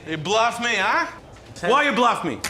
You bluff me, huh? Why you bluff me?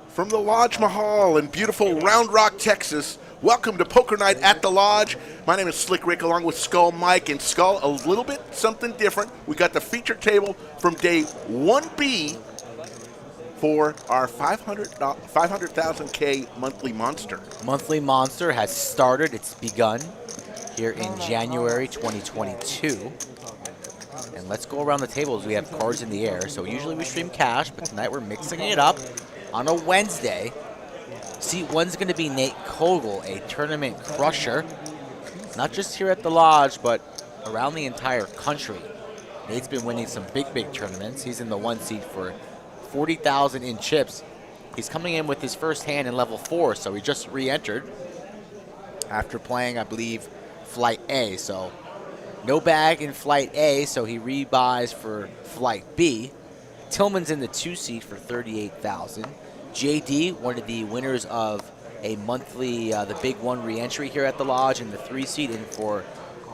From the Lodge Mahal in beautiful Round Rock, Texas, welcome to Poker Night at the Lodge. My name is Slick Rick along with Skull Mike. And Skull, a little bit something different. We got the feature table from day 1B for our 500,000K monthly monster. Monthly monster has started. It's begun here in January 2022. And let's go around the tables. We have cards in the air. So usually we stream cash, but tonight we're mixing it up on a Wednesday. Seat one's going to be Nate Kogel, a tournament crusher, not just here at the Lodge, but around the entire country. Nate's been winning some big tournaments. He's in the one seat for 40,000 in chips. He's coming in with his first hand in level 4, so he just re-entered after playing, I believe, Flight A. So no bag in Flight A, so he rebuys for Flight B. Tillman's in the 2 seat for 38,000. JD, one of the winners of a monthly, the Big One re-entry here at the Lodge, in the 3 seat in for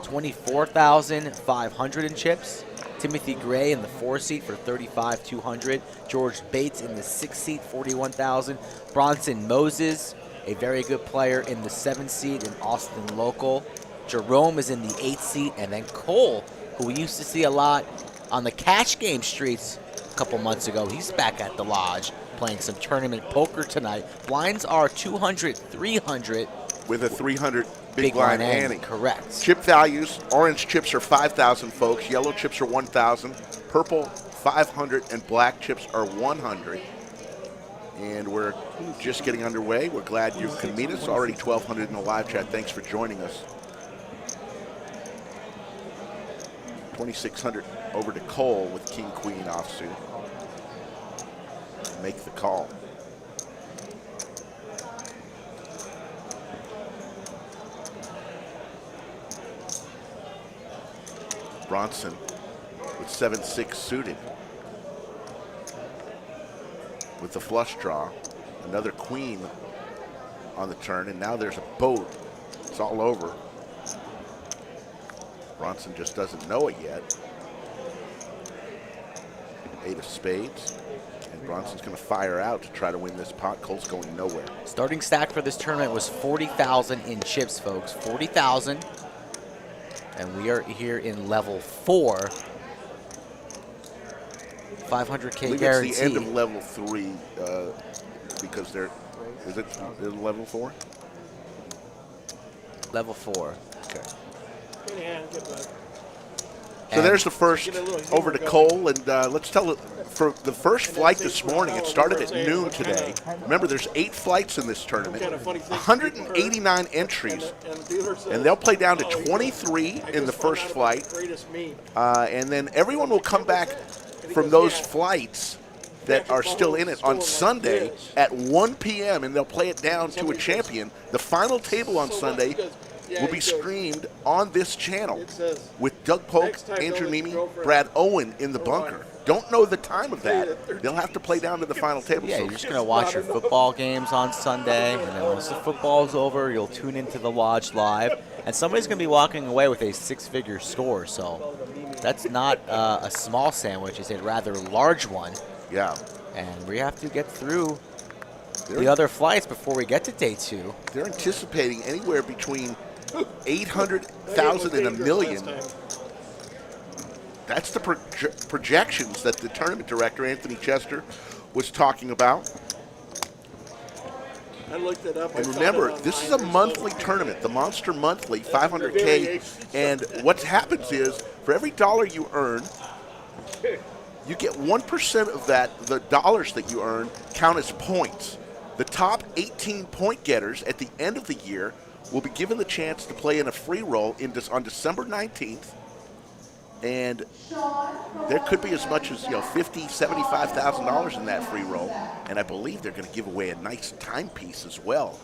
24,500 in chips. Timothy Gray in the 4 seat for 35,200. George Bates in the 6 seat, 41,000. Bronson Moses, a very good player, in the 7 seat in Austin local. Jerome is in the 8 seat, and then Cole, who we used to see a lot on the cash game streets a couple months ago. He's back at the Lodge playing some tournament poker tonight. Blinds are 200, 300. With a 300 big blind ante. Correct. Chip values, orange chips are 5,000, folks. Yellow chips are 1,000. Purple, 500. And black chips are 100. And we're just getting underway. We're glad you can meet us. Already 1,200 in the live chat. Thanks for joining us. 2,600 over to Cole with King Queen offsuit. Make the call. Bronson with 7-6 suited. With the flush draw. Another queen on the turn, and now there's a boat. It's all over. Bronson just doesn't know it yet. 8 of spades. And Bronson's going to fire out to try to win this pot. Cole's going nowhere. Starting stack for this tournament was 40,000 in chips, folks. 40,000. And we are here in level 4. 500K guarantee. It's the end of level 3 because is it level 4? Level 4. Okay. Good luck. So there's the first over to Cole, and let's tell it, for the first flight this morning, it started at noon today. Remember, there's 8 flights in this tournament, 189 entries, and they'll play down to 23 in the first flight, and then everyone will come back from those flights that are still in it on Sunday at 1 p.m., and they'll play it down to a champion. The final table on Sunday will be streamed on this channel with Doug Polk, Andrew Nemi, Brad Owen in the bunker. Don't know the time of that. They'll have to play down to the final table. Yeah, you're just going to watch your football games on Sunday, and then once the football's over, you'll tune into the Lodge live, and somebody's going to be walking away with a 6-figure score, so that's not a small sandwich. It's a rather large one. Yeah. And we have to get through the other flights before we get to day 2. They're anticipating anywhere between 800,000 and 1 million. That's the projections that the tournament director, Anthony Chester, was talking about. I looked it up. And remember, this is a monthly tournament, the Monster Monthly, 500K. And what happens is, for every dollar you earn, you get 1% of that, the dollars that you earn, count as points. The top 18 point getters at the end of the year will be given the chance to play in a free roll on December 19th. And there could be as much as $50,000, $75,000 in that free roll. And I believe they're going to give away a nice timepiece as well.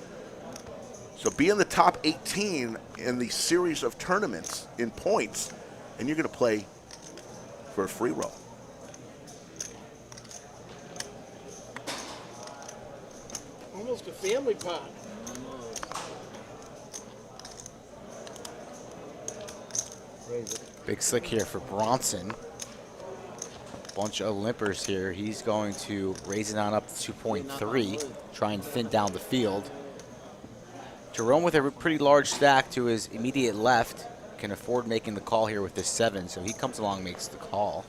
So be in the top 18 in the series of tournaments in points, and you're going to play for a free roll. Almost a family pot. Big slick here for Bronson. Bunch of limpers here. He's going to raise it on up to 2.3, try and thin down the field. Jerome with a pretty large stack to his immediate left can afford making the call here with this 7, so he comes along and makes the call.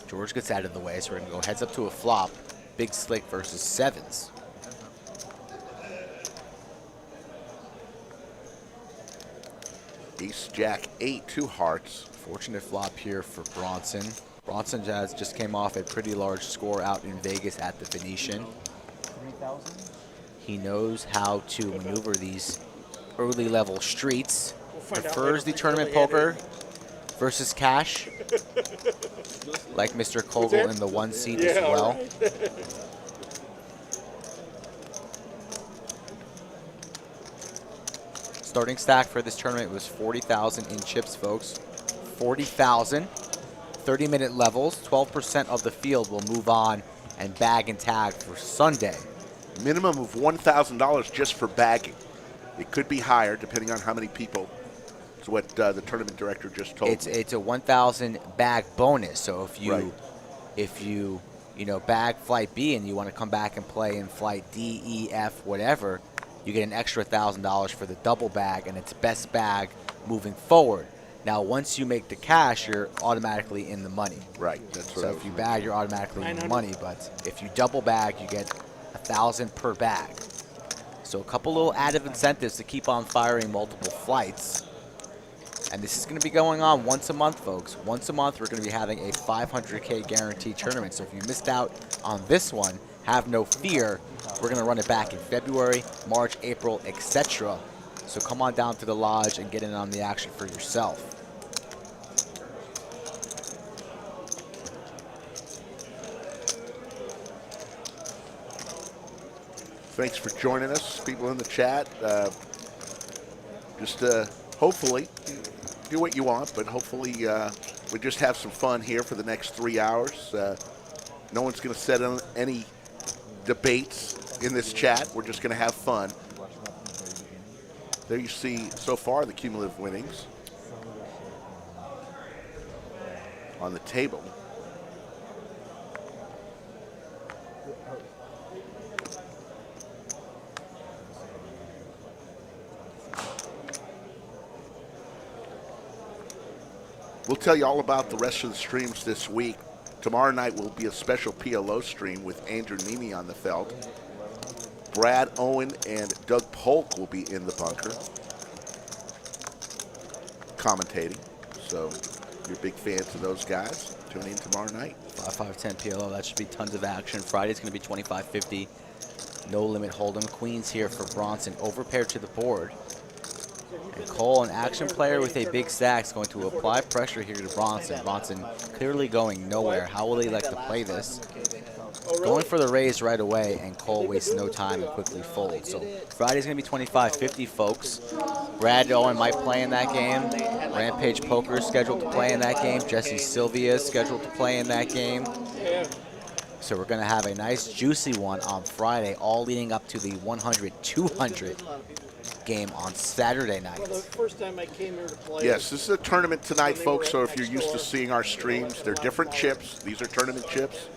George gets out of the way, so we're going to go heads up to a flop. Big slick versus 7s. Ace, Jack, 8, 2 hearts. Fortunate flop here for Bronson. Bronson just came off a pretty large score out in Vegas at the Venetian. He knows how to maneuver these early level streets. Prefers the tournament poker versus cash, like Mr. Kogel in the 1 seat as well. Right. Starting stack for this tournament was 40,000 in chips, folks. 40,000. 30-minute levels. 12% of the field will move on and bag and tag for Sunday. Minimum of $1,000 just for bagging. It could be higher depending on how many people. It's what the tournament director just told me. It's a 1,000 bag bonus. So if you bag flight B and you want to come back and play in flight D, E, F, whatever, you get an extra $1,000 for the double bag, and it's best bag moving forward. Now, once you make the cash, you're automatically in the money. Right. That's what so if you bag, you're automatically in the money. But if you double bag, you get $1,000 per bag. So a couple little added incentives to keep on firing multiple flights. And this is going to be going on once a month, folks. Once a month, we're going to be having a $500K guaranteed tournament. So if you missed out on this one, have no fear. We're going to run it back in February, March, April, etc. So come on down to the lodge and get in on the action for yourself. Thanks for joining us, people in the chat. Hopefully, do what you want, but hopefully we just have some fun here for the next 3 hours. No one's going to set on any debates in this chat. We're just going to have fun. There you see so far the cumulative winnings on the table. We'll tell you all about the rest of the streams this week. Tomorrow night will be a special PLO stream with Andrew Nemi on the felt. Brad Owen and Doug Polk will be in the bunker commentating. So if you're big fans of those guys, tune in tomorrow night. 5-5-10 PLO, that should be tons of action. Friday's going to be 25-50. No limit hold'em. Queens here for Bronson, overpaired to the board. And Cole, an action player with a big stack, is going to apply pressure here to Bronson. Bronson clearly going nowhere. How will he like to play this? Going for the raise right away, and Cole wastes no time and quickly folds. So Friday's going to be 25-50, folks. Brad Owen might play in that game. Rampage Poker is scheduled to play in that game. Jesse Sylvia is scheduled to play in that game. So we're going to have a nice juicy one on Friday, all leading up to the 100-200 game on Saturday night. Well, the first time I came here to play. Yes, this is a tournament tonight, folks, so if you're used to seeing our streams, they're different chips. These are tournament chips.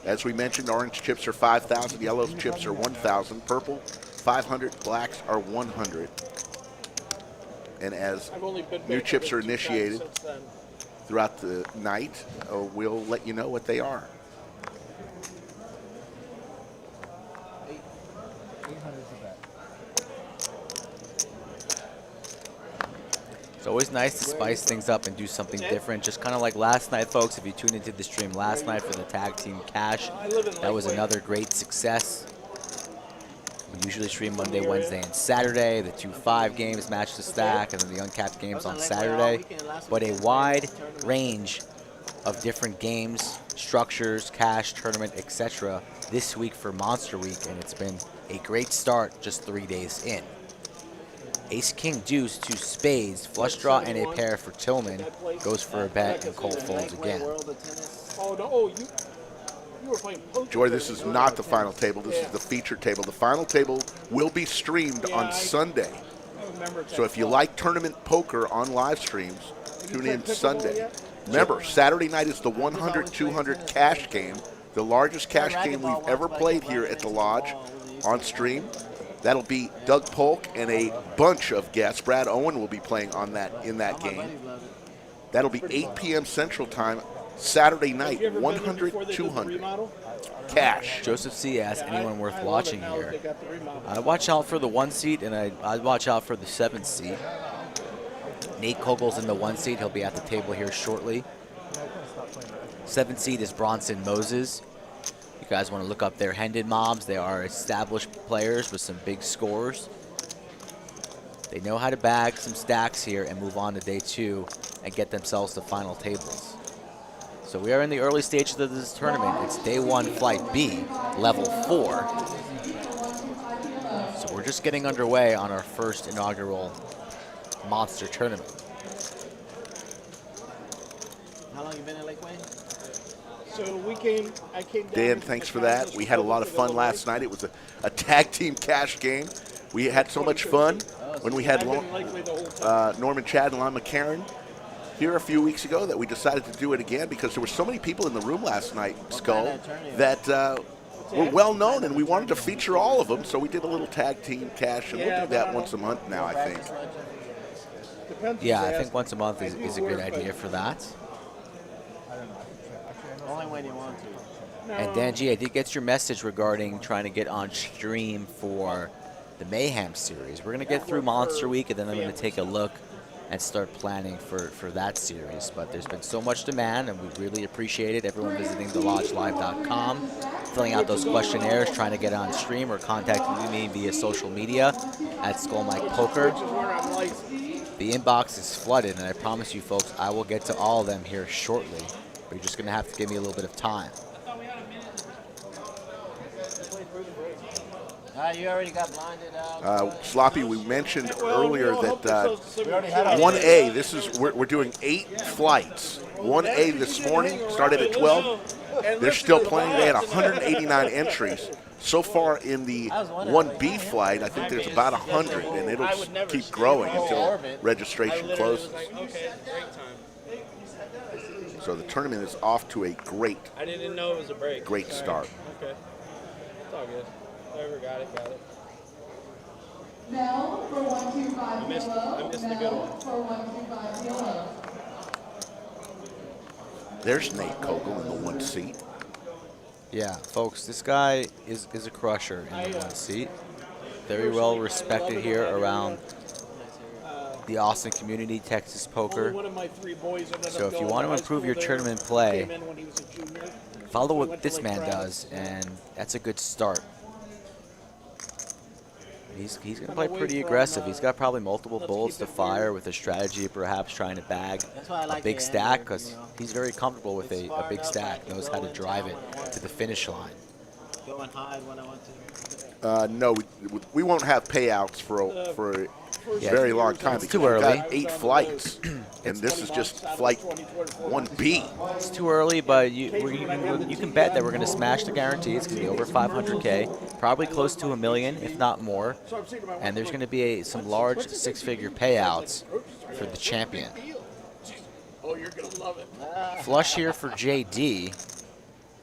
As we mentioned, orange chips are 5,000, yellow chips are 1,000, purple 500, blacks are 100. And as new chips are initiated throughout the night, we'll let you know what they are. It's always nice to spice things up and do something different. Just kind of like last night, folks. If you tuned into the stream last night for the Tag Team Cash, that was another great success. We usually stream Monday, Wednesday, and Saturday. The 2-5 games match the stack, and then the uncapped games on Saturday. But a wide range of different games, structures, cash, tournament, etc. this week for Monster Week, and it's been a great start just 3 days in. Ace, King, Deuce, 2 spades, flush draw, and a pair for Tillman. Goes for a bet, and Cole folds again. Oh, no. You were playing poker. Joy, this is not the final table. This is the feature table. The final table will be streamed on Sunday. So if you like tournament poker on live streams, tune in Sunday. Remember, Saturday night is the 100-200 cash game, the largest cash game we've ever played here at the Lodge on stream. That'll be Doug Polk and a bunch of guests. Brad Owen will be playing on that in that game. That'll be 8 p.m. Central Time, Saturday night, 100-200 cash. Joseph C. asks, anyone worth watching here? I'd watch out for the 1 seat, and I'd watch out for the 7th seat. Nate Kogel's in the 1 seat. He'll be at the table here shortly. 7th seat is Bronson Moses. You guys want to look up their Hendon mobs. They are established players with some big scores. They know how to bag some stacks here and move on to day 2 and get themselves to final tables. So we are in the early stages of this tournament. It's day 1, flight B, level 4. So we're just getting underway on our first inaugural Monster tournament. How long you been in Lakeway? So I came down. Dan, thanks for that. We had a lot of fun last night. It was a tag team cash game. We had so much fun when we had Norman Chad and Lon McCarran here a few weeks ago that we decided to do it again because there were so many people in the room last night, Skull, that were well known, and we wanted to feature all of them, so we did a little tag team cash, and we'll do that once a month now, I think. Yeah, I think once a month is a good idea for that. Only when you want to. And Dan G, I did get your message regarding trying to get on stream for the Mayhem series. We're going to get through Monster Week, and then I'm going to take a look and start planning for that series. But there's been so much demand, and we really appreciate it. Everyone visiting thelodgelive.com, filling out those questionnaires, trying to get on stream, or contacting me via social media at SkullMikePoker. The inbox is flooded, and I promise you folks, I will get to all of them here shortly. But you're just going to have to give me a little bit of time. You already got blinded out. Sloppy, we mentioned earlier that 1A, we're doing 8 flights. 1A this morning started at 12. They're still playing. They had 189 entries. So far in the 1B flight, I think there's about 100, and it'll keep growing until registration closes. So the tournament is off to a great start. Okay. It's all good. Whoever got it, got it. Now for 125 I missed the good one. For 125 yellow. There's Nate Kogel in the 1 seat. Yeah, folks, this guy is a crusher in the 1 seat. Very well respected here around the Austin community, Texas poker. So if you want to improve your tournament play, follow what this man does, and that's a good start. He's going to play pretty aggressive. He's got probably multiple bullets to fire with a strategy, perhaps trying to bag a big stack, because he's very comfortable with a big stack, knows how to drive it to the finish line. Go and hide when I want to. No, we won't have payouts for a very long time. It's because too early. We've got 8 flights, and this is just flight 1B. It's too early, but you can bet that we're going to smash the guarantee. It's going to be over 500K, probably close to $1 million, if not more. And there's going to be some large 6-figure payouts for the champion. Oh, you're going to love it. Flush here for JD.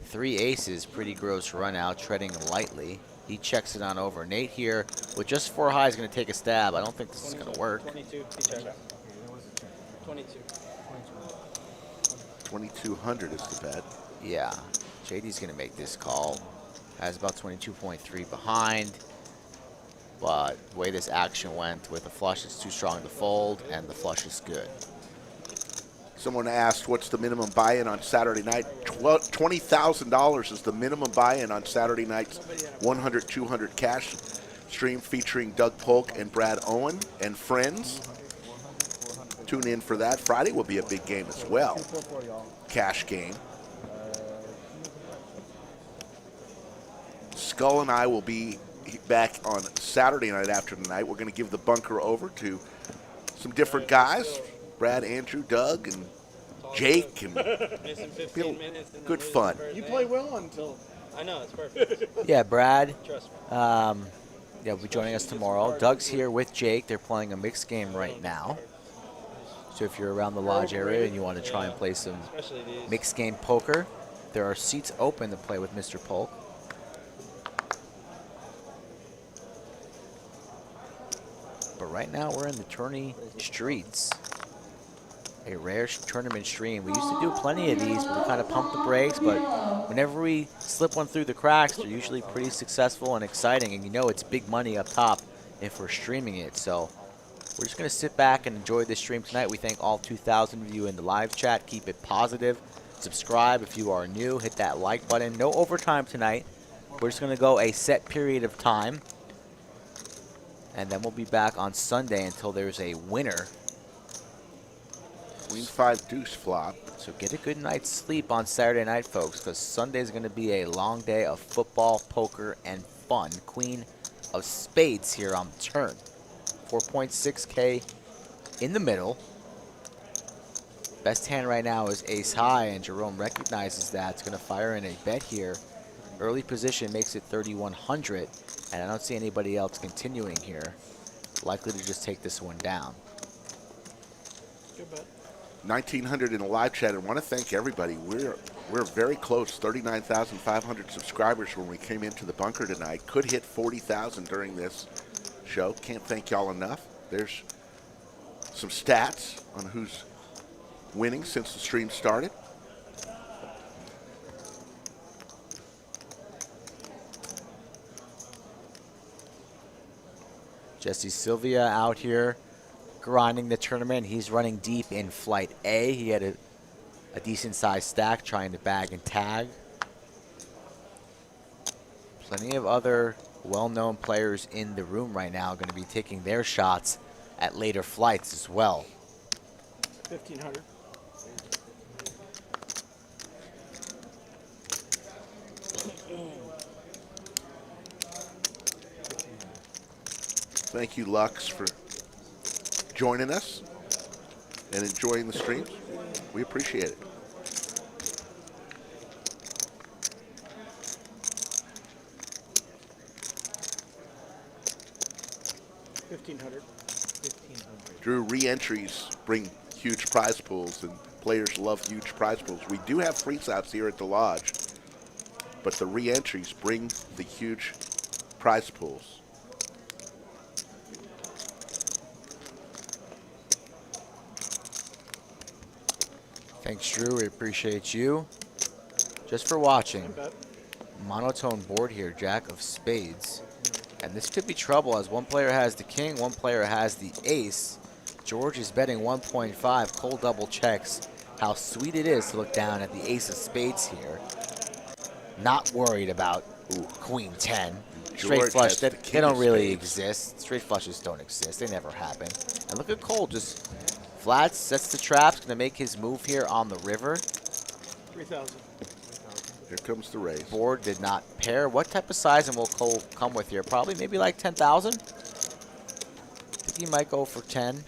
3 aces, pretty gross run out, treading lightly. He checks it on over. Nate here with just 4 high is going to take a stab. I don't think this is going to work. 22. 2,200 is the bet. Yeah, JD's going to make this call. Has about 22.3 behind. But the way this action went with the flush, it's too strong to fold, and the flush is good. Someone asked, what's the minimum buy-in on Saturday night? $20,000 is the minimum buy-in on Saturday night's 100-200 cash stream featuring Doug Polk and Brad Owen and friends. Tune in for that. Friday will be a big game as well. Cash game. Skull and I will be back on Saturday night after tonight. We're going to give the bunker over to some different guys. Brad, Andrew, Doug, and Jake, and Missing 15 minutes. good fun. You play well until. I know, it's perfect. Yeah, Brad. Trust me. Yeah, will be joining us tomorrow. Doug's here with Jake. They're playing a mixed game right now. So if you're around the lodge area and you want to try and play some Especially these. mixed game poker, there are seats open to play with Mr. Polk. But right now we're in the tourney streets. A rare tournament stream. We used to do plenty of these, but we kind of pumped the brakes. But whenever we slip one through the cracks, they're usually pretty successful and exciting. And you know it's big money up top if we're streaming it. So we're just going to sit back and enjoy this stream tonight. We thank all 2,000 of you in the live chat. Keep it positive. Subscribe if you are new. Hit that like button. No overtime tonight. We're just going to go a set period of time. And then we'll be back on Sunday until there's a winner. Queen 5 deuce flop. So get a good night's sleep on Saturday night, folks, because Sunday's going to be a long day of football, poker, and fun. Queen of spades here on the turn. 4.6K in the middle. Best hand right now is ace high, and Jerome recognizes that. It's going to fire in a bet here. Early position makes it 3,100, and I don't see anybody else continuing here. Likely to just take this one down. Good bet. 1,900 in the live chat. I want to thank everybody. We're very close. 39,500 subscribers when we came into the bunker tonight. Could hit 40,000 during this show. Can't thank y'all enough. There's some stats on who's winning since the stream started. Jesse Sylvia out here grinding the tournament. He's running deep in flight A. He had a decent sized stack trying to bag and tag. Plenty of other well-known players in the room right now going to be taking their shots at later flights as well. 1,500. Thank you, Lux, for joining us and enjoying the streams. We appreciate it. $1,500. Drew, re-entries bring huge prize pools, and players love huge prize pools. We do have freeze-outs here at the lodge, but the re-entries bring the huge prize pools. Thanks, Drew. We appreciate you. Just for watching. Monotone board here, Jack of spades. And this could be trouble as one player has the king, one player has the ace. George is betting 1.5. Cole double checks how sweet it is to look down at the ace of spades here. Not worried about queen 10. Straight George flush, has the they king don't of really spades. exist. Straight flushes don't exist. They never happen. And look at Cole, just flats, sets the traps, going to make his move here on the river. 3,000. Here comes the raise. Board did not pair. What type of sizing will Cole come with here? Probably maybe like 10,000. I think he might go for 10.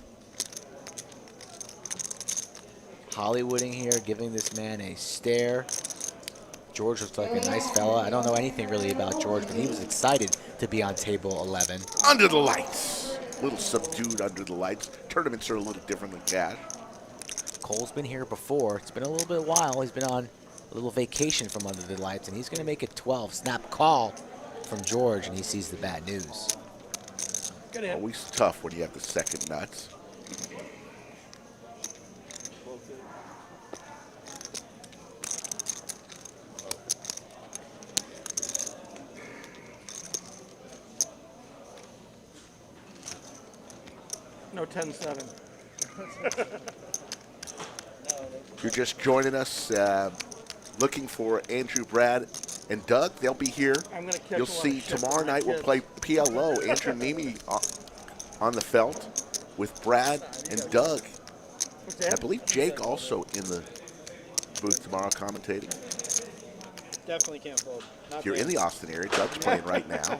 Hollywooding here, giving this man a stare. George looks like a nice fella. I don't know anything really about George, but he was excited to be on table 11. Under the lights. A little subdued under the lights. Tournaments are a little different than cash. Cole's been here before. It's been a little bit while. He's been on a little vacation from under the lights, and he's going to make it 12. Snap call from George, and he sees the bad news. Always tough when you have the second nuts. No 10-7. If you're just joining us, looking for Andrew, Brad, and Doug, they'll be here. I'm gonna catch You'll a lot see of shit tomorrow from my night we'll kids. play PLO. Andrew and Mimi on the felt with Brad and Doug. I believe Jake also in the booth tomorrow commentating. Definitely can't fold. If you're in the Austin area, Doug's playing right now,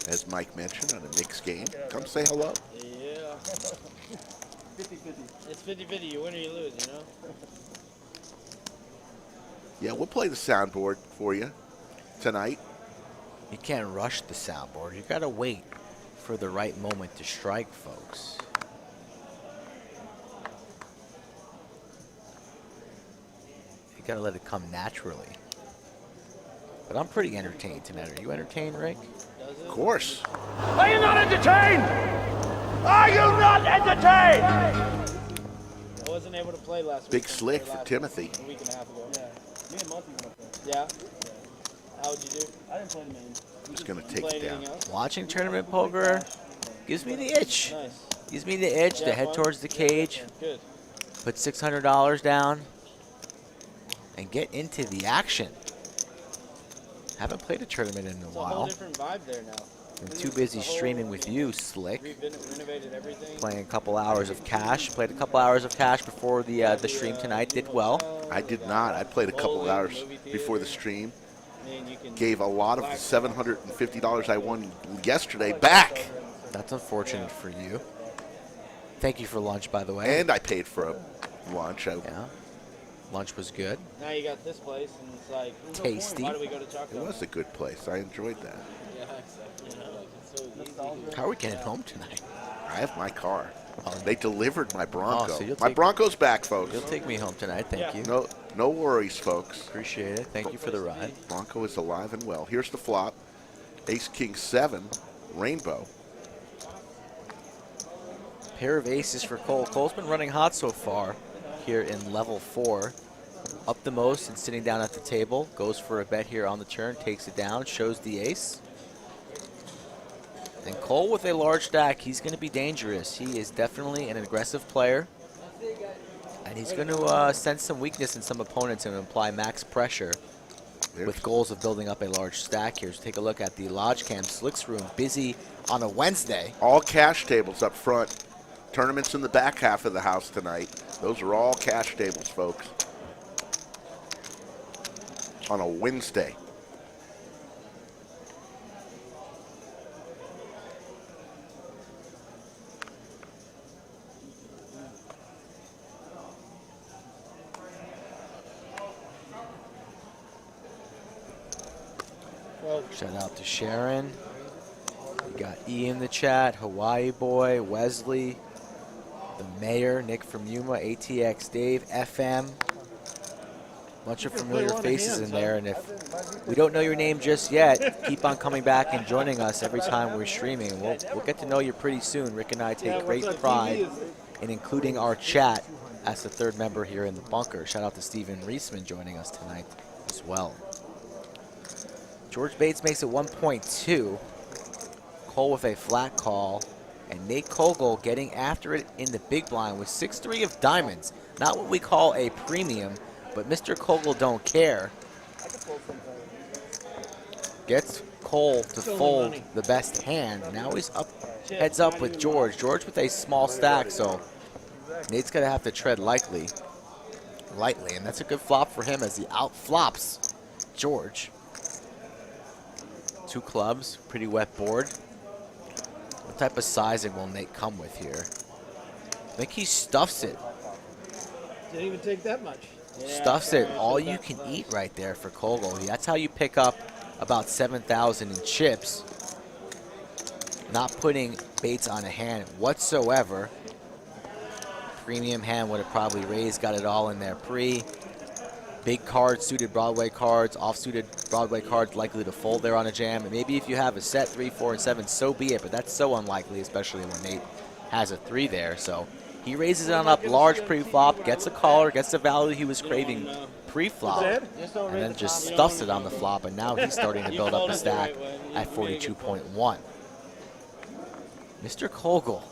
as Mike mentioned, on a Knicks game. Come say hello. Yeah. 50-50. It's 50-50. You win or you lose, you know? Yeah, we'll play the soundboard for you tonight. You can't rush the soundboard. You gotta wait for the right moment to strike, folks. You gotta let it come naturally. But I'm pretty entertained tonight. Are you entertained, Rick? Of course. Are you not entertained? Are you not entertained? I wasn't able to play last week. Big slick for Timothy. A week and a half ago. Yeah. Me and Monty went up there. Yeah? How'd you do? I didn't play the main. I'm just going to take Play it down. anything else? Watching tournament poker gives me the itch. Nice. Gives me the itch to Yeah, head fun? towards the cage, Good. put $600 down, and get into the action. Haven't played a tournament in a It's a whole while. different vibe there now. I'm too busy streaming with you, Slick. Renovated everything. Playing a couple hours of cash. Played a couple hours of cash before the stream tonight. Did well. I did not. I played a couple of hours before the stream. Gave a lot of the $750 I won yesterday back. That's unfortunate for you. Thank you for lunch, by the way. And I paid for a lunch. Yeah. Lunch was good. Now you got this place, and it's like, Tasty. why do we go to It Choco? was a good place. I enjoyed that. Yeah, exactly. You know, like, it's so easy. How are we getting home tonight? I have my car. They delivered my Bronco. Oh, so you'll My take- Bronco's back, folks. You'll take me home tonight. Thank you. No worries, folks. Appreciate it. Thank you for the ride. Bronco is alive and well. Here's the flop. Ace, King, 7, Rainbow. Pair of aces for Cole. Cole's been running hot so far here in level 4. Up the most and sitting down at the table. Goes for a bet here on the turn. Takes it down. Shows the ace. And Cole with a large stack. He's going to be dangerous. He is definitely an aggressive player. And he's going to sense some weakness in some opponents and apply max pressure with goals of building up a large stack here. So take a look at the Lodge Cam Slicks room. Busy on a Wednesday. All cash tables up front. Tournaments in the back half of the house tonight. Those are all cash tables, folks. On a Wednesday. Shout out to Sharon. We got E in the chat, Hawaii Boy, Wesley, the mayor, Nick from Yuma, ATX Dave, FM. Bunch of familiar faces in there, and if we don't know your name just yet, keep on coming back and joining us every time we're streaming. We'll get to know you pretty soon. Rick and I take great pride in including our chat as the third member here in the bunker. Shout out to Steven Reisman joining us tonight as well. George Bates makes it 1.2. Cole with a flat call, and Nate Kogel getting after it in the big blind with 6-3 of diamonds. Not what we call a premium, but Mr. Kogel don't care. Gets Cole to fold the best hand. Now he's up, heads up with George. George with a small stack, so Nate's gonna have to tread lightly, and that's a good flop for him as he out flops George. 2 clubs, pretty wet board. What type of sizing will Nate come with here? I think he stuffs it. Didn't even take that much. Stuffs it. All you can eat right there for Kogel. That's how you pick up about 7,000 in chips. Not putting Bates on a hand whatsoever. Premium hand would have probably raised, got it all in there pre. Big cards, suited Broadway cards, off-suited Broadway cards likely to fold there on a jam. And maybe if you have a set 3, 4, and 7, so be it. But that's so unlikely, especially when Nate has a 3 there. So he raises it on up large pre-flop, gets a caller, gets the value he was craving pre-flop, and then just stuffs it on the flop. And now he's starting to build up a stack at 42.1. Mr. Kogel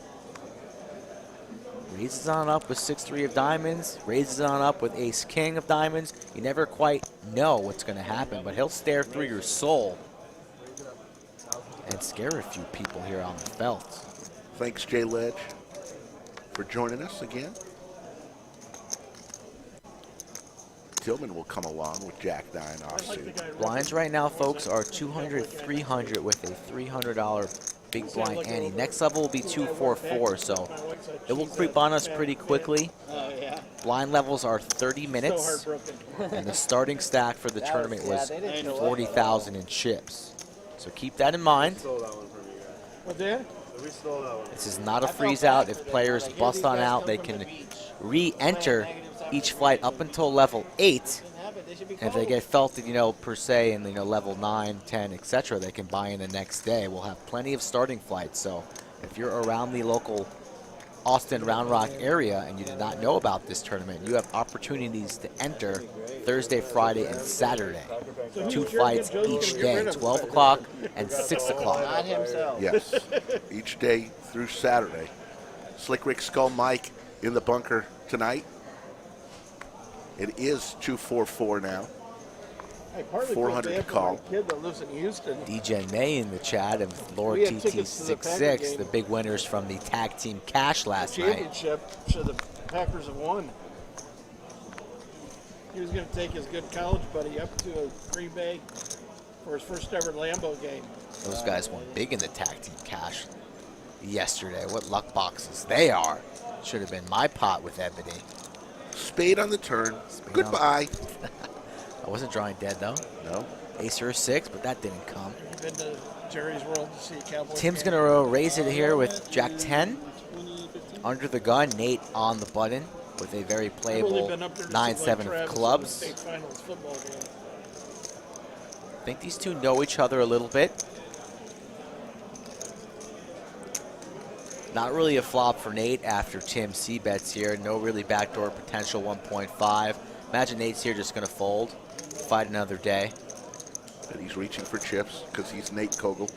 Raises on up with 6-3 of diamonds. Raises on up with ace-king of diamonds. You never quite know what's going to happen, but he'll stare through your soul and scare a few people here on the felt. Thanks, Jay Ledge, for joining us again. Tillman will come along with Jack 9 offsuit. Blinds right now, folks, are 200, 300 with a $300 big blind ante. Next level will be 244, so it will creep on us pretty quickly. Blind levels are 30 minutes, and the starting stack for the tournament was 40,000 in chips. So keep that in mind. What's that? This is not a freeze out. If players bust on out, they can re-enter each flight up until level 8. And if they get felted, per se, in level 9, 10, etc., they can buy in the next day. We'll have plenty of starting flights. So if you're around the local Austin Round Rock area and you did not know about this tournament, you have opportunities to enter Thursday, Friday, and Saturday. 2 flights each day, 12 o'clock and 6 o'clock. Not himself. Yes, each day through Saturday. Slick Rick Skull Mike in the bunker tonight. It is 244 now. 400 to call. Kid that lives in Houston. DJ May in the chat of Lord We had tickets to the TT66, Packer game. the big winners from the tag team cash last night. Championship, so the Packers have won. He was going to take his good college buddy up to Green Bay for his first ever Lambeau game. Those guys won big in the tag team cash yesterday. What luck boxes they are. Should have been my pot with Ebony. Spade on the turn. Spade Goodbye. I wasn't drawing dead, though. No. Ace or 6, but that didn't come. You've been to Jerry's World to see a Cowboys Tim's game? going to raise it here with Jack 10. Under the gun, Nate on the button with a very I've only playable been up there to see 9-7 Travis of in the clubs. state finals football game. I think these two know each other a little bit. Not really a flop for Nate after Tim C-bets here. No really backdoor potential, 1.5. Imagine Nate's here just going to fold, fight another day. And he's reaching for chips because he's Nate Kogel.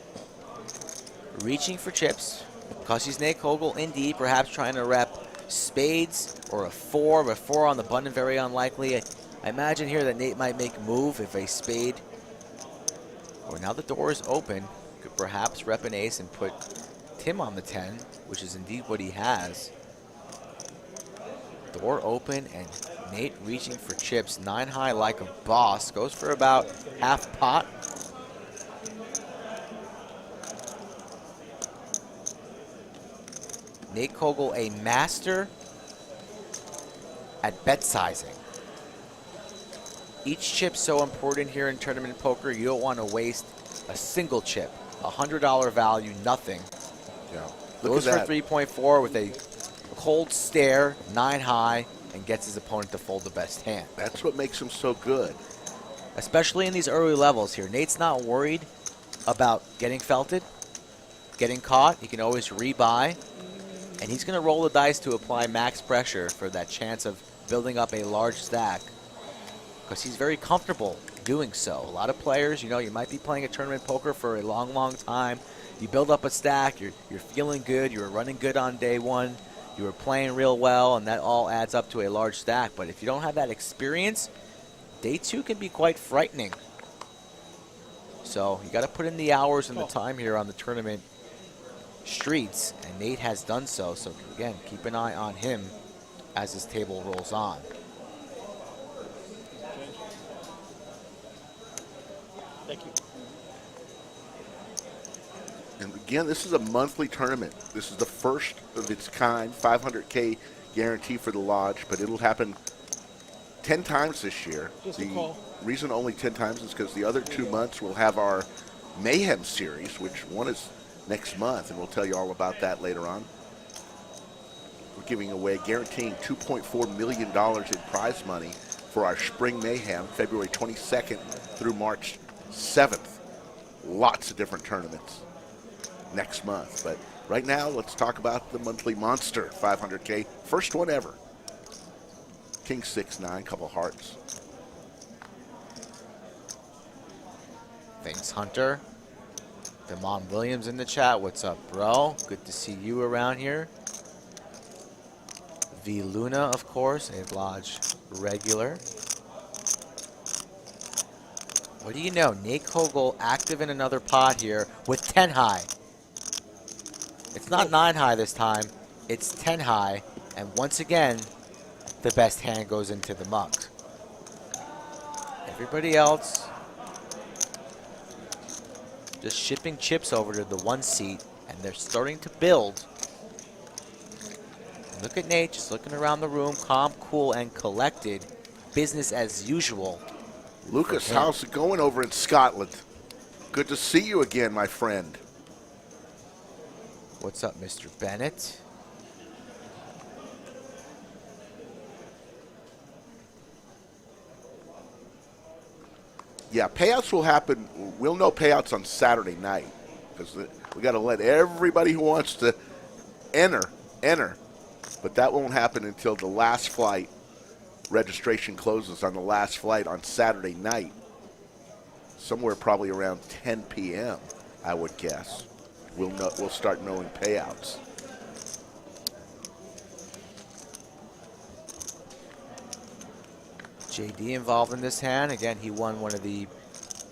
Reaching for chips because he's Nate Kogel, indeed. Perhaps trying to rep spades or a 4, but 4 on the button, very unlikely. I imagine here that Nate might make a move if a spade, or now the door is open, could perhaps rep an ace and put Tim on the 10, which is indeed what he has. Door open and Nate reaching for chips. 9 high like a boss. Goes for about half pot. Nate Kogel, a master at bet sizing. Each chip so important here in tournament poker. You don't want to waste a single chip. $100 value, nothing. Yeah. Goes for 3.4 with a cold stare, 9 high, and gets his opponent to fold the best hand. That's what makes him so good. Especially in these early levels here. Nate's not worried about getting felted, getting caught. He can always rebuy. And he's going to roll the dice to apply max pressure for that chance of building up a large stack, because he's very comfortable doing so. A lot of players, you might be playing a tournament poker for a long, long time. You build up a stack, you're feeling good, you're running good on day one, you were playing real well, and that all adds up to a large stack. But if you don't have that experience, day 2 can be quite frightening. So you got to put in the hours and the time here on the tournament streets, and Nate has done so. So again, keep an eye on him as this table rolls on. Thank you. And again, this is a monthly tournament. This is the first of its kind, 500K guarantee for the lodge, but it'll happen 10 times this year. Just a The call. reason only 10 times is because the other 2 months we'll have our Mayhem series, which one is next month, and we'll tell you all about that later on. We're giving away, guaranteeing $2.4 million in prize money for our Spring Mayhem, February 22nd through March 7th. Lots of different tournaments next month. But right now, let's talk about the monthly monster 500K. First one ever. King 6-9, couple hearts. Thanks, Hunter. Damon Williams in the chat. What's up, bro? Good to see you around here. V Luna, of course, a Lodge regular. What do you know? Nate Kogel active in another pot here with 10 high. It's not 9 high this time. It's 10 high. And once again, the best hand goes into the muck. Everybody else just shipping chips over to the 1 seat, and they're starting to build. Look at Nate, just looking around the room, calm, cool, and collected. Business as usual. Lucas, how's it going over in Scotland? Good to see you again, my friend. What's up, Mr. Bennett? Yeah, payouts will happen. We'll know payouts on Saturday night because we got to let everybody who wants to enter. But that won't happen until the last flight. Registration closes on the last flight on Saturday night, somewhere probably around 10 p.m., I would guess. We'll start knowing payouts. JD involved in this hand. Again, he won one of the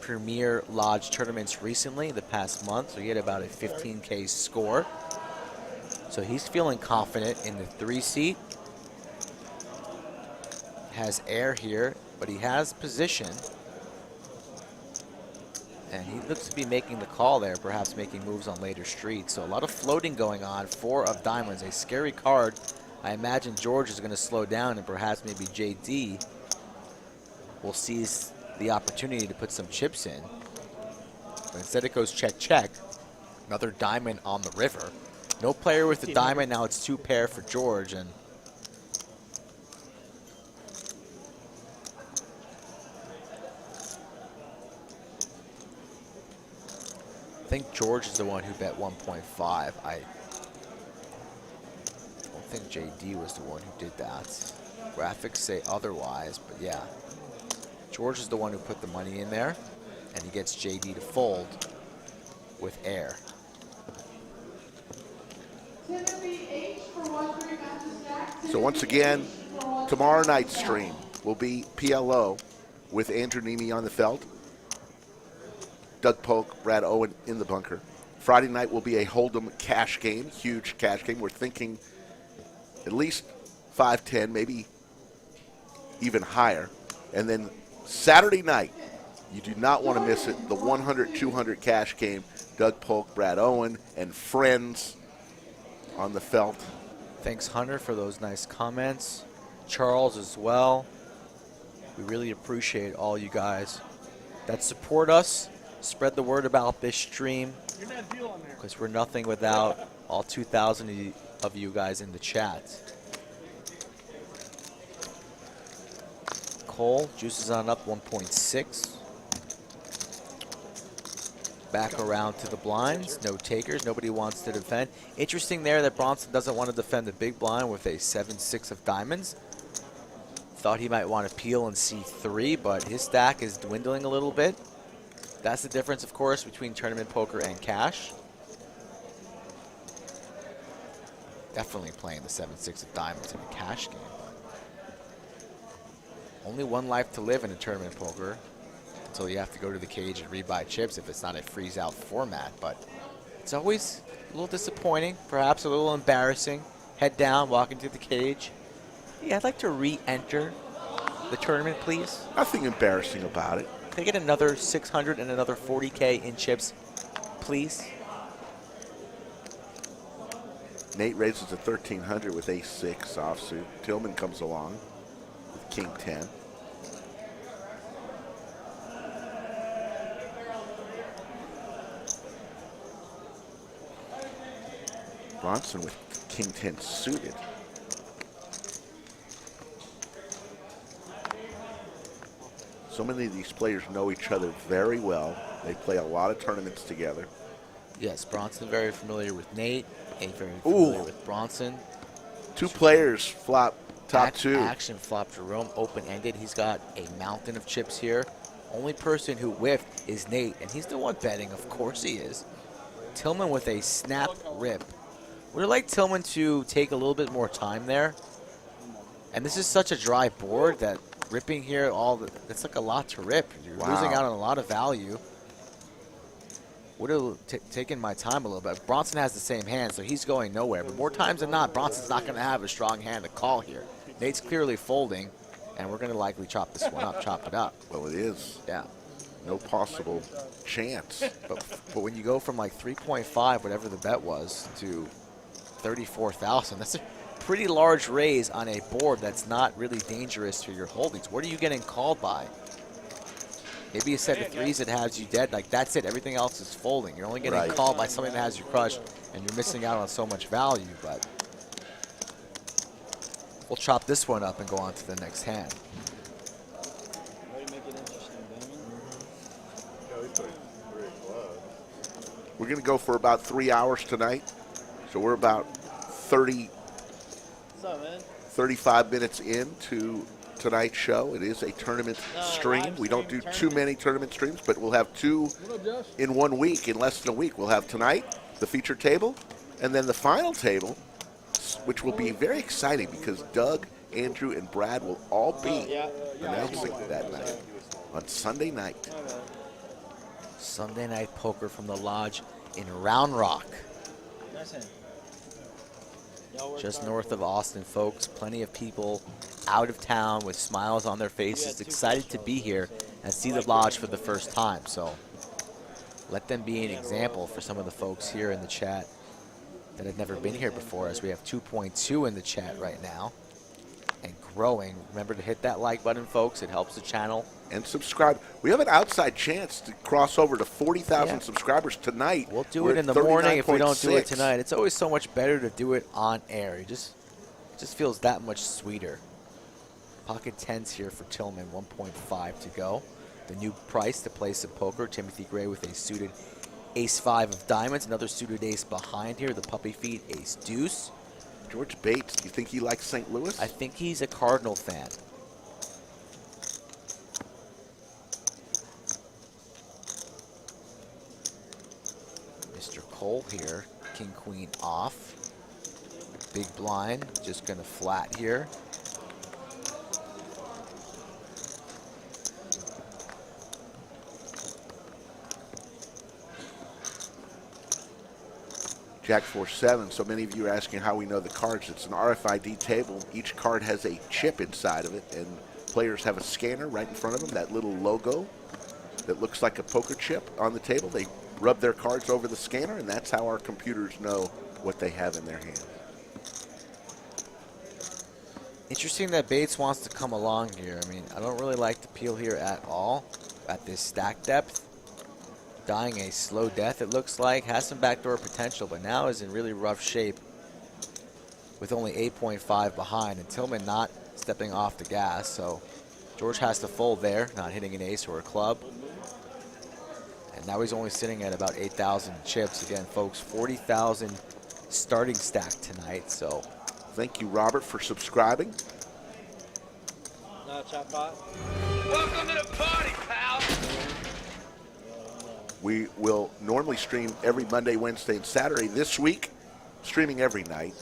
Premier Lodge tournaments recently, the past month, so he had about a 15K score. So he's feeling confident in the 3 seat. Has air here, but he has position. And he looks to be making the call there, perhaps making moves on later streets. So a lot of floating going on. 4 of diamonds, a scary card. I imagine George is going to slow down, and perhaps maybe JD will seize the opportunity to put some chips in. But instead it goes check, check. Another diamond on the river. No player with a diamond. Now it's 2 pair for George. And I think George is the one who bet 1.5. I don't think JD was the one who did that. Graphics say otherwise, but yeah. George is the one who put the money in there, and he gets JD to fold with air. So once again, tomorrow night's stream will be PLO with Andrew Nemi on the felt, Doug Polk, Brad Owen in the bunker. Friday night will be a Hold'em cash game, huge cash game. We're thinking at least 5-10, maybe even higher. And then Saturday night, you do not want to miss it, the 100-200 cash game. Doug Polk, Brad Owen, and friends on the felt. Thanks, Hunter, for those nice comments. Charles as well. We really appreciate all you guys that support us. Spread the word about this stream, because we're nothing without all 2,000 of you guys in the chat. Cole juices on up 1.6. Back around to the blinds. No takers. Nobody wants to defend. Interesting there that Bronson doesn't want to defend the big blind with a 7-6 of diamonds. Thought he might want to peel and see 3, but his stack is dwindling a little bit. That's the difference, of course, between tournament poker and cash. Definitely playing the 7-6 of diamonds in a cash game. Only one life to live in a tournament poker until you have to go to the cage and rebuy chips if it's not a freeze-out format. But it's always a little disappointing, perhaps a little embarrassing. Head down, walk into the cage. Yeah, I'd like to re-enter the tournament, please. Nothing embarrassing about it. Can I get another 600 and another 40K in chips, please? Nate raises to 1,300 with ace-6 offsuit. Tillman comes along with king-10. Bronson with king-10 suited. So many of these players know each other very well. They play a lot of tournaments together. Yes, Bronson very familiar with Nate. Nate very familiar with Bronson. 2 players flop top 2. Action flop Jerome, open-ended. He's got a mountain of chips here. Only person who whiffed is Nate, and he's the one betting. Of course he is. Tillman with a snap rip. Would have liked Tillman to take a little bit more time there. And this is such a dry board that ripping here, it's like a lot to rip. You're losing out on a lot of value. Would have taken my time a little bit. Bronson has the same hand, so he's going nowhere. But more times than not, Bronson's not going to have a strong hand to call here. Nate's clearly folding, and we're going to likely chop this one up, chop it up. Well, it is. Yeah. No possible chance. But when you go from like 3.5, whatever the bet was, to 34,000, that's a pretty large raise on a board that's not really dangerous for your holdings. What are you getting called by? Maybe a set of threes that has you dead. Like, that's it. Everything else is folding. You're only getting called by something that has you crushed, and you're missing out on so much value. But we'll chop this one up and go on to the next hand. We're going to go for about 3 hours tonight. So we're about 35 minutes into tonight's show. It is a tournament stream. We don't do too many tournament streams, but we'll have 2 in 1 week, in less than a week. We'll have tonight, the featured table, and then the final table, which will be very exciting because Doug, Andrew, and Brad will all be announcing that night on Sunday night. Sunday night poker from the lodge in Round Rock. Just north of Austin, folks. Plenty of people out of town with smiles on their faces, excited to be here and see the lodge for the first time. So let them be an example for some of the folks here in the chat that have never been here before, as we have 2.2 in the chat right now and growing. Remember to hit that like button, folks. It helps the channel. And subscribe. We have an outside chance to cross over to 40,000 subscribers tonight. We'll do it in the morning if we don't do it tonight. It's always so much better to do it on air. It just feels that much sweeter. Pocket 10s here for Tillman, 1.5 to go. The new price to play some poker. Timothy Gray with a suited ace-5 of diamonds. Another suited ace behind here. The puppy feet, ace-deuce. George Bates, do you think he likes St. Louis? I think he's a Cardinal fan. Mr. Cole here, king, queen off. Big blind, just gonna flat here. Jack 4-7. So many of you are asking how we know the cards. It's an RFID table. Each card has a chip inside of it, and players have a scanner right in front of them, that little logo that looks like a poker chip on the table. They rub their cards over the scanner, and that's how our computers know what they have in their hand. Interesting that Bates wants to come along here. I mean, I don't really like the peel here at all at this stack depth. Dying a slow death, it looks like. Has some backdoor potential, but now is in really rough shape with only 8.5 behind, and Tillman not stepping off the gas. So George has to fold there, not hitting an ace or a club. And now he's only sitting at about 8,000 chips. Again, folks, 40,000 starting stack tonight. So thank you, Robert, for subscribing. Welcome to the party, pal. We will normally stream every Monday, Wednesday, and Saturday. This week, streaming every night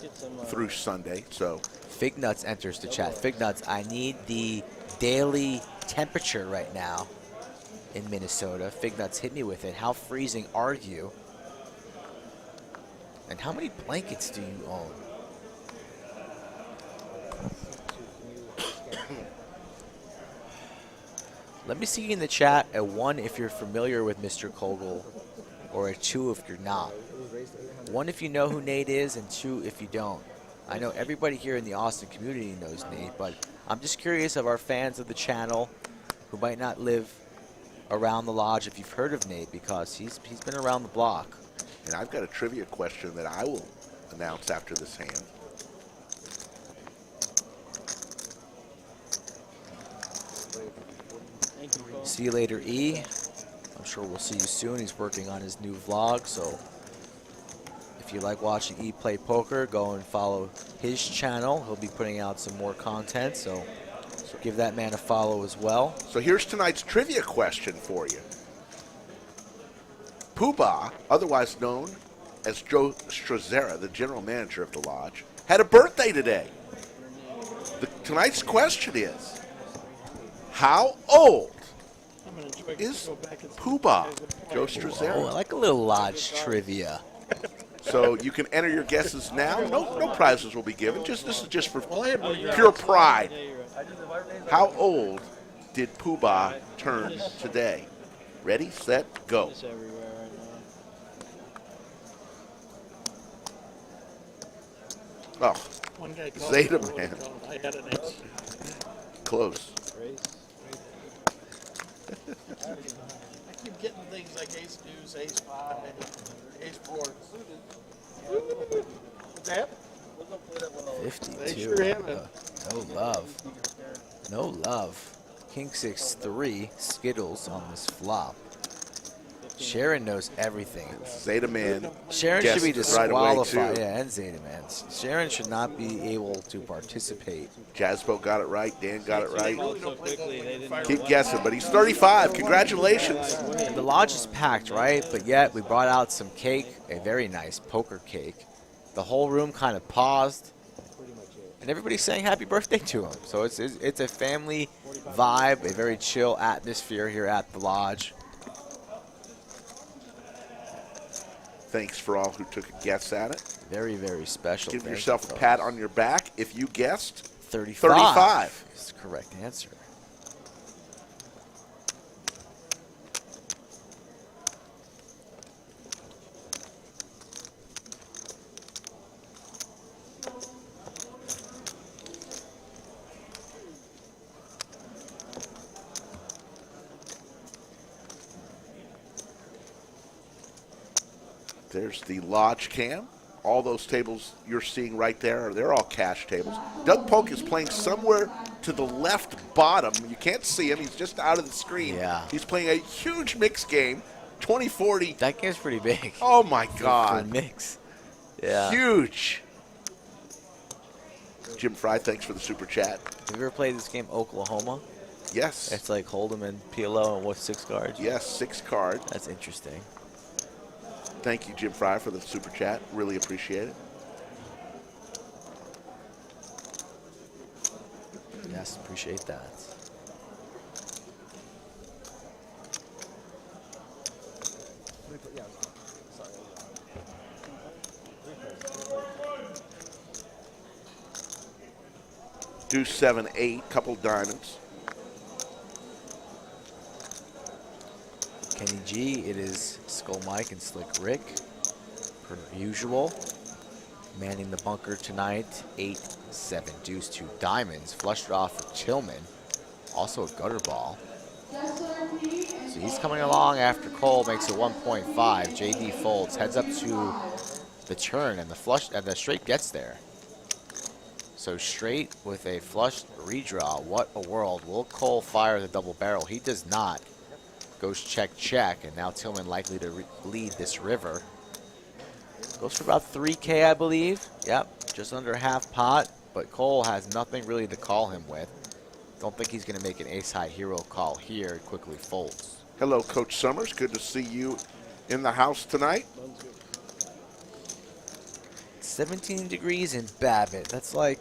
through Sunday. So Fig Nuts enters the chat. Fig Nuts, I need the daily temperature right now in Minnesota. Fig Nuts, hit me with it. How freezing are you? And how many blankets do you own? Let me see in the chat a 1 if you're familiar with Mr. Kogel, or a 2 if you're not. 1 if you know who Nate is, and 2 if you don't. I know everybody here in the Austin community knows Nate, but I'm just curious of our fans of the channel who might not live around the lodge if you've heard of Nate, because he's been around the block. And I've got a trivia question that I will announce after this hand. See you later, E. I'm sure we'll see you soon. He's working on his new vlog, so if you like watching E play poker, go and follow his channel. He'll be putting out some more content, so give that man a follow as well. So here's tonight's trivia question for you. Poobah, otherwise known as Joe Strazera, the general manager of the lodge, had a birthday today. Tonight's question is, how old I'm gonna enjoy is go back and see Poobah? if you guys can play. Joe Oh, I Struzera. like a little lodge trivia. So you can enter your guesses now. No prizes will be given. This is just for Well, I had one pure pride. Yeah, you're right. How old did Poobah turn today? Ready, set, go. It's everywhere right now. Oh, One guy called Zeta me, I Man. would've called. I had an ace. close. Race. I keep getting things like ace deuce, ace five, ace four. What's that? 52. They sure haven't. No love. No love. King 6-3 Skittles on this flop. Sharon knows everything. Zeta Man. Sharon should be guessed right away, disqualified. too. Yeah, and Zeta Man. Sharon should not be able to participate. Jaspo got it right. Dan got it right. So quickly, they didn't know Keep what- guessing, but he's 35. Congratulations. The lodge is packed, right? But yet we brought out some cake, a very nice poker cake. The whole room kind of paused, and everybody's saying happy birthday to him. So it's a family vibe, a very chill atmosphere here at the lodge. Thanks for all who took a guess at it. Very, very special. Give Thank yourself you, a pat fellas. on your back if you guessed 35. 35. Is the correct answer. There's the lodge cam. All those tables you're seeing right there, they're all cash tables. Doug Polk is playing somewhere to the left bottom. You can't see him. He's just out of the screen. Yeah. He's playing a huge mixed game, 20-40. That game's pretty big. Oh, my For God. mix. Yeah. Huge. Jim Fry, thanks for the super chat. Have you ever played this game, Oklahoma? Yes. It's like Hold'em and PLO and what's 6 cards? Yes, 6 cards. That's interesting. Thank you, Jim Fry, for the super chat. Really appreciate it. Yes, appreciate that. Deuce 7-8, couple diamonds. Kenny G, it is Skull Mike and Slick Rick, per usual. Manning the bunker tonight, 8-7 deuce, 2 diamonds. Flush draw for Tillman, also a gutter ball. So he's coming along after Cole makes a 1.5. JD folds, heads up to the turn, and the flush and the straight gets there. So straight with a flush redraw. What a world. Will Cole fire the double barrel? He does not. Goes check, check, and now Tillman likely to lead this river. Goes for about 3K, I believe. Yep, just under half pot, but Cole has nothing really to call him with. Don't think he's going to make an ace-high hero call here. Quickly folds. Hello, Coach Summers. Good to see you in the house tonight. 17 degrees in Babbitt. That's like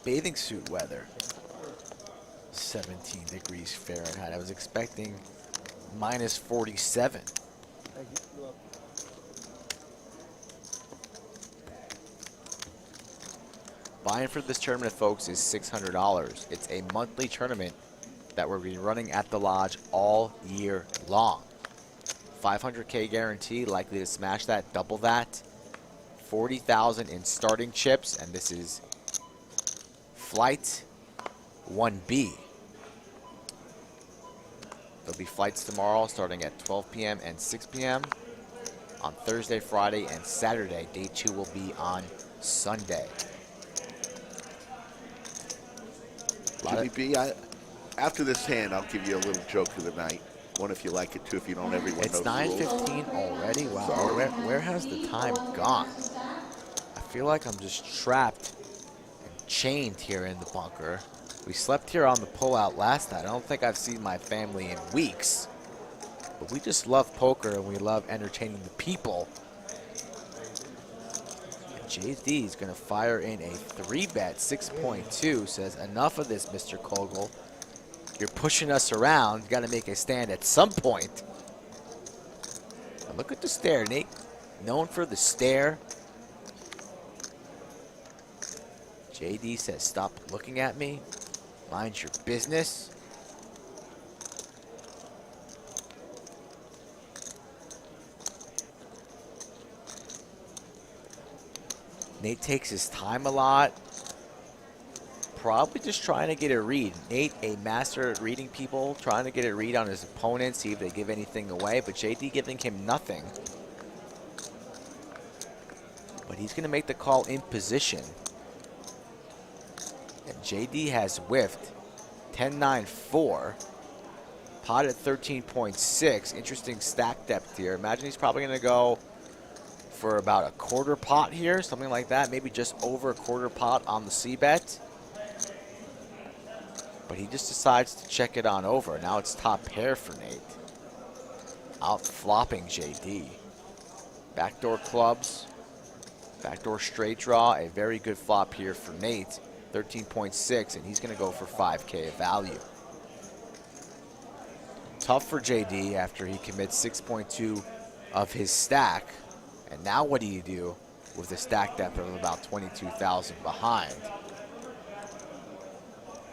bathing suit weather. 17 degrees Fahrenheit. I was expecting minus 47. Buy-in for this tournament, folks, is $600. It's a monthly tournament that we're be running at the lodge all year long. 500K guarantee, likely to smash that, double that. 40,000 in starting chips, and this is Flight 1B. There'll be flights tomorrow starting at 12 p.m. and 6 p.m. on Thursday, Friday, and Saturday. Day 2 will be on Sunday. Jimmy B, after this hand, I'll give you a little joke of the night. One if you like it, two if you don't. Everyone It's knows the rules. 9:15 already. Wow, where has the time gone? I feel like I'm just trapped and chained here in the bunker. We slept here on the pullout last night. I don't think I've seen my family in weeks. But we just love poker and we love entertaining the people. JD is going to fire in a 3-bet, 6.2. Says, enough of this, Mr. Kogel. You're pushing us around. You got to make a stand at some point. Now look at the stare, Nate. Known for the stare. JD says, stop looking at me. Mind your business. Nate takes his time a lot. Probably just trying to get a read. Nate, a master at reading people, trying to get a read on his opponent, see if they give anything away, but JD giving him nothing. But he's going to make the call in position. And JD has whiffed 10-9-4. Pot at 13.6. Interesting stack depth here. Imagine he's probably going to go for about a quarter pot here, something like that. Maybe just over a quarter pot on the C-bet. But he just decides to check it on over. Now it's top pair for Nate. Out flopping JD. Backdoor clubs. Backdoor straight draw. A very good flop here for Nate. 13.6, and he's going to go for 5K of value. Tough for JD after he commits 6.2 of his stack. And now what do you do with a stack depth of about 22,000 behind?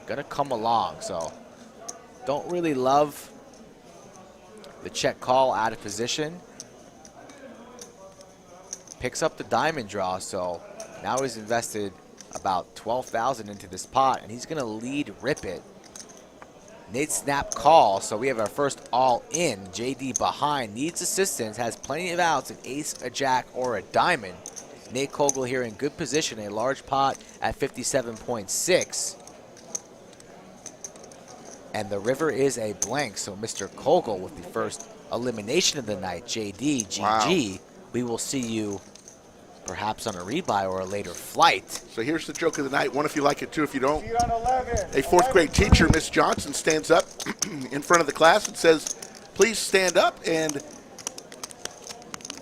Gonna come along, so don't really love the check call out of position. Picks up the diamond draw, so now he's invested about 12,000 into this pot, and he's gonna lead rip it. Nate snap call, so we have our first all in. JD behind, needs assistance, has plenty of outs, an ace, a jack, or a diamond. Nate Kogel here in good position, a large pot at 57.6. And the river is a blank, so Mr. Kogel with the first elimination of the night. JD, GG. Wow. We will see you perhaps on a rebuy or a later flight. So here's the joke of the night. One if you like it, two if you don't. A fourth grade teacher, Miss Johnson, stands up in front of the class and says, please stand up and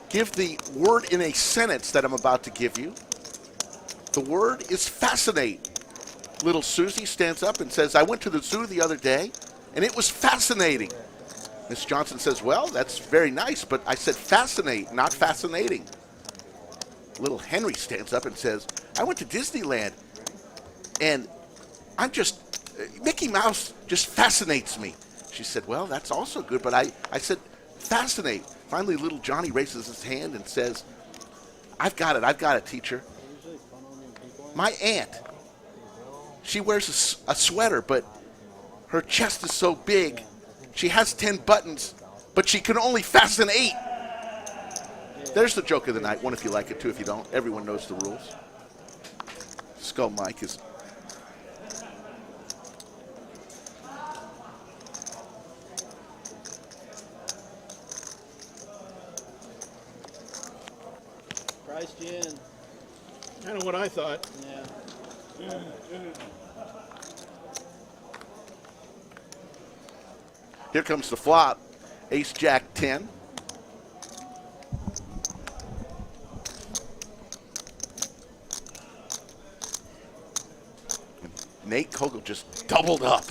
give the word in a sentence that I'm about to give you. The word is fascinate. Little Susie stands up and says, I went to the zoo the other day and it was fascinating. Miss Johnson says, well, that's very nice, but I said fascinate, not fascinating. Little Henry stands up and says, I went to Disneyland and Mickey Mouse just fascinates me. She said, well, that's also good, but I said fascinate. Finally, little Johnny raises his hand and says, I've got it, teacher. My aunt, she wears a sweater, but her chest is so big, she has 10 buttons, but she can only fasten 8. There's the joke of the night. One if you like it, two if you don't. Everyone knows the rules. Skull Mike is... Priced you in. Kind of what I thought. Yeah. Here comes the flop. Ace, Jack, 10. Nate Kogel just doubled up.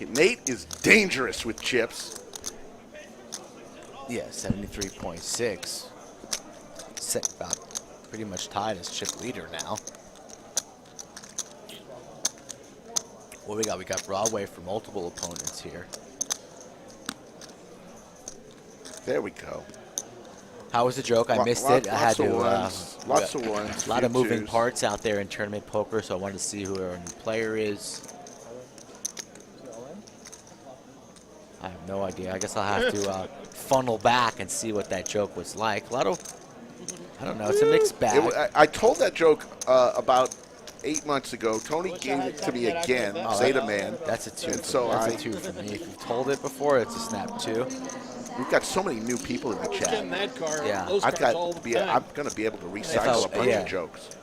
Nate is dangerous with chips. Yeah, 73.6. Set about pretty much tied as chip leader now. What we got? We got Broadway for multiple opponents here. There we go. How was the joke? I missed it. I had to. Lots of ones. A lot of moving parts out there in tournament poker, so I wanted to see who our new player is. I have no idea. I guess I'll have to funnel back and see what that joke was like. A lot of, I don't know. It's a mixed bag. I told that joke about 8 months ago. Tony gave it to me again. Zeta Man. That's a 2. So that's a 2 for me. If you've told it before, it's a snap 2. We've got so many new people in the chat. Getting that card. Yeah. Those I'm cards all the time. going to be able to recycle a bunch of jokes.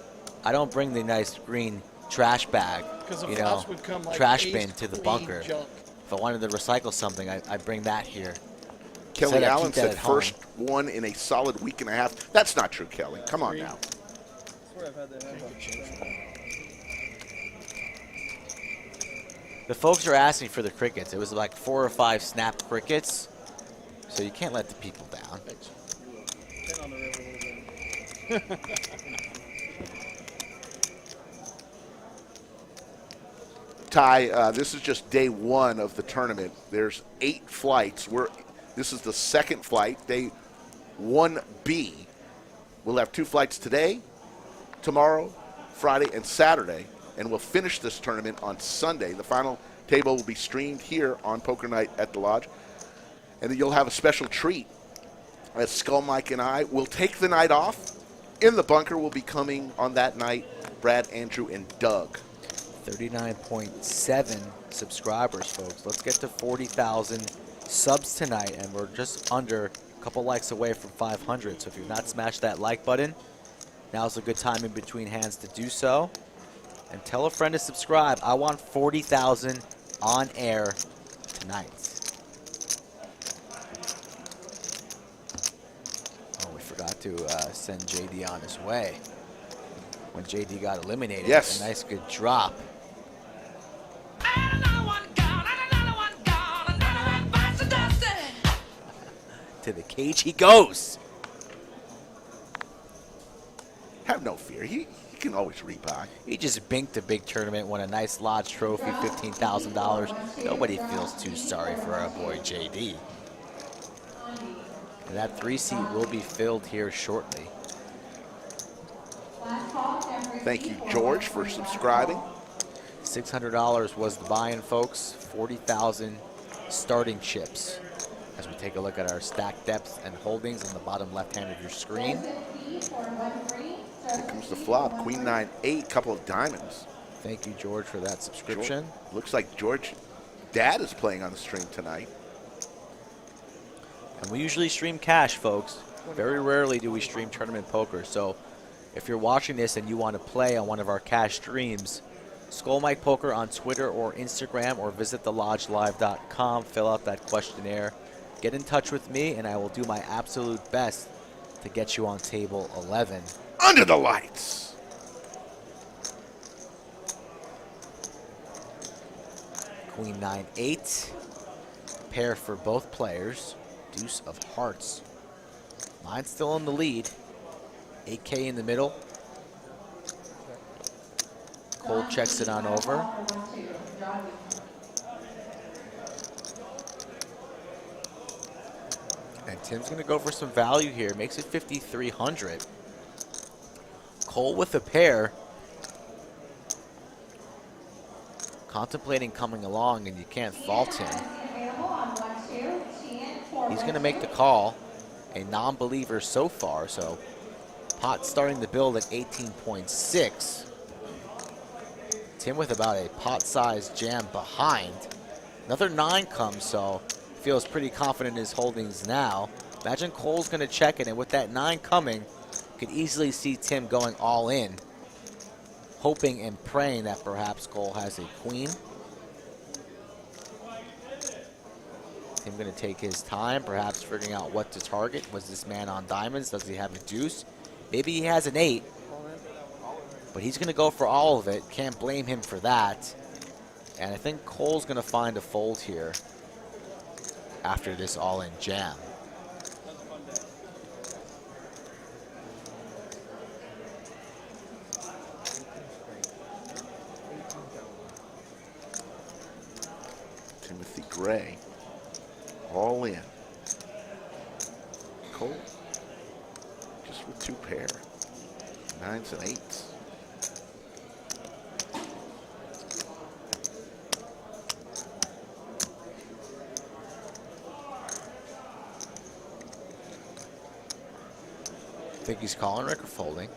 I don't bring the nice green trash bag, Because the you flops know, would come like trash ace, bin to the queen, bunker. junk. If I wanted to recycle something, I bring that here. Kelly Said I Allen keep that said at home. first one in a solid week and a half. That's not true, Kelly. Come on now. The folks are asking for the crickets. It was like 4 or 5 snap crickets, so you can't let the people down. Ty, this is just day 1 of the tournament. There's 8 flights. This is the second flight, day 1B. We'll have 2 flights today, tomorrow, Friday, and Saturday, and we'll finish this tournament on Sunday. The final table will be streamed here on Poker Night at the Lodge, and then you'll have a special treat as Skull Mike and I will take the night off. In the bunker will be coming on that night Brad, Andrew, and Doug. 39.7 subscribers, folks. Let's get to 40,000 subs tonight, and we're just under a couple likes away from 500. So if you've not smashed that like button, now's a good time in between hands to do so. And tell a friend to subscribe. I want 40,000 on air tonight. Oh, we forgot to send JD on his way. When JD got eliminated, yes, a nice good drop. To the cage he goes. Have no fear. He can always rebuy. He just binked a big tournament, won a nice Lodge trophy, $15,000. Nobody feels too sorry for our boy JD. And that 3 seat will be filled here shortly. Thank you, George, for subscribing. $600 was the buy-in, folks. 40,000 starting chips. As we take a look at our stack depth and holdings on the bottom left-hand of your screen. Here comes the flop. Queen 9-8, couple of diamonds. Thank you, George, for that subscription. Looks like George, Dad is playing on the stream tonight. And we usually stream cash, folks. Very rarely do we stream tournament poker. So if you're watching this and you want to play on one of our cash streams, Skull Mike Poker on Twitter or Instagram, or visit thelodgelive.com. Fill out that questionnaire. Get in touch with me, and I will do my absolute best to get you on table 11. Under the lights. Queen 9-8. Pair for both players. Deuce of hearts. Mine's still in the lead. 8K in the middle. Cole checks it on over. And Tim's going to go for some value here. Makes it 5,300. Cole with a pair. Contemplating coming along, and you can't fault him. He's going to make the call. A non-believer so far, so pot starting to build at 18.6. Tim with about a pot-sized jam behind. Another 9 comes, so feels pretty confident in his holdings now. Imagine Cole's going to check it, and with that 9 coming, could easily see Tim going all in, hoping and praying that perhaps Cole has a queen. Tim going to take his time, perhaps figuring out what to target. Was this man on diamonds? Does he have a deuce? Maybe he has an 8, but he's going to go for all of it. Can't blame him for that. And I think Cole's going to find a fold here after this all-in jam. Timothy Gray, all in. Cole, just with 2 pair, 9s and 8s. Think he's calling, Rick, or folding?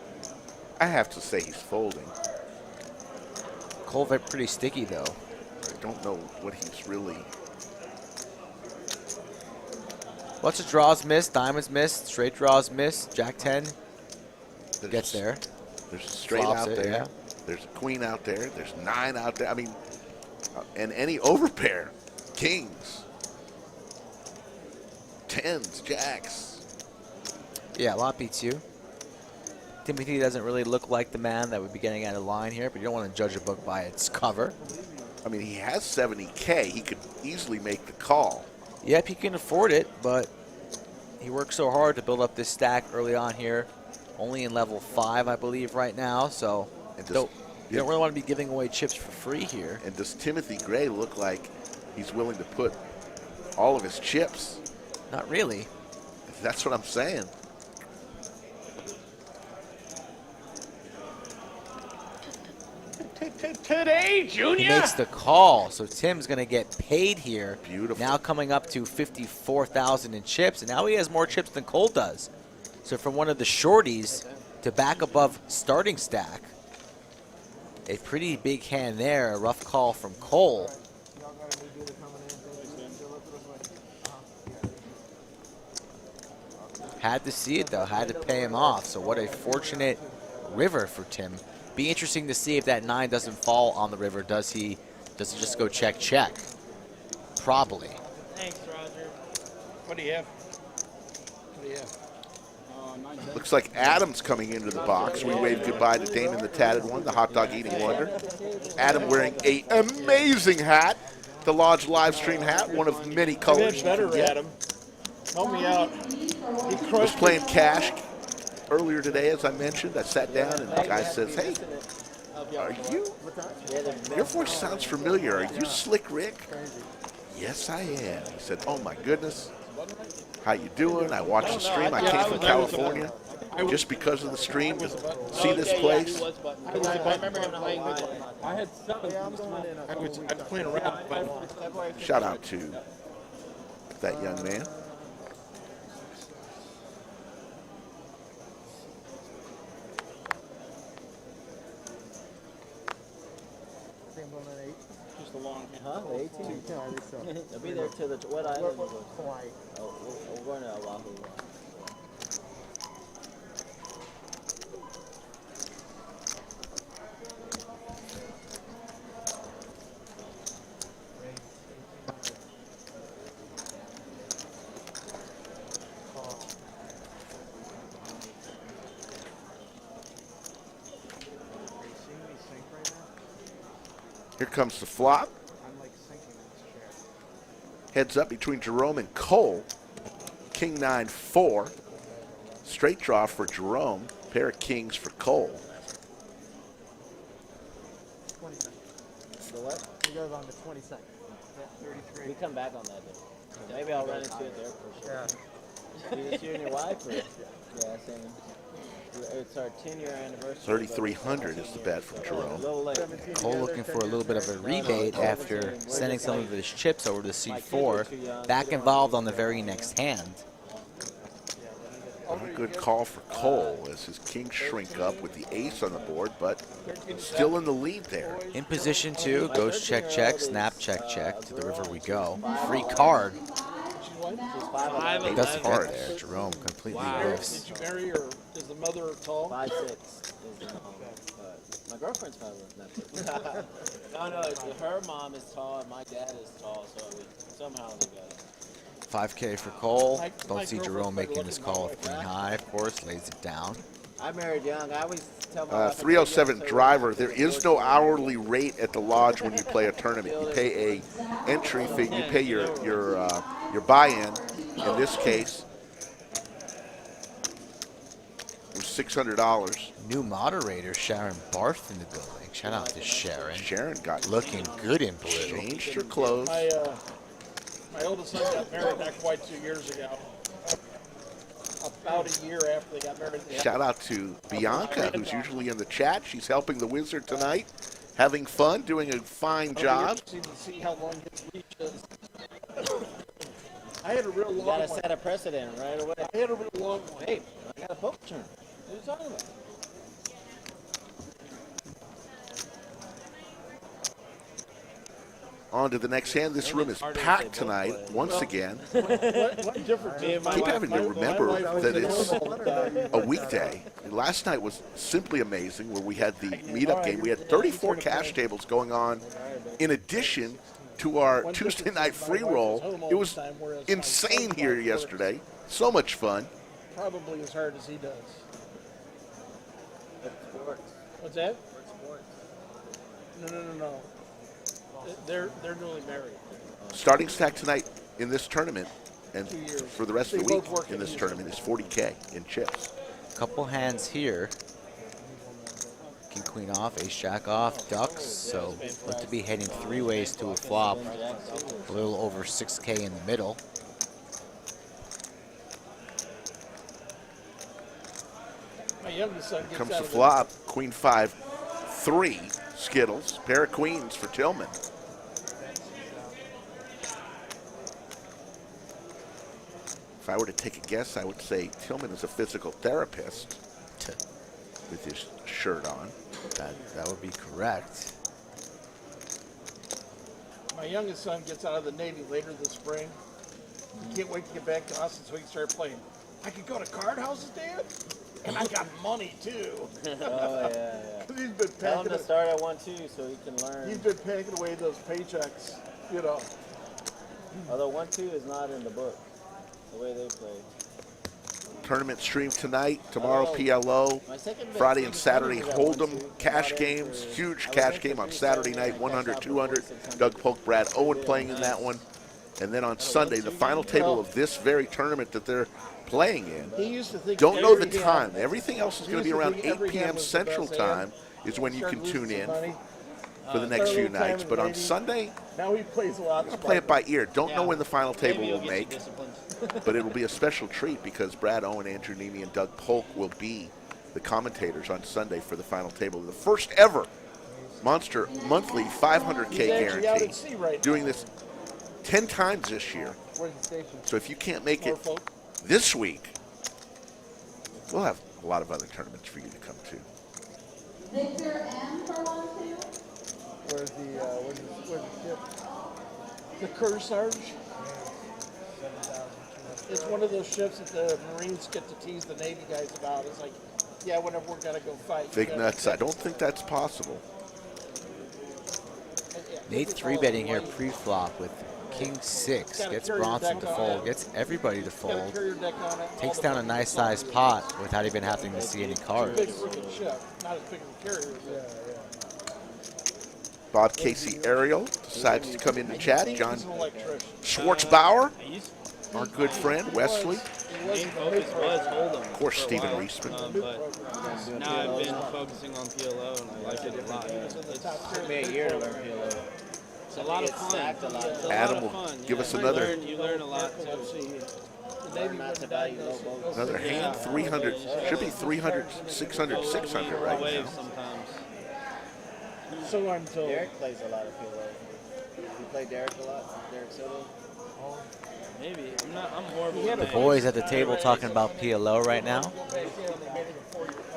I have to say he's folding. Cole pretty sticky, though. I don't know what he's really... Lots of draws missed, diamonds missed, straight draws missed, Jack 10 gets there. There's a straight Flops out it, there. yeah. There's a queen out there. There's 9 out there. I mean, and any overpair. Kings. 10s, jacks. Yeah, a lot beats you. Timothy doesn't really look like the man that would be getting out of line here, but you don't want to judge a book by its cover. I mean, he has 70K. He could easily make the call. Yep, he can afford it, but he worked so hard to build up this stack early on here. Only in level 5, I believe, right now, so you don't really want to be giving away chips for free here. And does Timothy Gray look like he's willing to put all of his chips? Not really. That's what I'm saying. Today, Junior. He makes the call, so Tim's going to get paid here. Beautiful. Now coming up to 54,000 in chips, and now he has more chips than Cole does. So from one of the shorties to back above starting stack, a pretty big hand there. A rough call from Cole. Had to see it, though. Had to pay him off. So what a fortunate river for Tim. Be interesting to see if that 9 doesn't fall on the river. Does it just go check, check? Probably. Thanks, Roger. What do you have? What do you have? Looks like Adam's coming into the box. We wave goodbye to Damon the Tatted One, the hot dog eating wonder. Adam wearing an amazing hat, the Lodge live stream hat, one of many colors. You better, Adam. Help me out. I was playing cash earlier today, as I mentioned. I sat down and the guy says, "Hey, are you? Your voice sounds familiar. Are you Slick Rick?" "Yes, I am." He said, "Oh my goodness. How you doing? I watched the stream. I came from California just because of the stream to see this place." I remember him playing with it. I had 7. I was playing around. But Shout out to that young man. just a long. Huh? The 18? They'll be there till the, what island? Hawaii. Oh, we're going to Oahu. Here comes the flop. Heads up between Jerome and Cole. King 9-4. Straight draw for Jerome. Pair of kings for Cole. The what? It goes on the 22nd. We come back on that day. Maybe I'll run into it there for sure. Yeah. You just you and your wife? Or? Yeah, same. It's our 10-year anniversary. 3,300 is the bet from Jerome. A little late. Cole looking for a little bit of a rebate after sending some of his chips over to C4. Back involved on the very next hand. A good call for Cole as his kings shrink up with the ace on the board, but still in the lead there. In position 2, goes check, check, snap, check, check. To the river we go. Free card. Does hard there. Jerome completely whiffs. Did you marry her? Is the mother tall? 5'6" is the mom. My girlfriend's 5'9". No, her mom is tall and my dad is tall, so somehow we got it. 5K for Cole. Don't see Jerome making this call with queen high, of course, lays it down. I married young. I always tell my wife 307 driver. There is no hourly rate at the lodge when you play a tournament. You pay a entry fee. You pay your buy-in. In this case, it was $600. New moderator Sharon Barth in the building. Shout out to Sharon. Sharon got looking good in blue. Changed her clothes. My oldest son got married not quite 2 years ago. About a year after they got married. Shout out to Bianca, who's usually in the chat. She's helping the Wizard tonight, having fun, doing a fine job. To see how long his leash is. I had a real long You gotta one. set a precedent right away. I had a real long one. Hey, I got a poker turn. What are you talking about? On to the next hand. This room is packed tonight, once again. What difference? Keep having to remember that it's a weekday. Last night was simply amazing where we had the meetup game. We had 34 cash tables going on in addition to our Tuesday night free roll. It was insane here yesterday. So much fun. Probably as hard as he does. What's that? No. They're newly married. Starting stack tonight in this tournament and 2 years. for the rest of They the week both work in in this Houston. tournament is 40K in chips. Couple hands here. King queen off, ace jack off, ducks. So look to be heading 3 ways to a flop. A little over 6K in the middle. My youngest son gets Comes out the of flop, queen 5-3 Skittles, pair of queens for Tillman. If I were to take a guess, I would say Tillman is a physical therapist with his shirt on. That would be correct. My youngest son gets out of the Navy later this spring. He can't wait to get back to Austin so he can start playing. I could go to card houses, Dad, and I got money too. Oh, yeah. 'Cause he's been Tell him packing. to start at 1-2 so he can learn. He's been packing away those paychecks, you know. Although 1-2 is not in the book, the way they play. Tournament stream tonight, tomorrow PLO, My second bet Friday and seems Saturday funny was at Hold'em 1-2. cash Got in games, for- huge I was cash in game for on Saturday 379, night, 100, cashed out for 200. 600. Doug Polk, Brad Owen playing in that one. And then on Sunday, the final table of this very tournament that they're playing in. He used to think Don't know the every time. hand- Everything else is he going to be used around think 8 every hand p.m. was the Central best hand. Time is when you Started can tune losing in some money. for the next Started few a little time nights. in But the on Navy. Sunday, Now he plays a lot. play it by ear. Don't know Yeah. when the final table Maybe will you'll get you make, disciplined. but it'll be a special treat because Brad Owen, Andrew Nemi, and Doug Polk will be the commentators on Sunday for the final table. The first ever Monster monthly 500K He's actually out guarantee. at sea right now. Doing this 10 times this year. Where's the station? So if you can't make it Norfolk. this week, we'll have a lot of other tournaments for you to come to. Victor M for 1-2. Where's the ship? The Kearsarge. It's one of those ships that the Marines get to tease the Navy guys about. It's like, yeah, whenever we're gonna go fight. Big nuts. I don't think that's possible. Nate 3-betting here pre-flop with King 6. Gets Bronson to fold, gets everybody to fold. Takes down a nice sized pot without even having to see any Big cards. freaking ship, not as big as a carrier. Bob Casey Ariel decides to come into chat. John He's an electrician. Schwartzbauer, I used our good friend, Wesley. main focus was Hold'em. Of course, for a Stephen while, Reisman. But now I've been focusing on PLO and I like it a lot. Took me a year to learn PLO. It's a lot of fun. Stacked a lot. It's a Adam lot of will fun. give yeah. us another- You learn a lot too. Learn not to value low votes. Another hand, 300, should be 300, 600, 600 right now. Waves sometimes. So I'm told. Derek plays a lot of PLO. You play Derek a lot? Derek Soto? Maybe. I'm horrible. The boys at the table talking about PLO right now.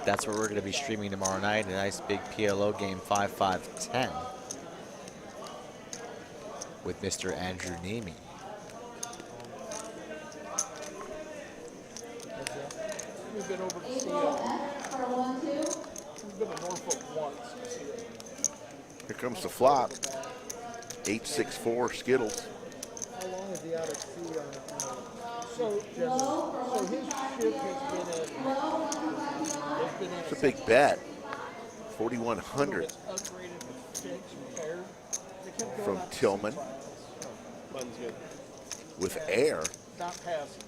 That's what we're going to be streaming tomorrow night. A nice big PLO game, 5-5-10. With Mr. Andrew Nemi. We've been over to see April F for 1-2. We've been to Norfolk once to see it. Here comes the flop. 864 Skittles. How long is he out at sea on so his ship has been in It's a big bet. 4,100 it's upgraded with fixed, repaired. They kept going from out to Tillman Button's good. with air. not passing.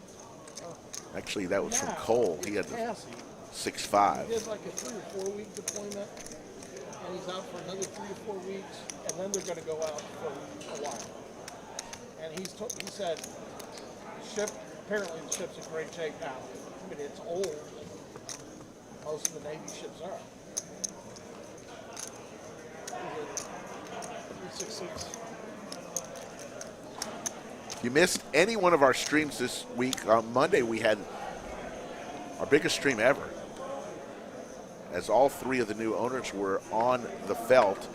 Actually, that was from Now, Cole. He had it's the passing. 6.5. He did like a 3 or 4 week deployment, and he's out for another 3 to 4 weeks, and then they're going to go out for a while. And he said, ship, apparently the ship's in great shape now. I mean, it's old. Most of the Navy ships are. 366. If you missed any one of our streams this week, on Monday we had our biggest stream ever, as all 3 of the new owners were on the felt.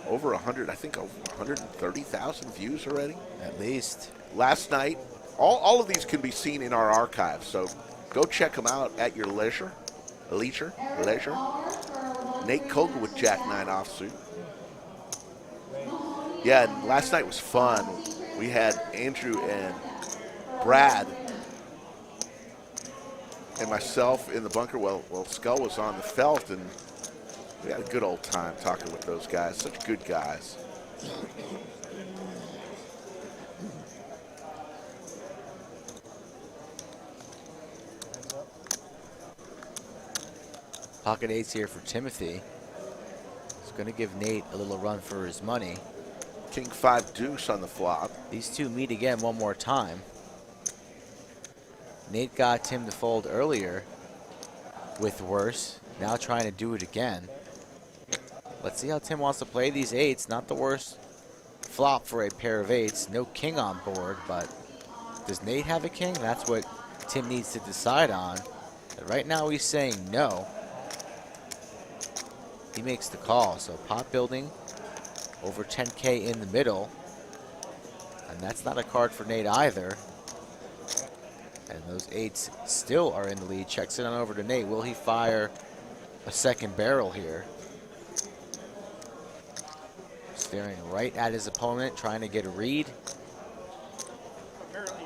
Over 100, I think over 130,000 views already. At least. Last night, all of these can be seen in our archive, so go check them out at your leisure. Leisure. Nate Kogel with Jack 9 offsuit. Yeah, and last night was fun. We had Andrew and Brad and myself in the bunker. Well, Skull was on the felt, and we had a good old time talking with those guys. Such good guys. Pocket eights here for Timothy. He's going to give Nate a little run for his money. King 5 deuce on the flop. These two meet again one more time. Nate got Tim to fold earlier with worse. Now trying to do it again. Let's see how Tim wants to play these eights. Not the worst flop for a pair of eights. No king on board, but does Nate have a king? That's what Tim needs to decide on. But right now he's saying no. He makes the call, so pot building over 10K in the middle. And that's not a card for Nate either. And those eights still are in the lead. Checks it on over to Nate. Will he fire a second barrel here? Staring right at his opponent, trying to get a read.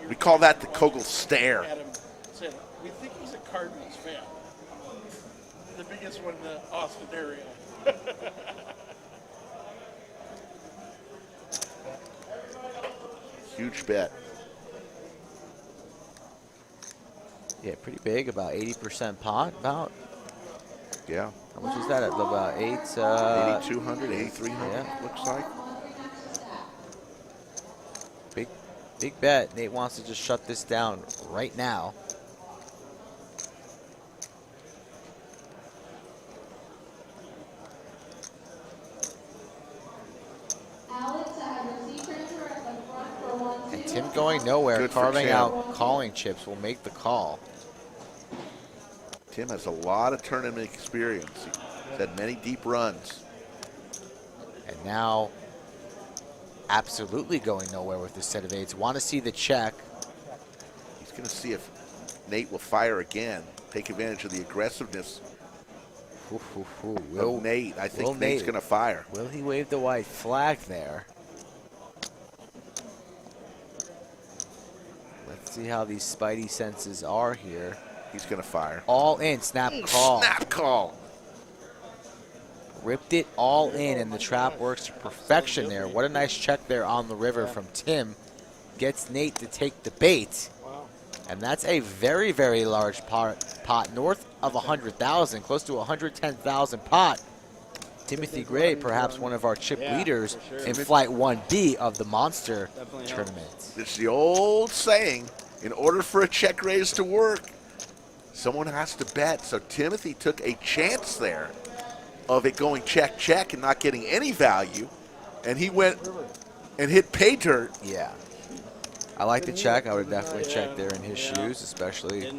We call that the Kogel stare. Adam said, we think he's a Cardinals fan. The biggest one in the Austin area. Huge bet. Yeah, pretty big, about 80% pot, about. Yeah. How much is that? About 8,200, 8,300, yeah. looks like. Big bet. Nate wants to just shut this down right now. And Tim going nowhere, Good for carving Tim. out calling chips will make the call. Tim has a lot of tournament experience. He's had many deep runs. And now absolutely going nowhere with this set of eights. Want to see the check. He's going to see if Nate will fire again, take advantage of the aggressiveness of Nate. I think Nate's going to fire. Will he wave the white flag there? Let's see how these spidey senses are here. He's going to fire. All in, snap call. Snap call. Ripped it all in, and the trap works to perfection there. What a nice check there on the river from Tim. Gets Nate to take the bait. And that's a very, very large pot, north of 100,000, close to 110,000 pot. Timothy Gray, perhaps one of our chip leaders in Flight 1B of the Monster Tournament. It's the old saying, in order for a check raise to work, someone has to bet. So Timothy took a chance there of it going check, check and not getting any value. And he went and hit pay dirt. Yeah. I like the check. I would definitely check there in his shoes, especially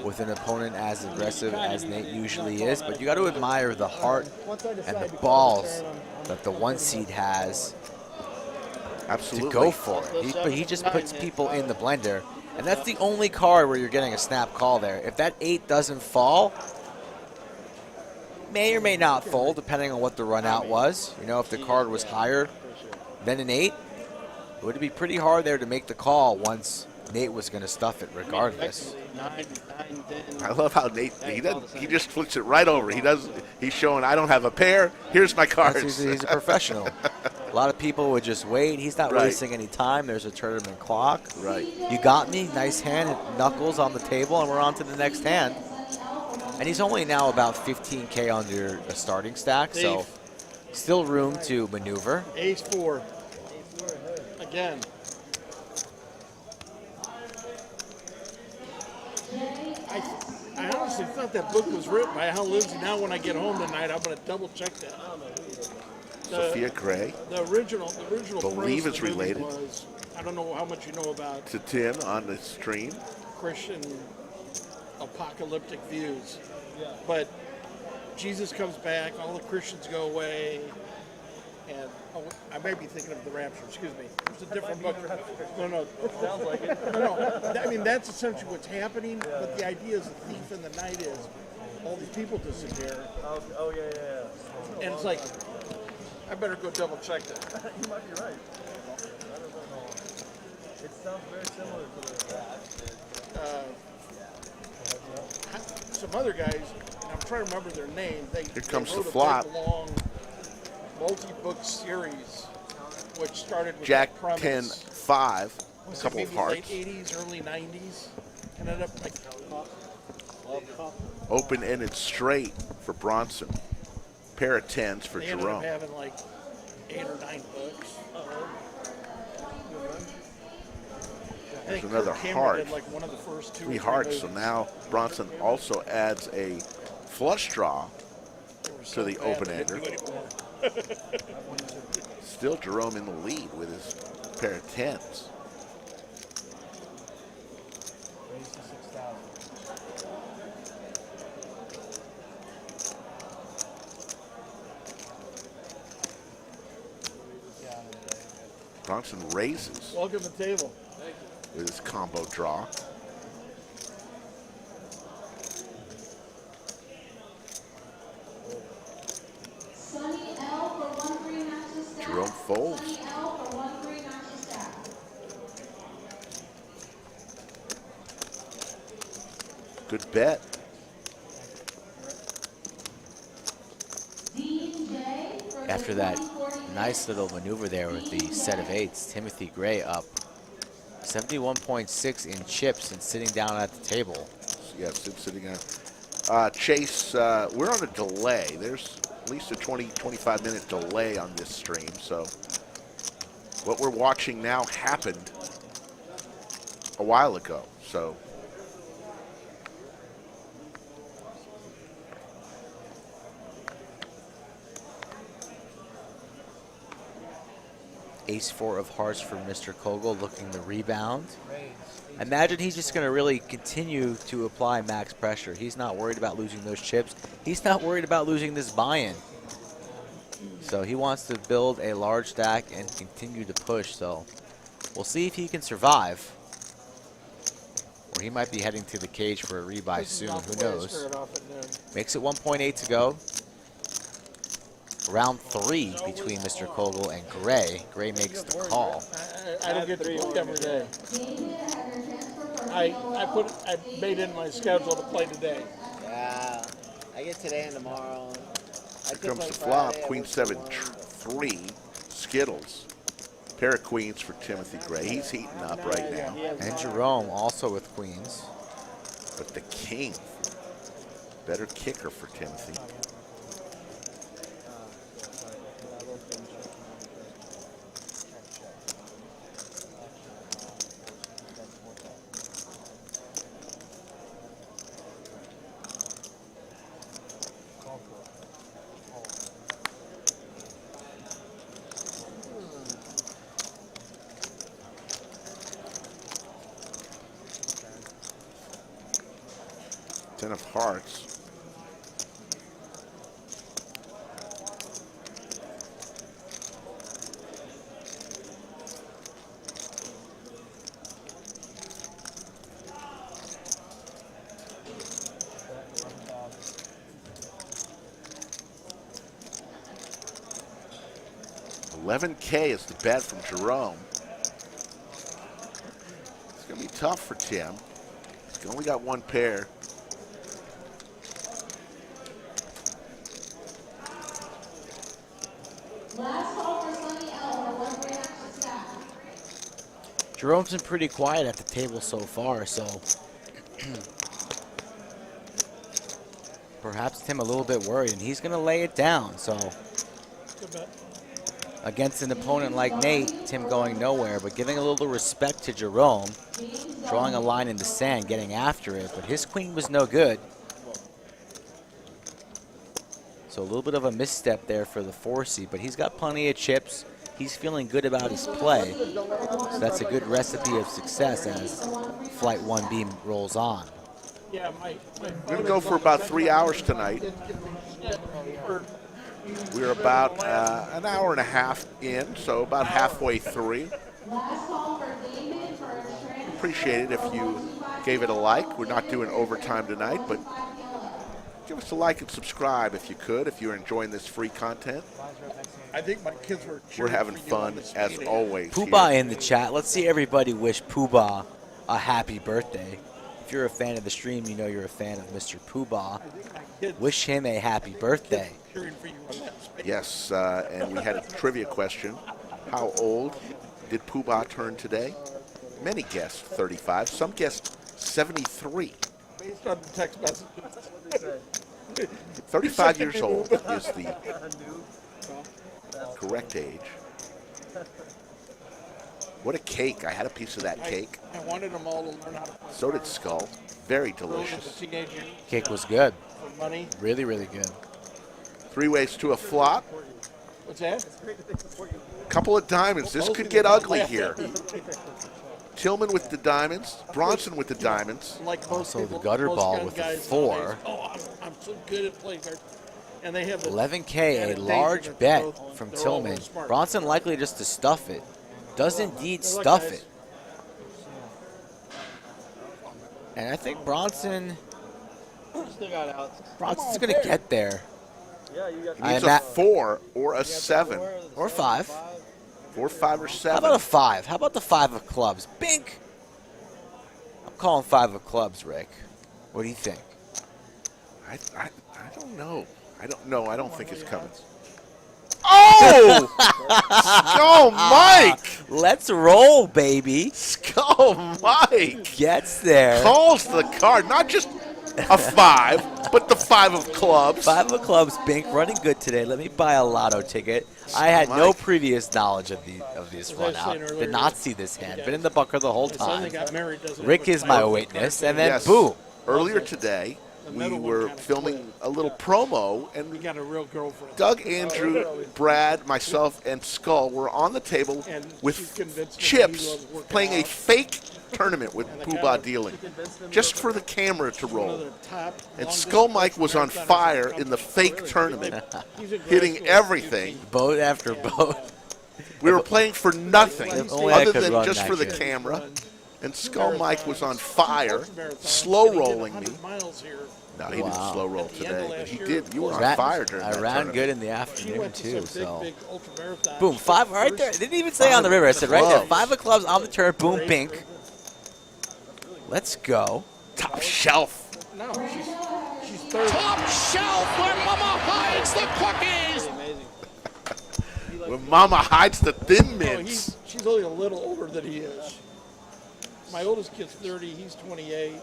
with an opponent as aggressive as Nate usually is. But you got to admire the heart and the balls that the one seed has Absolutely. to go for it. But he just puts people in the blender. And that's the only card where you're getting a snap call there. If that 8 doesn't fall, may or may not fold, depending on what the run out was. You know, if the card was higher than an 8, it would be pretty hard there to make the call once Nate was going to stuff it regardless. I love how Nate, he just flips it right over. He's showing, I don't have a pair, here's my cards. He's a professional. A lot of people would just wait. He's not wasting any time. There's a tournament clock. Right. You got me. Nice hand. Knuckles on the table, and we're on to the next hand. And he's only now about 15K under a starting stack, so still room to maneuver. Ace 4. Again. I honestly thought that book was written by Hal Lindsey. Now when I get home tonight, I'm going to double check that. Sophia Gray. The original Believe premise it's of the movie related. was, I don't know how much you know about To Tim on the stream. Christian apocalyptic views, but Jesus comes back, all the Christians go away, and I may be thinking of the rapture. Excuse me. It's a different book. No. Sounds like it. No. I mean, that's essentially what's happening. But the idea is the thief in the night is all these people disappear. Oh yeah. And it's like, I better go double check that. You might be right. I don't know. It sounds very similar to the some other guys, and I'm trying to remember their name. Here comes they the wrote flop. a big, long multi-book series, which started with Jack that premise. 10 5, a Was it couple of maybe hearts. late 80s, early 90s. Ended up like Open-ended straight for Bronson. Pair of 10s for they ended Jerome. up having like 8 or 9 books. I There's think another Kirk Cameron heart. did like one of the first 2 or 3 3 hearts, so movies. now Bronson also adds a flush draw They were to so the bad they open-ender. didn't do anymore. Still Jerome in the lead with his pair of 10s. Bronson raises Welcome to the table. with his combo draw. Sunny L for 1-3 matches stack. Jerome folds. Sunny L for 1-3 matches stack. Good bet. Dean J for After the that 20-40 nice little maneuver there with the set of 8s, Timothy Gray up 71.6 in chips and sitting down at the table. Yes, it's sitting on. Chase, we're on a delay. There's at least a 20-25 minute delay on this stream. So what we're watching now happened a while ago. So Ace-4 of hearts for Mr. Kogel looking to rebound. Imagine he's just going to really continue to apply max pressure. He's not worried about losing those chips. He's not worried about losing this buy-in. So he wants to build a large stack and continue to push. So we'll see if he can survive. Or he might be heading to the cage for a rebuy soon. Who knows? Makes it 1.8 to go. Round 3 between Mr. Kogel and Gray. Gray makes the call. I don't get to play every day. I made in my schedule to play today. Yeah, I get today and tomorrow. here comes the flop. Queen 7-3. Skittles. Pair of queens for Timothy Gray. He's heating up right now. And Jerome also with queens. But the king, better kicker for Timothy. Ten of hearts. $11K is the bet from Jerome. It's going to be tough for Tim. He's only got one pair. Last call for Sunny L for 1-3 matches stack. Jerome's been pretty quiet at the table so far, so perhaps Tim a little bit worried, and he's going to lay it down. So against an opponent like Nate, Tim going nowhere, but giving a little respect to Jerome, drawing a line in the sand, getting after it, but his queen was no good. So a little bit of a misstep there for the 4C, but he's got plenty of chips. He's feeling good about his play. So that's a good recipe of success as Flight 1B rolls on. Yeah, We're going to go for about 3 hours tonight. We're about an hour and a half in, so about halfway through. Last call for David for a transfer. Appreciate it if you gave it a like. We're not doing overtime tonight, but give us a like and subscribe if you could, if you're enjoying this free content. I think my kids were We're cheering having for you fun on this as meeting. always. Poobah here. in the chat. Let's see everybody wish Poobah a happy birthday. If you're a fan of the stream, you know you're a fan of Mr. Poobah. Wish him a happy birthday. Yes, and we had a trivia question. How old did Poobah turn today? Many guessed 35. Some guessed 73. Based on the text message. 35 years old is the correct age. What a cake. I had a piece of that cake. I wanted them all to learn how to play. So did Skull. Very Girls delicious. as a teenager Cake was good. for money. Really, really good. 3 ways to a flop. What's that? Couple of diamonds. This could get ugly here. Tillman with the diamonds. Bronson with the diamonds. Like most Also the people, gutter most ball young with the guys 4. nowadays, oh, I'm so good at playing cards. And they have the 11K, added a danger large that they're bet both- from they're all Tillman. real smart. Bronson likely just to stuff it. Does indeed Good luck, stuff guys. it. And I think Bronson's Still got out. going to get there. Yeah, you got He needs a 4 or a 7. Or 5. 4, 5, or How 7. about a 5? How about the 5 of clubs? Bink! I'm calling 5 of clubs, Rick. What do you think? I don't know. I don't know. I don't think it's coming. Oh! Skull Mike! Let's roll, baby. Skull Mike Gets there. calls the card. Not just a 5, but the 5 of clubs. 5 of clubs, Bink, running good today. Let me buy a lotto ticket. I had no Mike. previous knowledge of this As I run was out. saying earlier, Did not see this hand. Been in the bunker the whole My son time. that got married doesn't Rick have is a my title. witness, and then Yes. boom. Earlier today, we middle one were kinda filming a little promo, We and got a real girlfriend. Doug, Andrew, Brad, myself, and Skull were on the table And she with convinced me that he chips was working playing a out. fake tournament with And the Poobah guy- dealing, just for the camera to One of roll. the top And longest Skull Mike was on marathoners fire the in the country. fake tournament, He's a grad hitting school everything. Boat after boat. We were playing for nothing If only I other could than run just that for the good. camera. And Skull Mike was on fire, slow rolling me. Miles here. No, he didn't Wow. slow roll At the end of today, but last he year, did. You were on Ran- fire during I that ran tournament. good in the She afternoon, went to too, some so. big ultra marathon. Boom, 5 right there. Didn't even say on the river. I said right there. 5 of clubs on the turn. Boom, Bink. Let's go. Top shelf. No, she's third. Top shelf where Mama hides the cookies. When Mama hides the thin No, mints. she's only a little older than he is. My oldest kid's 30. He's 28.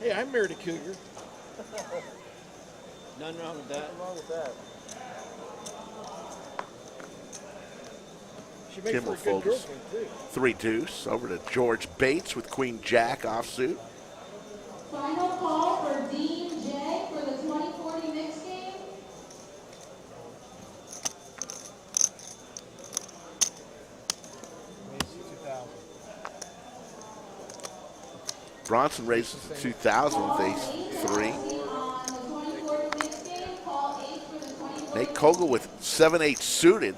Hey, I married a cougar. Nothing wrong with that. Nothing wrong with that. She makes Kimball for a good folds girlfriend, too. 3 deuce over to George Bates with Queen Jack offsuit. Final call for Dean J for the 2040 mixed game. Bronson raises to 2,000 with ace 3. On the 2040 mixed game, call 8 for the 2040. Nate Kogel with 7-8 suited.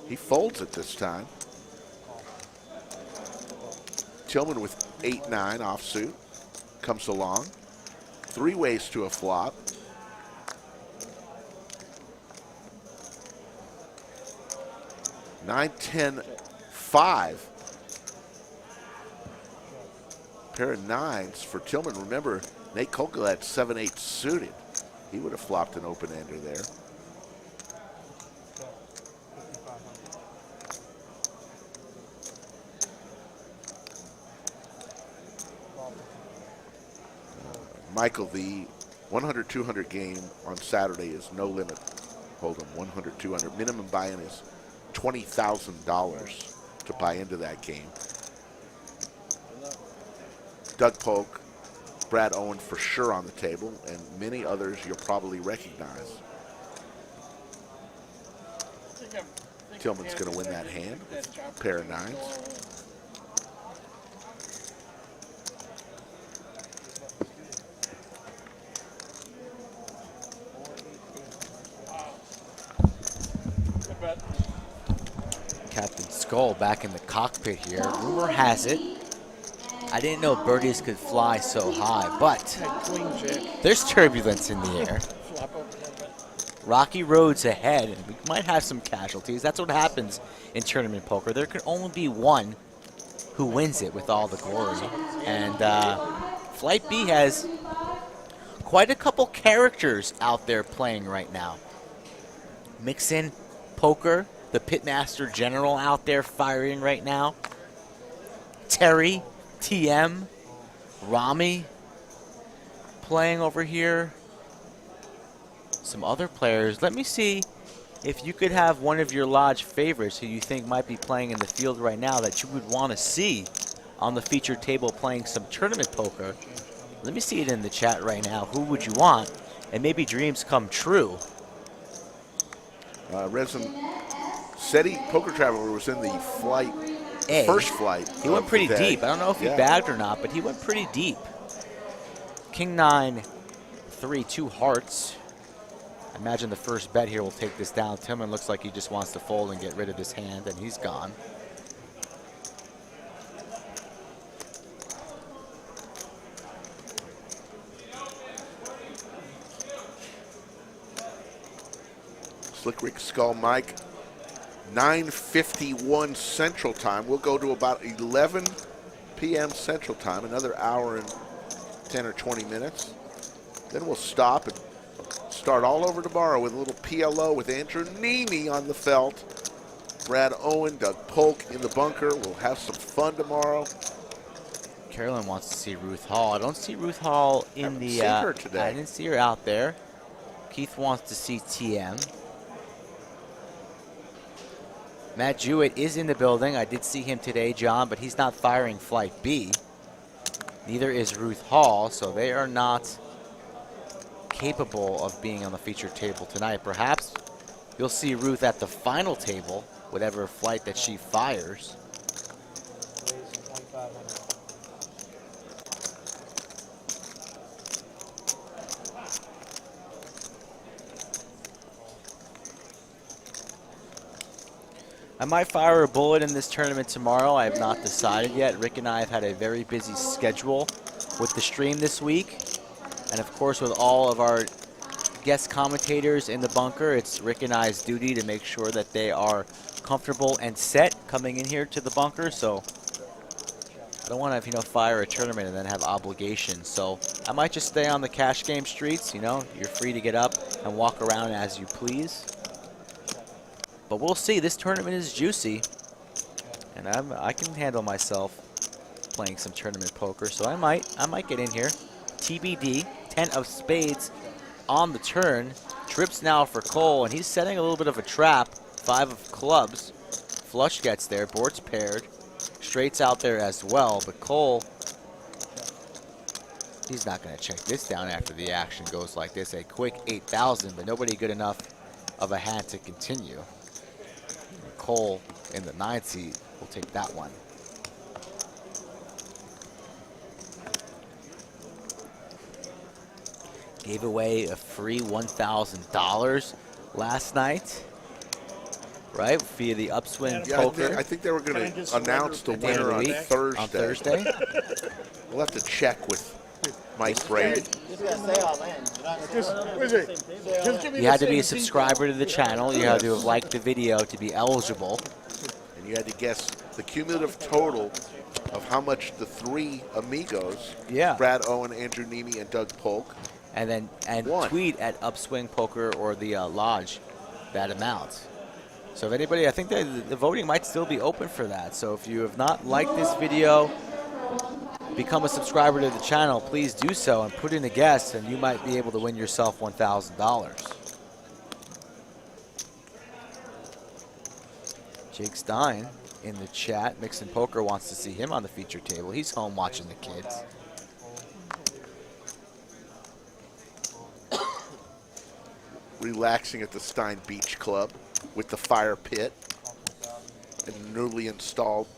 He folds it this time. Tillman with 8-9 offsuit comes along. 3 ways to a flop. Nine, 10, 5. Pair of 9s for Tillman. Remember, Nate Kogel had 7-8 suited. He would have flopped an open-ender there. Michael, the 100-200 game on Saturday is no limit. Hold on, 100-200. Minimum buy-in is $20,000 to buy into that game. Doug Polk, Brad Owen for sure on the table, and many others you'll probably recognize. Tillman's going to win that hand. Pair of 9s. Captain Skull back in the cockpit here. Rumor has it, I didn't know birdies could fly so high, but Queen Jack. there's turbulence in the air. Flop open a little bit. Rocky roads ahead, and we might have some casualties. That's what happens in tournament poker. There can only be one who wins it with all the glory. And Flight B has quite a couple characters out there playing right now. Mix in Poker, the Pitmaster General out there firing right now. Terry, TM, Rami playing over here. Some other players. Let me see if you could have one of your lodge favorites who you think might be playing in the field right now that you would want to see on the featured table playing some tournament poker. Let me see it in the chat right now. Who would you want? And maybe dreams come true. Resin said Poker Traveler was in the flight, first flight. He went pretty deep. I don't know if he bagged or not, but he went pretty deep. King 9, 3, 2 hearts. I imagine the first bet here will take this down. Tillman looks like he just wants to fold and get rid of his hand, and he's gone. Slick Rick Skull Mike, 9:51 Central Time. We'll go to about 11 p.m. Central Time, another hour and 10 or 20 minutes. Then we'll stop and start all over tomorrow with a little PLO with Andrew Neeme on the felt. Brad Owen, Doug Polk in the bunker. We'll have some fun tomorrow. Carolyn wants to see Ruth Hall. I don't see Ruth Hall in the. Seen her today. I didn't see her out there. Keith wants to see TM. Matt Jewett is in the building. I did see him today, John, but he's not firing Flight B. Neither is Ruth Hall, so they are not capable of being on the featured table tonight. Perhaps you'll see Ruth at the final table, whatever flight that she fires. I might fire a bullet in this tournament tomorrow. I have not decided yet. Rick and I have had a very busy schedule with the stream this week. And of course, with all of our guest commentators in the bunker, it's Rick and I's duty to make sure that they are comfortable and set coming in here to the bunker. So I don't want to, fire a tournament and then have obligations. So I might just stay on the cash game streets. You're free to get up and walk around as you please. But we'll see. This tournament is juicy, and I can handle myself playing some tournament poker. So I might get in here. TBD. 10 of spades on the turn. Trips now for Cole, and he's setting a little bit of a trap. 5 of clubs. Flush gets there. Board's paired. Straight's out there as well. But Cole, he's not going to check this down after the action goes like this. A quick 8,000, but nobody good enough of a hand to continue. Cole in the 9 seat will take that one. Gave away a free $1,000 last night, right? Via the Upswing Poker. I think they were going to announce the winner on Thursday. We'll have to check with Mike Brady. You had to be a subscriber to the channel. You had to have liked the video to be eligible. And you had to guess the cumulative total of how much the 3 amigos, Brad Owen, Andrew Neeme, and Doug Polk, and tweet at Upswing Poker or the Lodge that amount. So if anybody, I think the voting might still be open for that. So if you have not liked this video, become a subscriber to the channel, please do so and put in a guess, and you might be able to win yourself $1,000. Jake Stein in the chat. Mixon Poker wants to see him on the feature table. He's home watching the kids. Relaxing at the Stein Beach Club with the fire pit and newly installed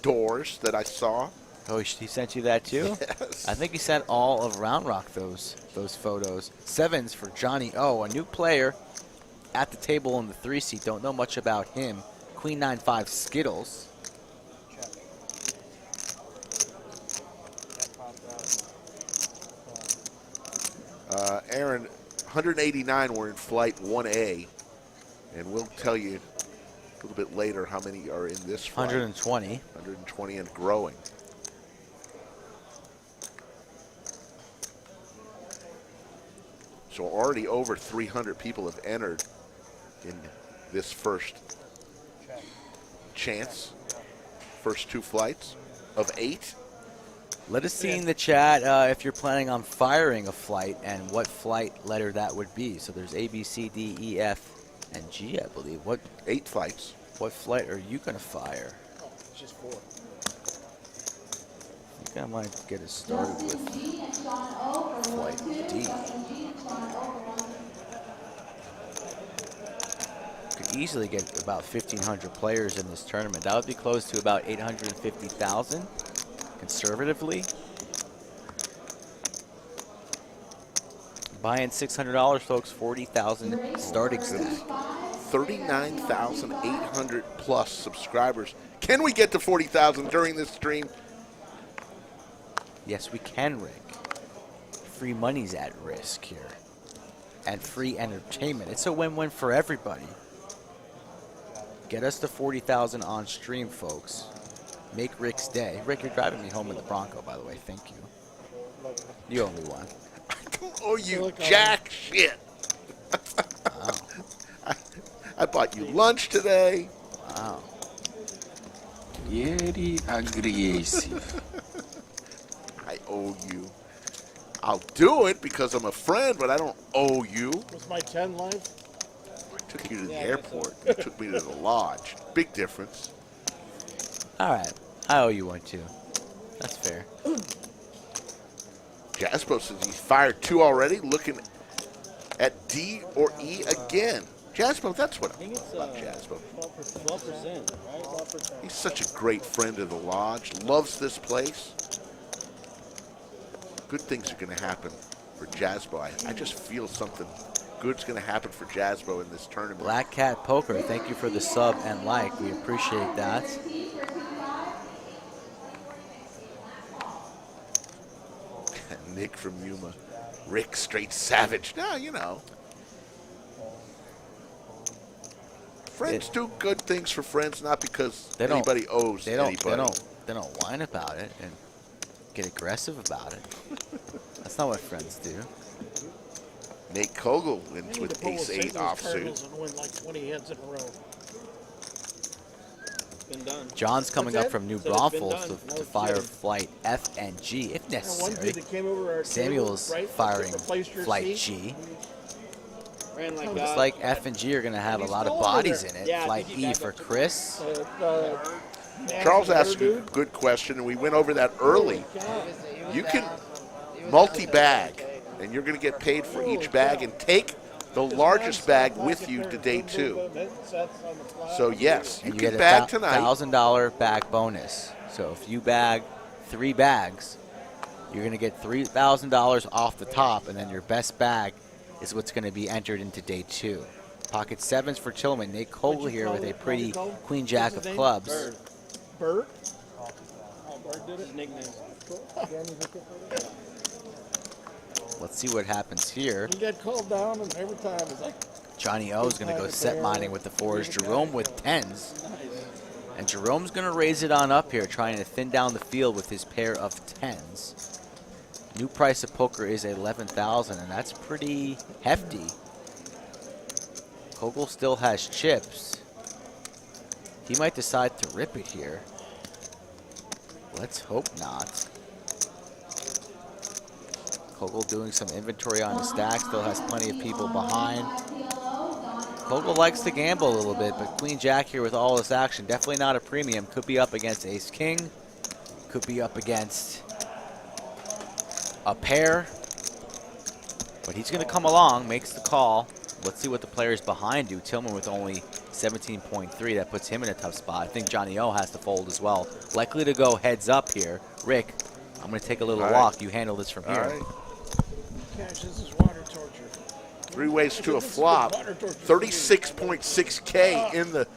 doors that I saw. Oh, he sent you that too? Yes. I think he sent all of Round Rock those photos. 7s for Johnny O, a new player at the table in the 3 seat. Don't know much about him. Queen 9-5 Skittles. Aaron, 189 were in flight 1A, and we'll tell you little bit later how many are in this flight. 120. 120 and growing. So already over 300 people have entered in this first chance. First 2 flights of 8. Let us see in the chat if you're planning on firing a flight and what flight letter that would be. So there's A, B, C, D, E, F, and G, I believe. 8 flights. What flight are you going to fire? Oh, it's just 4. I think I might get it started with flight D. Could easily get about 1,500 players in this tournament. That would be close to about 850,000 conservatively. Buy in $600, folks. 40,000 starting stack. 39,800 plus subscribers. Can we get to 40,000 during this stream? Yes, we can, Rick. Free money's at risk here. And free entertainment. It's a win-win for everybody. Get us to 40,000 on stream, folks. Make Rick's day. Rick, you're driving me home in the Bronco, by the way. Thank you. You owe me one. I don't owe you jack shit. Wow. I bought you lunch today. Wow. Very aggressive. I owe you. I'll do it because I'm a friend, but I don't owe you. Was my 10 live? I took you to the airport. You took me to the lodge. Big difference. All right. I owe you one, too. That's fair. Jaspo says he's fired 2 already, looking at D or E again. Jaspo, that's what I think it's about Jaspo. 12%, right? 12%. He's such a great friend of the lodge. Loves this place. Good things are going to happen for Jaspo. I just feel something good's going to happen for Jaspo in this tournament. Black Cat Poker, thank you for the sub and like. We appreciate that. Nick from Yuma. Rick, straight savage. No, you know. Friends do good things for friends, not because anybody owes anybody. They don't whine about it and get aggressive about it. That's not what friends do. Nate Kogel wins with ace-8 offsuit. And win like 20 heads in a row. Been done. John's coming up from New Braunfels done. to fire flight F and G if One necessary. kid that came over our Samuel's table, right, firing replaced your flight seat. G. Ran like Just that. like F and G are going to have a he's lot of still bodies over in it. Yeah, I Flight think he E back for up to Chris. Charles asked a good question, and we went over that early. You can multi-bag, and you're going to get paid for each bag, and take the largest bag with you to day 2. So, yes, you And can get bag a tonight. $1,000 bag bonus. So if you bag 3 bags, you're going to get $3,000 off the top, and then your best bag is what's going to be entered into day 2. Pocket 7s for Tillman. Nate Cole here with a pretty queen jack of clubs. Bird? Bird did his nickname. Let's see what happens here. He got called down, and every time it's like, Johnny O is going to go set mining with the 4s. Jerome with 10s. And Jerome's going to raise it on up here, trying to thin down the field with his pair of 10s. New price of poker is 11,000, and that's pretty hefty. Kogel still has chips. He might decide to rip it here. Let's hope not. Kogel doing some inventory on his stack, still has plenty of people behind. Kogel likes to gamble a little bit, but Queen Jack here with all this action, definitely not a premium. Could be up against Ace King, could be up against a pair, but he's going to come along, makes the call. Let's see what the players behind do. Tillman with only 17.3, that puts him in a tough spot. I think Johnny O has to fold as well. Likely to go heads up here. Rick, I'm going to take a little walk. You handle this from here. All right. gosh, this is water torture. 3 ways to a flop. 36.6K in the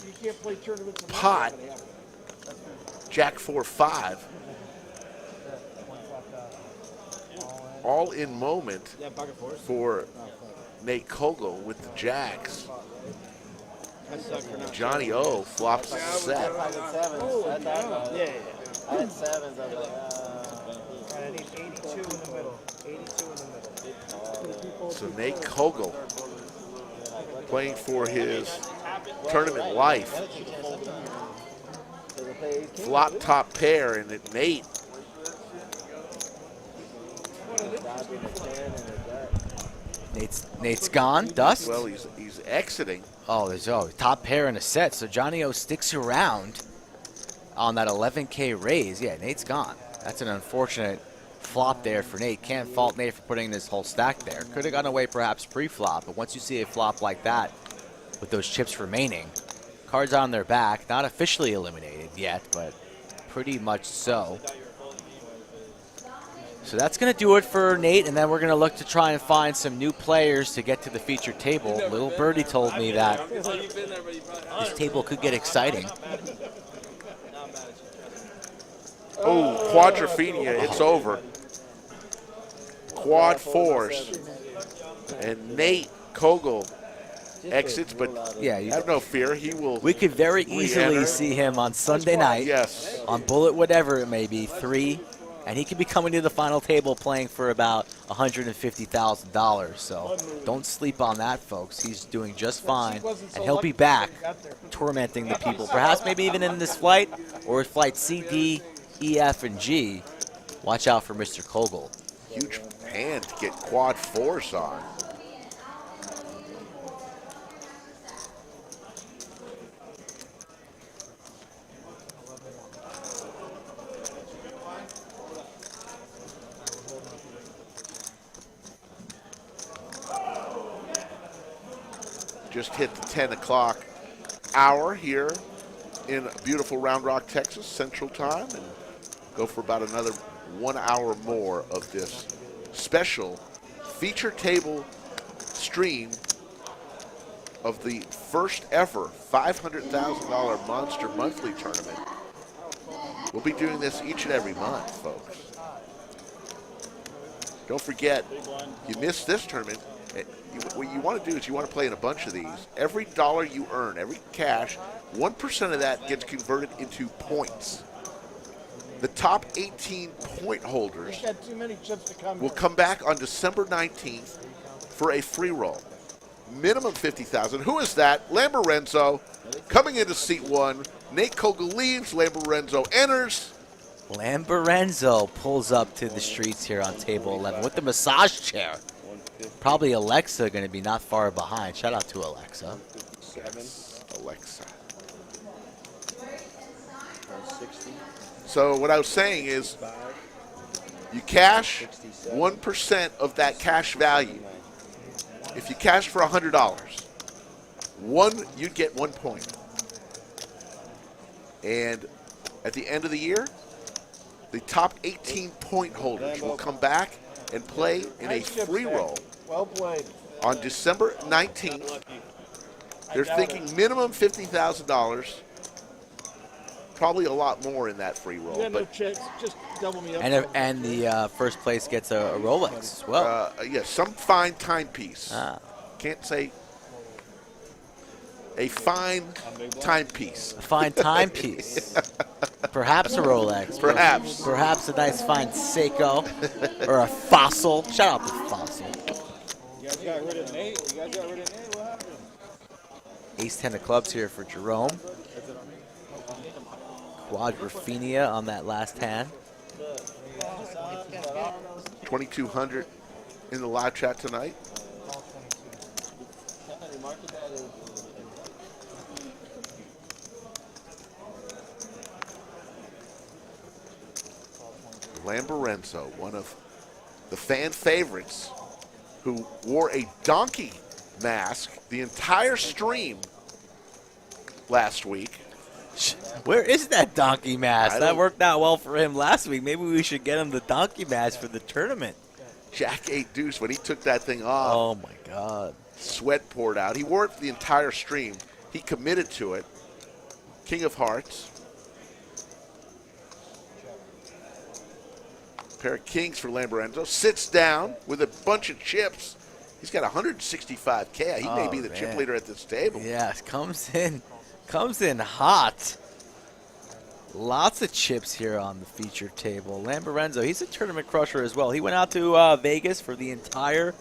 You can't play tournaments. pot. Jack 4-5. All in moment for Nate Kogel with the jacks. Johnny O flops a set. I had sevens. I thought, I had sevens. I was like, I need 82 in the middle. 82 in the middle. So Nate Kogel playing for his tournament life. Flop top pair, and Nate Nate's gone. Dust. well, he's exiting. Oh, there's top pair in a set. So Johnny O sticks around on that 11K raise. Yeah, Nate's gone. That's an unfortunate flop there for Nate. Can't fault Nate for putting this whole stack there. Could have gone away perhaps pre-flop, but once you see a flop like that with those chips remaining, cards on their back, not officially eliminated yet, but pretty much so. So that's going to do it for Nate, and then we're going to look to try and find some new players to get to the featured table. Little Birdie told me that this table could get exciting. Oh, Quadrophenia, it's over. Quad fours. And Nate Kogel exits, but yeah, have no fear. He will. We could very easily re-enter. see him on Sunday night. Yes. On bullet, whatever it may be, 3. And he could be coming to the final table playing for about $150,000. So don't sleep on that, folks. He's doing just fine. And he'll be back tormenting the people. Perhaps maybe even in this flight or flight C, D, E, F, and G. Watch out for Mr. Kogel. Huge hand to get quad fours on. Just hit the 10 o'clock hour here in beautiful Round Rock, Texas, Central Time, and go for about another 1 hour more of this special feature table stream of the first ever $500,000 Monster Monthly Tournament. We'll be doing this each and every month, folks. Don't forget, you missed this tournament. What you want to do is you want to play in a bunch of these. Every dollar you earn, every cash, 1% of that gets converted into points. The top 18 point holders will come back on December 19th for a free roll. Minimum 50,000. Who is that? Lamborenzo coming into seat 1. Nate Kogel leaves. Lamborenzo enters. Lamborenzo pulls up to the streets here on table 11 with the massage chair. Probably Alexa going to be not far behind. Shout out to Alexa. Yes, Alexa. So what I was saying is you cash 1% of that cash value. If you cash for $100, you'd get 1 point. And at the end of the year, the top 18 point holders will come back and play in a free roll. Well played. On December 19th. They're thinking minimum $50,000. Probably a lot more in that free roll. Yeah, no But checks. Just double me up. And the first place gets a Rolex as well. yeah, some fine timepiece. Can't say a fine timepiece. A fine timepiece. Perhaps a Rolex. Perhaps. Perhaps a nice fine Seiko or a Fossil. Shout out to Fossil. You guys got rid of Nate. What happened? Ace 10 of clubs here for Jerome. Quadrophenia on that last hand. 2,200 in the live chat tonight. Lamborenzo, one of the fan favorites, who wore a donkey mask the entire stream last week. Where is that donkey mask? That worked out well for him last week. Maybe we should get him the donkey mask for the tournament. Jack 8 deuce, when he took that thing off. Oh, my God. Sweat poured out. He wore it for the entire stream. He committed to it. King of Hearts. Pair of kings for Lamborenzo. Sits down with a bunch of chips He's got 165K. He may be the chip leader at this table. Yes, comes in hot. Lots of chips here on the featured table. Lamborenzo, he's a tournament crusher as well. He went out to Vegas for the entire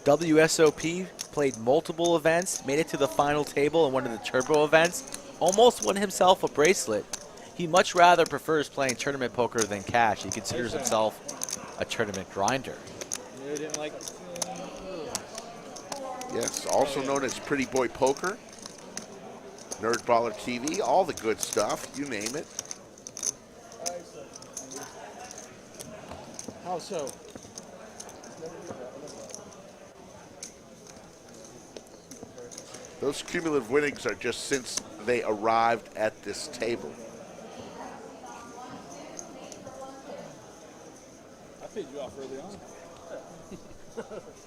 WSOP, played multiple events, made it to the final table in one of the turbo events, almost won himself a bracelet. He much rather prefers playing tournament poker than cash. He considers himself a tournament grinder. Yes, also known as Pretty Boy Poker, Nerd Baller TV, all the good stuff, you name it. How so? Those cumulative winnings are just since they arrived at this table. I paid you off early on.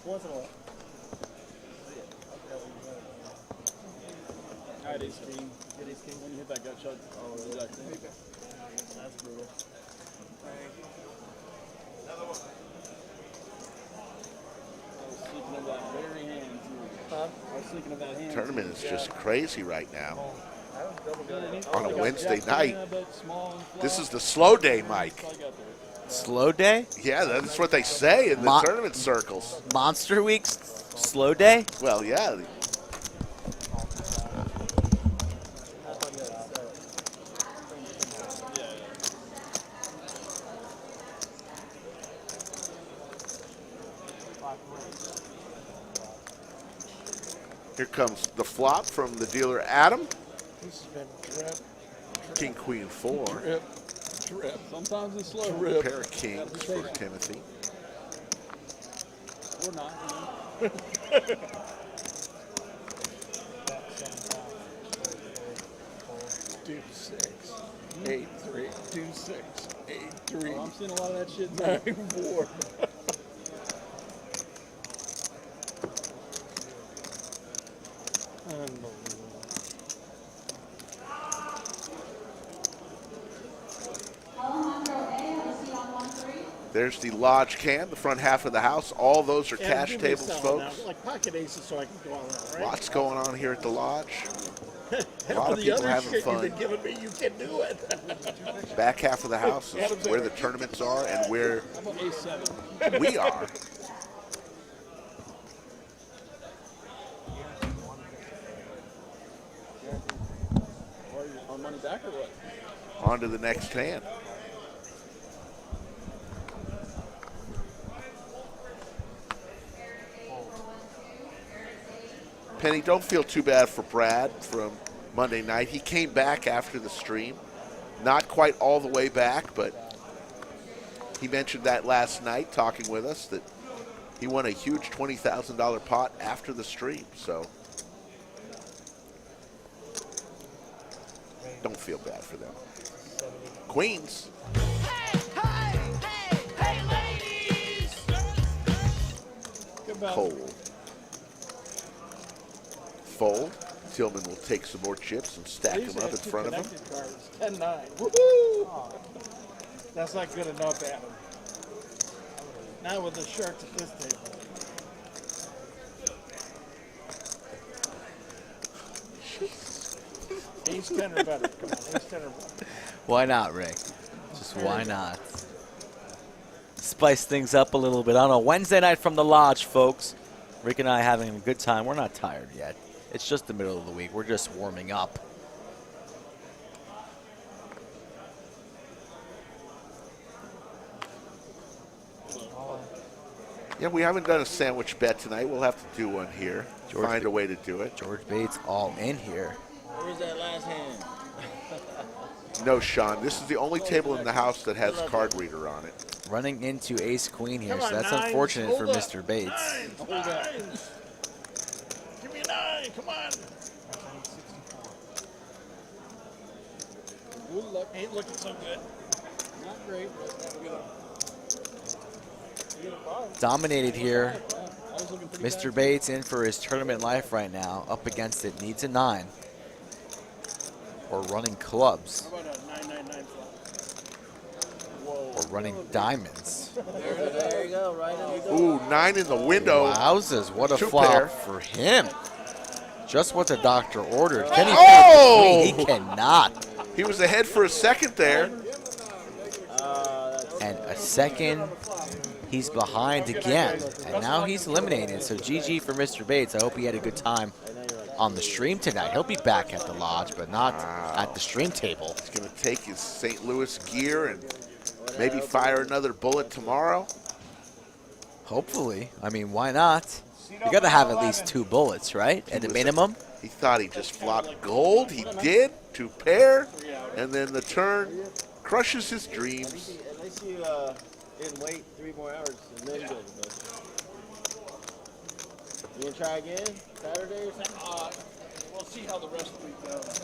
Once in a while. All right, ace king. Get ace king. When you hit that gut shot, that's brutal. Another one. I was speaking of that very hand, too. Huh? I was thinking of that hand. Tournament is just crazy right now. On a Wednesday night. This is the slow day, Mike. Slow day? Yeah, that's what they say in the tournament circles. Monster Week's slow day? Well, yeah. Here comes the flop from the dealer Adam. This has been drip. King, Queen, 4. Drip. Sometimes it's slow. A pair of kings for Timothy. Or not. Deuce 6, 8-3, deuce 6, 8-3. Oh, I'm seeing a lot of that shit. 9-4. Unbelievable. There's the lodge cam, the front half of the house. All those are cash tables, folks. Like pocket aces, so I can go on that, right? Lots going on here at the lodge. A lot of people having fun. You've been giving me, you can do it. Back half of the house is where the tournaments are and where we are. On money back or what? On to the next hand. Penny, don't feel too bad for Brad from Monday night. He came back after the stream. Not quite all the way back, but he mentioned that last night talking with us that he won a huge $20,000 pot after the stream. So don't feel bad for them. Queens. Hey, ladies! Cold. Fold. Tillman will take some more chips and stack them up in front of him. 10-9. Woohoo! That's not good enough, Adam. Now with the sharks at this table. Ace 10 or better. Come on, ace 10 or better. Why not, Rick? Just why not? Spice things up a little bit on a Wednesday night from the lodge, folks. Rick and I having a good time. We're not tired yet. It's just the middle of the week. We're just warming up. Yeah, we haven't done a sandwich bet tonight. We'll have to do one here. Find a way to do it. George Bates all in here. Where's that last hand? No, Sean. This is the only table in the house that has card reader on it. Running into ace queen here, Come so on, that's nines. unfortunate Hold for up. Mr. Bates. Nines. Hold nines. Give me a 9. Come on. Good luck. Ain't looking so good. Not great, but we're gonna. Dominated here. I was looking pretty Mr. bad. Bates in for his tournament life right now. Up against it. Needs a 9. Or running clubs. How about a 9-9-9 flop? Whoa. Or running diamonds. There you go, right in the Ooh, 9 in the window. Wowzers, what a Two flop pair. for him. Just what the doctor ordered. Can he Oh! fit the queen? He cannot. He was ahead for a second there. And a second, he's behind again. And now he's eliminated. So GG for Mr. Bates. I hope he had a good time on the stream tonight. He'll be back at the lodge, but not at the stream table. He's going to take his St. Louis gear and maybe fire another bullet tomorrow. Hopefully. I mean, why not? You got to have at least 2 bullets, right? At the minimum. He thought he just flopped gold. He did. 2 pair. And then the turn crushes his dreams. At least you didn't wait 3 more hours and then go to bed. You gonna try again Saturday or something? We'll see how the rest of the week goes.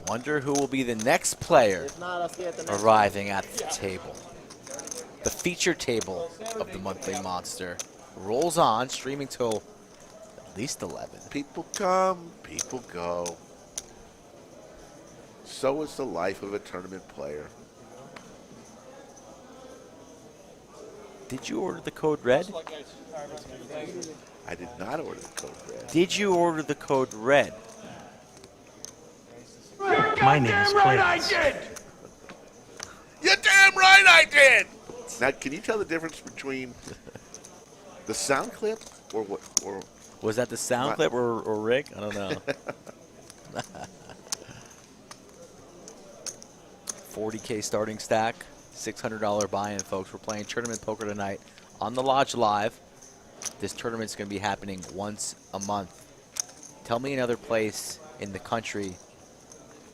Wonder who will be the next player If not, I'll see you at the next arriving at the table. The feature table of the monthly monster rolls on, streaming till at least 11. People come, people go. So is the life of a tournament player. Did you order the code red? I did not order the code red. Did you order the code red? My name is Clarence. You're damn right I did! Now, can you tell the difference between the sound clip or what? Or Was that the sound clip or Rick? I don't know. 40K starting stack, $600 buy-in, folks. We're playing tournament poker tonight on the Lodge Live. This tournament's going to be happening once a month. Tell me another place in the country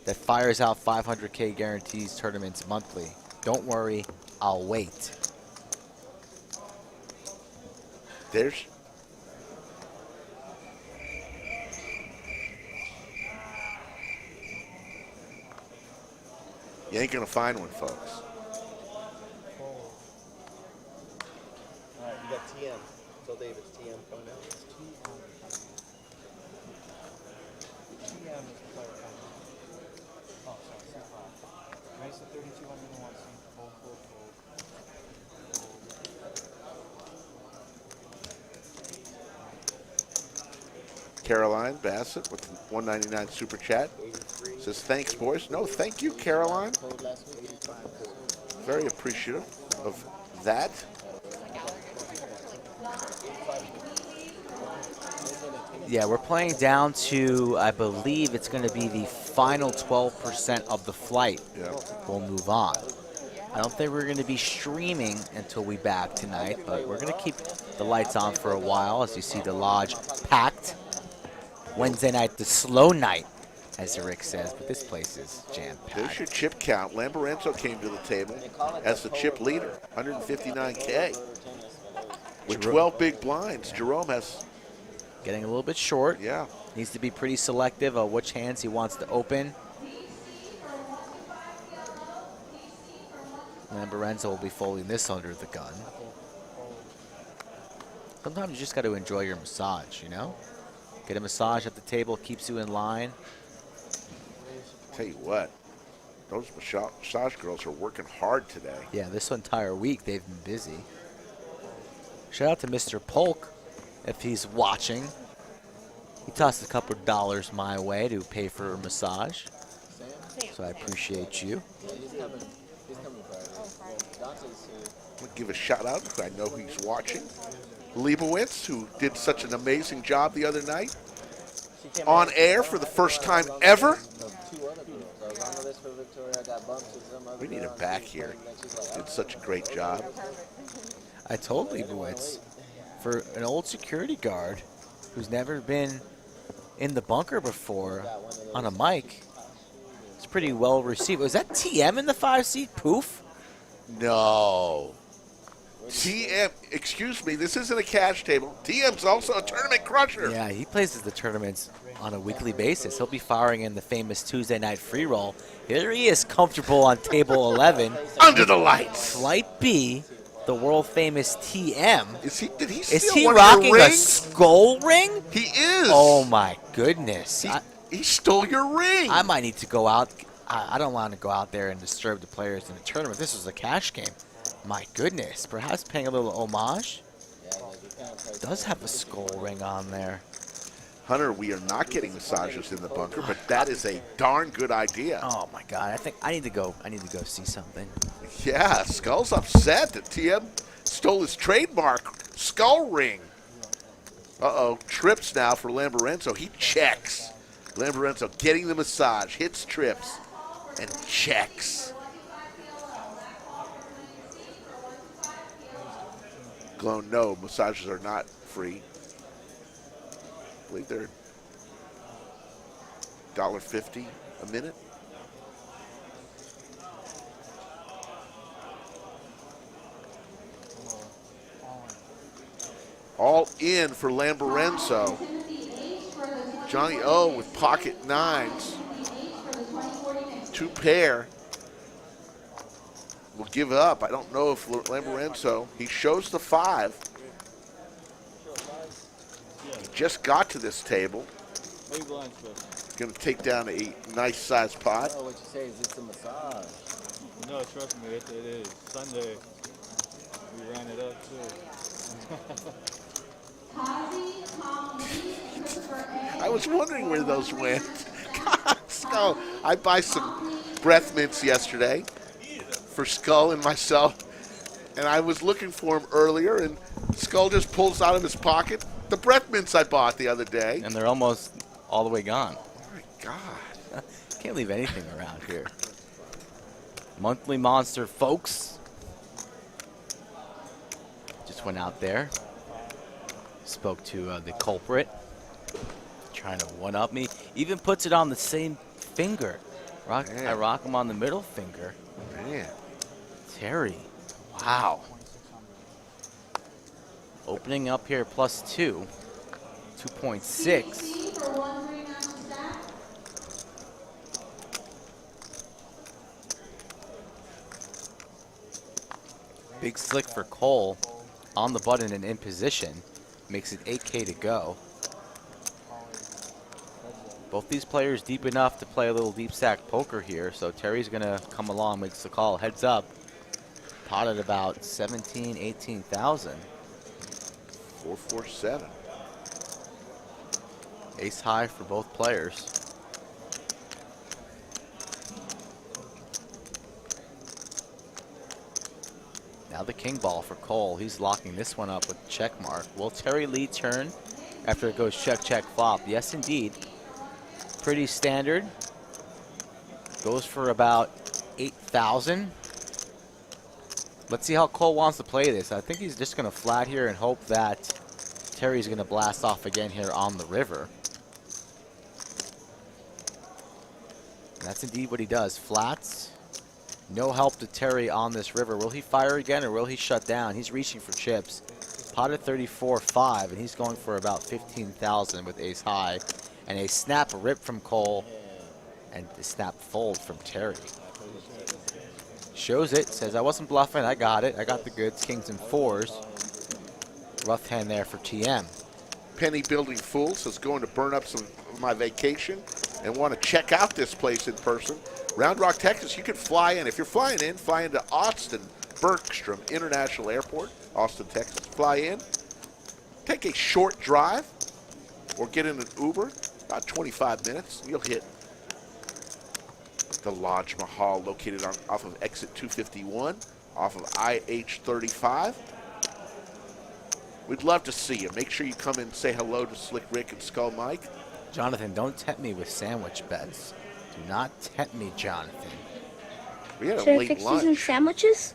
that fires out 500K guarantees tournaments monthly. Don't worry, I'll wait. there's you ain't gonna find one, folks. All right, you got TM. Tell Dave it's TM coming out. Caroline Bassett with the 199 super chat says thanks, boys. No, thank you, Caroline. Very appreciative of that. Yeah, we're playing down to, I believe it's going to be the final 12% of the flight. Yeah. We'll move on. I don't think we're going to be streaming until we back tonight, but we're going to keep the lights on for a while as you see the lodge packed. Wednesday night, the slow night, as Rick says, but this place is jam-packed. There's your chip count. Lamborenzo came to the table as the chip leader, 159K. With 12 big blinds, Jerome has... Getting a little bit short. Yeah. Needs to be pretty selective of which hands he wants to open. Lamborenzo will be folding this under the gun. Sometimes you just got to enjoy your massage, you know? Get a massage at the table, keeps you in line. Tell you what, those massage girls are working hard today. Yeah, this entire week they've been busy. Shout out to Mr. Polk if he's watching. He tossed a couple of dollars my way to pay for a massage. So I appreciate you. He's coming Friday. Dante's here. I'm going to give a shout out, I know he's watching. Leibowitz, who did such an amazing job the other night. On air for the first time ever. We need him back here. Did such a great job. I told Leibowitz, for an old security guard who's never been in the bunker before on a mic, it's pretty well received. Was that TM in the 5-seat poof? No. TM, excuse me, this isn't a cash table. TM's also a tournament crusher. Yeah, he plays the tournaments on a weekly basis. He'll be firing in the famous Tuesday night free roll. Here he is, comfortable on table 11. Under the lights. Flight B, the world famous TM. Did he Is steal he one rocking of your a rings? skull ring? He is. Oh my goodness. He stole your ring. I might need to go out. I don't want to go out there and disturb the players in the tournament. This was a cash game. My goodness, perhaps paying a little homage. Does have a skull ring on there. Hunter, we are not getting massages in the bunker, but that is a darn good idea. Oh my God, I think I need to go see something. Yeah, Skull's upset that TM stole his trademark skull ring. Uh-oh, trips now for Lamborenzo. He checks. Lamborenzo getting the massage, hits trips, and checks. Glow, no, massages are not free. I believe they're $1.50 a minute. All in for Lamborenzo. Johnny O with pocket nines. 2 pair. Will give up. I don't know if Lamborenzo, he shows the 5. He just got to this table. Going to take down a nice sized pot. Oh, what you say is it's a massage. No, trust me, it is. Sunday, we ran it up too. I was wondering where those went. God, Skull. I buy some breath mints yesterday for Skull and myself, and I was looking for them earlier, and Skull just pulls out of his pocket the breath mints I bought the other day. And they're almost all the way gone. Oh my God. Can't leave anything around here. Monthly Monster, folks. Just went out there. Spoke to the culprit. Trying to one-up me. Even puts it on the same finger. I rock him on the middle finger. Man. Terry. Wow. Opening up here +2. 2.6. Big slick for Cole on the button and in position. Makes it 8K to go. Both these players deep enough to play a little deep stack poker here, so Terry's gonna come along, makes the call, heads up. Pot at about 17, 18,000. 447. Ace high for both players. Now the king ball for Cole. He's locking this one up with check mark. Will Terry lead turn after it goes check, check, flop? Yes, indeed. Pretty standard. Goes for about 8,000. Let's see how Cole wants to play this. I think he's just going to flat here and hope that Terry's going to blast off again here on the river. And that's indeed what he does. Flats. No help to Terry on this river. Will he fire again or will he shut down? He's reaching for chips. Pot at 34.5, and he's going for about 15,000 with ace high. And a snap rip from Cole and a snap fold from Terry. Shows it, says I wasn't bluffing, I got it. I got the goods, kings and fours. Rough hand there for TM. Penny Building Fool says going to burn up some of my vacation and want to check out this place in person. Round Rock, Texas, you can fly in. If you're flying in, fly into Austin Bergstrom International Airport, Austin, Texas. Fly in, take a short drive, or get in an Uber, about 25 minutes. You'll hit the Lodge Mahal located off of exit 251, off of IH-35. We'd love to see you. Make sure you come and say hello to Slick Rick and Skull Mike. Jonathan, don't tempt me with sandwich bets. Do not tempt me, Jonathan. We had a Should I late fix lunch. these in sandwiches?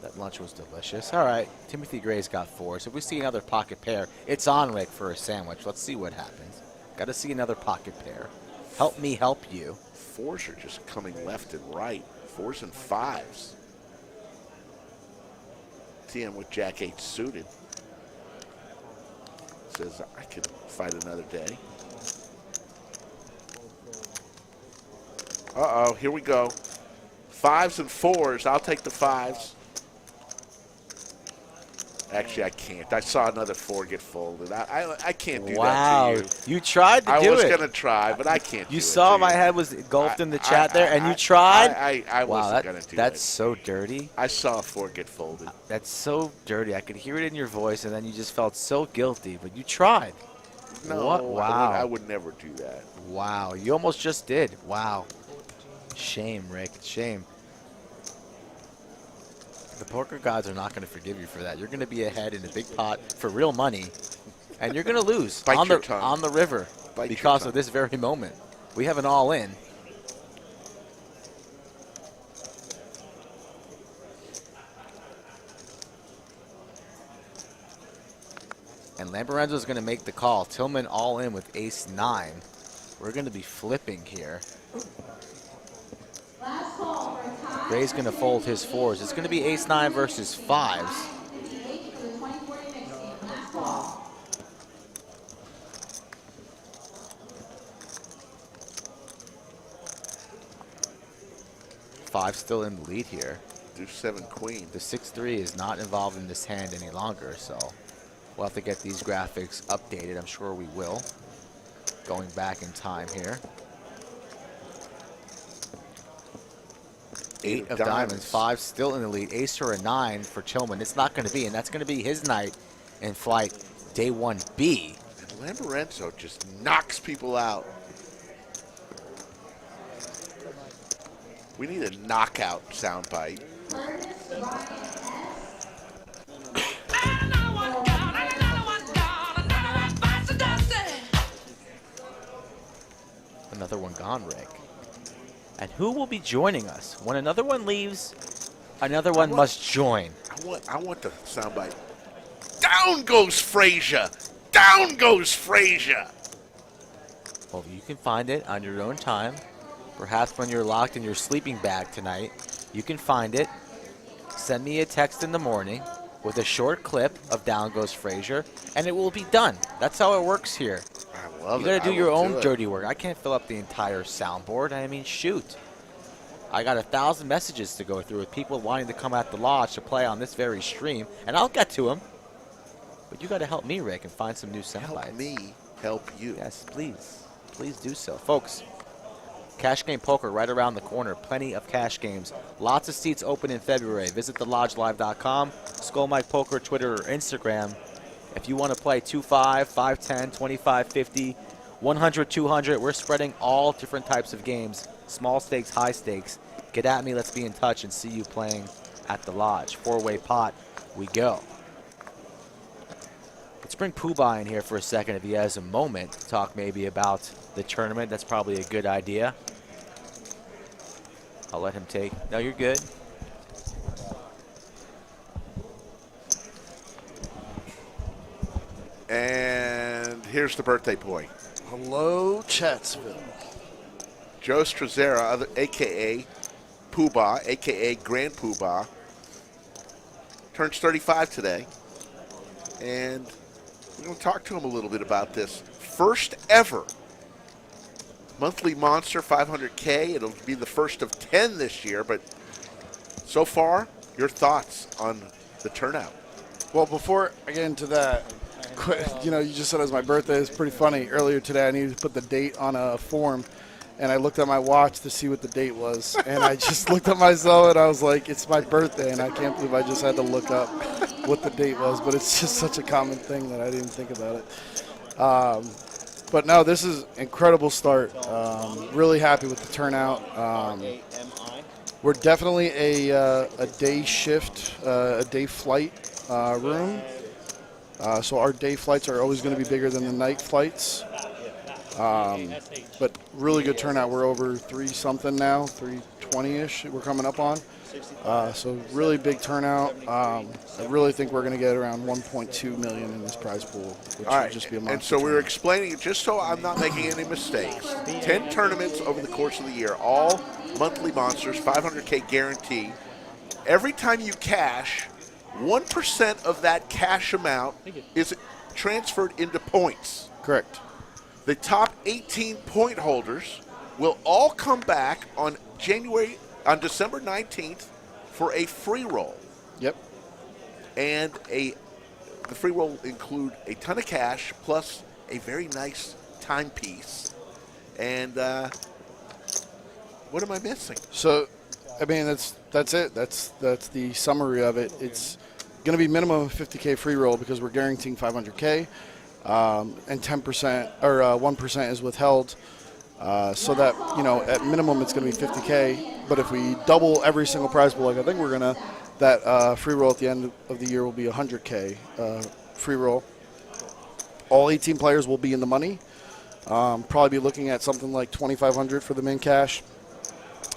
That lunch was delicious. All right, Timothy Gray's got 4. So if we see another pocket pair, it's on Rick for a sandwich. Let's see what happens. Got to see another pocket pair. Help me help you. 4s are just coming left and right. 4s and 5s. TM with Jack 8 suited. Says I could fight another day. Uh-oh, here we go. 5s and 4s. I'll take the 5s. Actually, I can't. I saw another 4 get folded. I can't do Wow. that to you. You tried to do it. I was going to try, but I can't do You it saw to my you. head was engulfed in the chat there, and you tried? I wow, wasn't going to do that's it. so dirty. I saw a 4 get folded. That's so dirty. I could hear it in your voice, and then you just felt so guilty, but you tried. No, What? Wow. I would never do that. Wow, you almost just did. Wow. Shame, Rick. Shame. The poker gods are not going to forgive you for that. You're going to be ahead in a big pot for real money, and you're going to lose on the river because of this very moment. We have an all-in. And Lambarenzo's going to make the call. Tillman all in with ace-9. We're going to be flipping here. Ray's going to fold his 4s. It's going to be ace-9 versus 5s. Five still in the lead here. Deuce 7 queen. The 6-3 is not involved in this hand any longer, so we'll have to get these graphics updated. I'm sure we will. Going back in time here. 8 of diamonds. 5 still in the lead. Ace or a 9 for Tillman. It's not going to be, and that's going to be his night in flight day 1B. And Lambarenzo just knocks people out. We need a knockout soundbite. Another one gone, Rick. And who will be joining us? When another one leaves, another one must join. I want the soundbite. Down goes Frazier! Down goes Frazier! Well, you can find it on your own time. Perhaps when you're locked in your sleeping bag tonight, you can find it. Send me a text in the morning with a short clip of Down Goes Frazier, and it will be done. That's how it works here. I love it. You got to do your own dirty work. I can't fill up the entire soundboard. I mean, shoot. I got 1,000 messages to go through with people wanting to come at the lodge to play on this very stream, and I'll get to them. But you got to help me, Rick, and find some new soundbites. Help me help you. Yes, please. Please do so. Folks, Cash Game Poker right around the corner. Plenty of cash games. Lots of seats open in February. Visit thelodgelive.com, Skull Mike Poker, Twitter, or Instagram. If you want to play 2-5, 5-10, 25, 50, 100, 200, we're spreading all different types of games. Small stakes, high stakes. Get at me. Let's be in touch and see you playing at the lodge. 4-way pot. We go. Let's bring Poobah in here for a second if he has a moment to talk maybe about the tournament. That's probably a good idea. I'll let him take. No, you're good. And here's the birthday boy. Hello, Chatsville. Joe Strazera, a.k.a. Poobah, a.k.a. Grand Poobah, turns 35 today. And we're going to talk to him a little bit about this. First ever monthly monster 500K. It'll be the first of 10 this year, but so far, your thoughts on the turnout? Well, before I get into that, you know, you just said it was my birthday. It's pretty funny. Earlier today, I needed to put the date on a form, and I looked at my watch to see what the date was. And I just looked at myself, and I was like, it's my birthday, and I can't believe I just had to look up what the date was. But it's just such a common thing that I didn't think about it. But no, this is an incredible start. Really happy with the turnout. We're definitely a day shift, a day flight room. So our day flights are always going to be bigger than the night flights. But really good turnout. We're over 3-something now, 320-ish we're coming up on. So really big turnout. I really think we're going to get around 1.2 million in this prize pool, which would just be a monster. And so we were explaining, just so I'm not making any mistakes, 10 tournaments over the course of the year, all monthly monsters, 500K guarantee. Every time you cash, 1% of that cash amount is transferred into points. Correct. The top 18 point holders will all come back on December 19th for a free roll. Yep. And a the free roll will include a ton of cash plus a very nice timepiece. And what am I missing? So, I mean, that's it. That's the summary of it. It's going to be minimum of 50K free roll because we're guaranteeing 500K, and 10% or 1% is withheld. So that, at minimum it's going to be 50K. But if we double every single prize pool, like I think we're going to, that free roll at the end of the year will be 100K free roll. All 18 players will be in the money. Probably be looking at something like 2,500 for the main cash.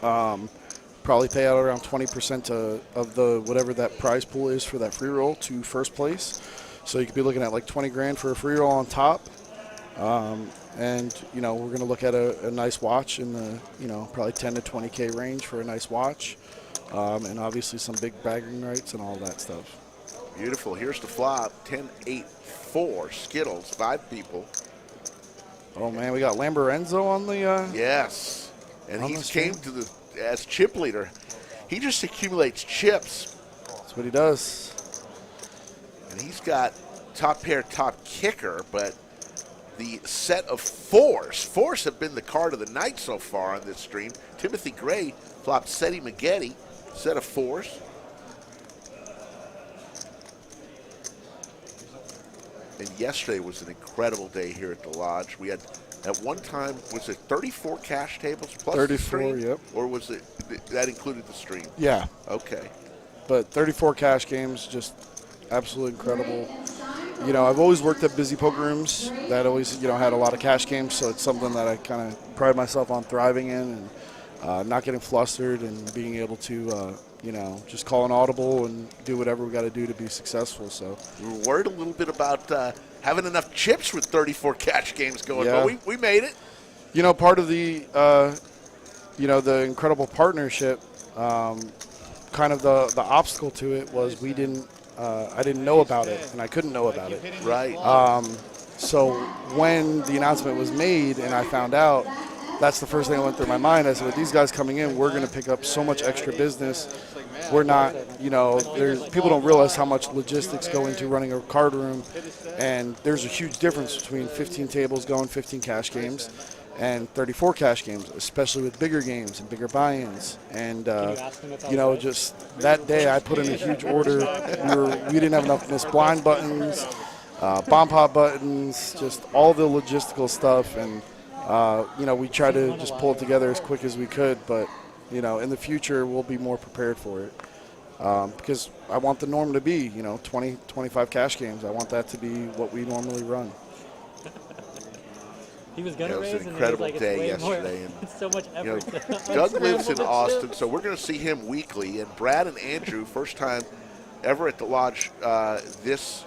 Probably pay out around 20% of the whatever that prize pool is for that free roll to first place. So you could be looking at like 20 grand for a free roll on top. And we're going to look at a nice watch in the probably 10 to 20K range for a nice watch, and obviously some big bragging rights and all that stuff. Beautiful. Here's the flop. 10-8-4 Skittles. 5 people. Oh man, we got Lamborenzo on the. Yes, and he came stream. as chip leader. He just accumulates chips. That's what he does. And he's got top pair, top kicker, but the set of fours. Fours have been the card of the night so far on this stream. Timothy Gray flopped Seti Maggette, set of fours. And yesterday was an incredible day here at the Lodge. We had, at one time, was it 34 cash tables plus 34, the stream? yep. Or was it, that included the stream? Yeah. Okay. But 34 cash games, just absolutely incredible. I've always worked at busy poker rooms that always, had a lot of cash games, so it's something that I kind of pride myself on thriving in and not getting flustered and being able to, just call an audible and do whatever we got to do to be successful. So we were worried a little bit about having enough chips with 34 cash games going, yeah. but we made it. Part of the, the incredible partnership, kind of the obstacle to it was I didn't know about it, and I couldn't know about it. Right. So when the announcement was made and I found out, that's the first thing that went through my mind. I said, with these guys coming in, we're going to pick up so much extra business. We're not, people don't realize how much logistics go into running a card room, and there's a huge difference between 15 tables going 15 cash games and 34 cash games, especially with bigger games and bigger buy-ins. And, just that day I put in a huge order. We didn't have enough missed blind buttons, bomb pop buttons, just all the logistical stuff. And, we try to just pull it together as quick as we could. But, in the future, we'll be more prepared for it. Because I want the norm to be, 20, 25 cash games. I want that to be what we normally run. He was going to raise, an incredible and day way yesterday. More, it's so much effort. Doug lives in Austin, so we're going to see him weekly. And Brad and Andrew, first time ever at the Lodge this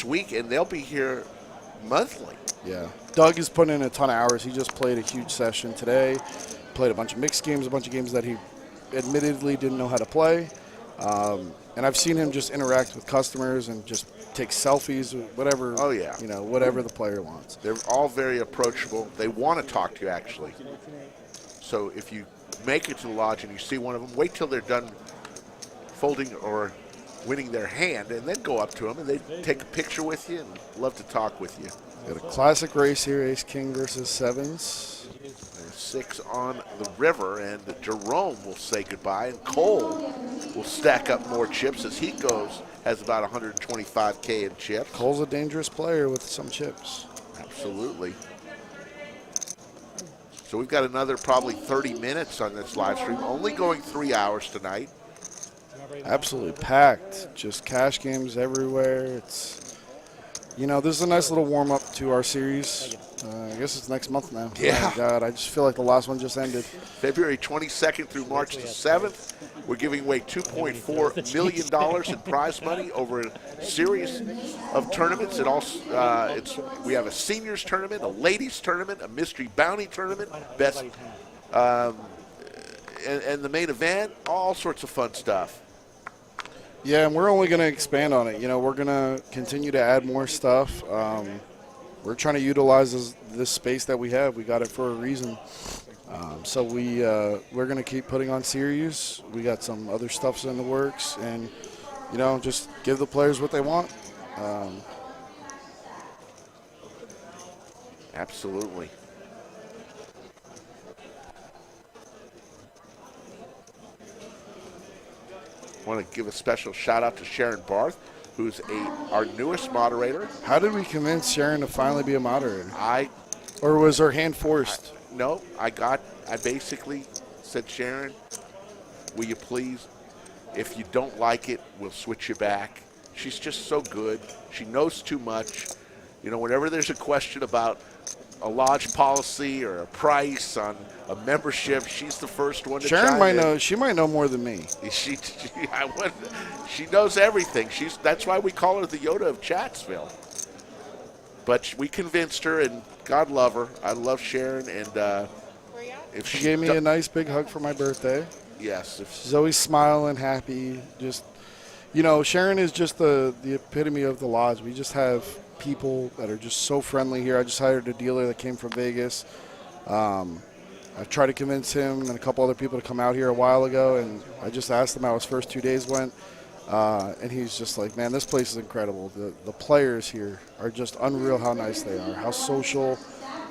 week, and they'll be here monthly. Yeah. Doug has put in a ton of hours. He just played a huge session today, played a bunch of mixed games, a bunch of games that he admittedly didn't know how to play. And I've seen him just interact with customers and just take selfies, whatever. Oh, yeah. Whatever the player wants. They're all very approachable. They want to talk to you, actually. So if you make it to the Lodge and you see one of them, wait till they're done folding or winning their hand, and then go up to them, and they take a picture with you and love to talk with you. Got a classic race here, Ace-King versus sevens. There's 6 on the river, and Jerome will say goodbye, and Cole will stack up more chips as he has about 125K in chips. Cole's a dangerous player with some chips. Absolutely. So we've got another probably 30 minutes on this live stream, only going 3 hours tonight. Absolutely packed, just cash games everywhere. It's, this is a nice little warm-up to our series. I guess it's next month now. Yeah. Oh, God, I just feel like the last one just ended. February 22nd through March the 7th. We're giving away $2.4 million in prize money over a series of tournaments. We have a seniors tournament, a ladies tournament, a mystery bounty tournament, best, and the main event, all sorts of fun stuff. Yeah, and we're only going to expand on it. We're going to continue to add more stuff. We're trying to utilize this space that we have. We got it for a reason. So we're going to keep putting on series. We got some other stuffs in the works, and just give the players what they want. Absolutely. Want to give a special shout out to Sharon Barth, who's our newest moderator. How did we convince Sharon to finally be a moderator? Or was her hand forced? No, I basically said, Sharon, will you please, if you don't like it, we'll switch you back. She's just so good. She knows too much. Whenever there's a question about a lodge policy or a price on a membership, she's the first one to Sharon chime in. She might know more than me. She knows everything. That's why we call her the Yoda of Chatsville. But we convinced her, and God love her. I love Sharon, and if She gave me a nice big hug for my birthday. Yes. She's always smiling, happy. Just, Sharon is just the epitome of the lodge. We just have people that are just so friendly here. I just hired a dealer that came from Vegas. I've tried to convince him and a couple other people to come out here a while ago, and I just asked him how his first 2 days went. And he's just like, man, this place is incredible. The players here are just unreal how nice they are, how social.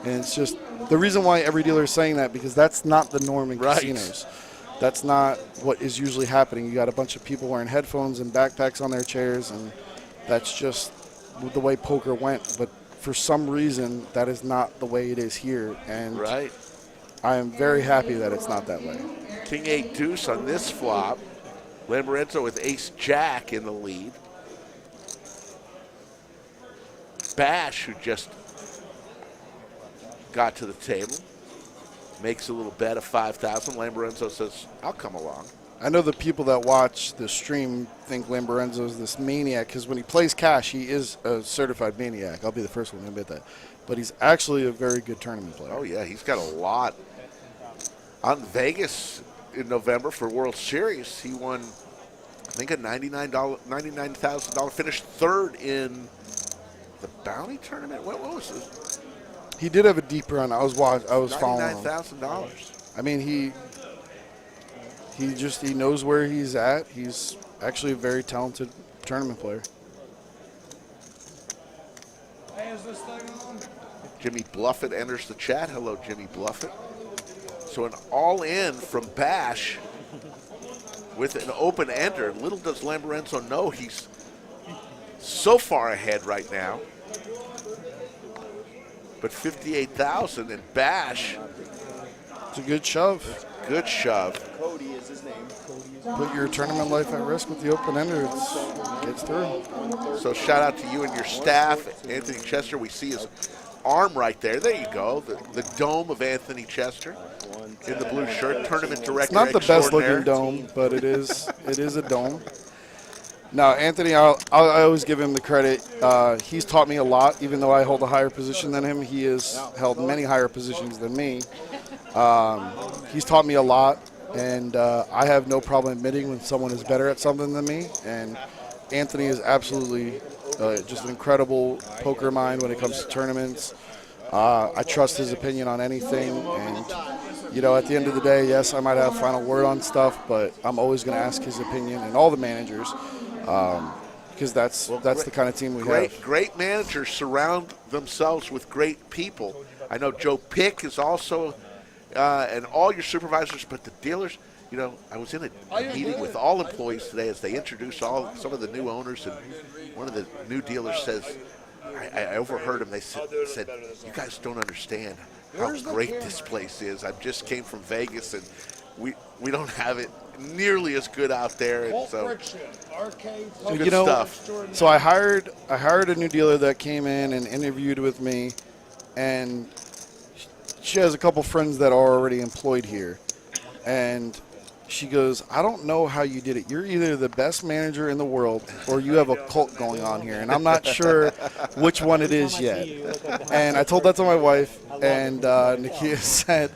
And it's just the reason why every dealer is saying that, because that's not the norm in casinos. That's not what is usually happening. You got a bunch of people wearing headphones and backpacks on their chairs, and that's just the way poker went. But for some reason, that is not the way it is here. And I am very happy that it's not that way. King 8 deuce on this flop. Lamborenzo with ace jack in the lead. Bash, who just got to the table, makes a little bet of 5,000. Lamborenzo says, I'll come along. I know the people that watch the stream think Lamborenzo's this maniac, because when he plays cash, he is a certified maniac. I'll be the first one to admit that. But he's actually a very good tournament player. Oh, yeah, he's got a lot. On Vegas in November for World Series, he won, I think, a $99,000, finished third in the Bounty Tournament. What was it? He did have a deep run. I was following him. $99,000. I mean, he knows where he's at. He's actually a very talented tournament player. Hey, is this thing on? Jimmy Bluffett enters the chat. Hello, Jimmy Bluffett. So an all-in from Bash with an open ender. Little does Lamborenzo know he's so far ahead right now. But 58,000 and Bash. It's a good shove. Good shove. Cody is his name. Put your tournament life at risk with the open ender. It gets through. So shout out to you and your staff. Anthony Chester, we see his arm right there. There you go. The dome of Anthony Chester in the blue shirt. Tournament director. It's not the best looking dome, but it is a dome. Now, Anthony, I always give him the credit. He's taught me a lot. Even though I hold a higher position than him, he has held many higher positions than me. He's taught me a lot, and I have no problem admitting when someone is better at something than me. And Anthony is absolutely just an incredible poker mind when it comes to tournaments. I trust his opinion on anything, and at the end of the day, yes, I might have final word on stuff, but I'm always going to ask his opinion, and all the managers. Because that's the kind of team we have. Great managers surround themselves with great people. I know Joe Pick is also, and all your supervisors, but the dealers. I was in a meeting with all employees today as they introduced some of the new owners, and one of the new dealers says, I overheard him. They said, "You guys don't understand how great this place is. I just came from Vegas, and we don't have it nearly as good out there." And so, good stuff. So I hired a new dealer that came in and interviewed with me, and she has a couple friends that are already employed here, and she goes, I don't know how you did it. You're either the best manager in the world or you have a cult going on here, and I'm not sure which one it is yet. And I told that to my wife, and Nakia said,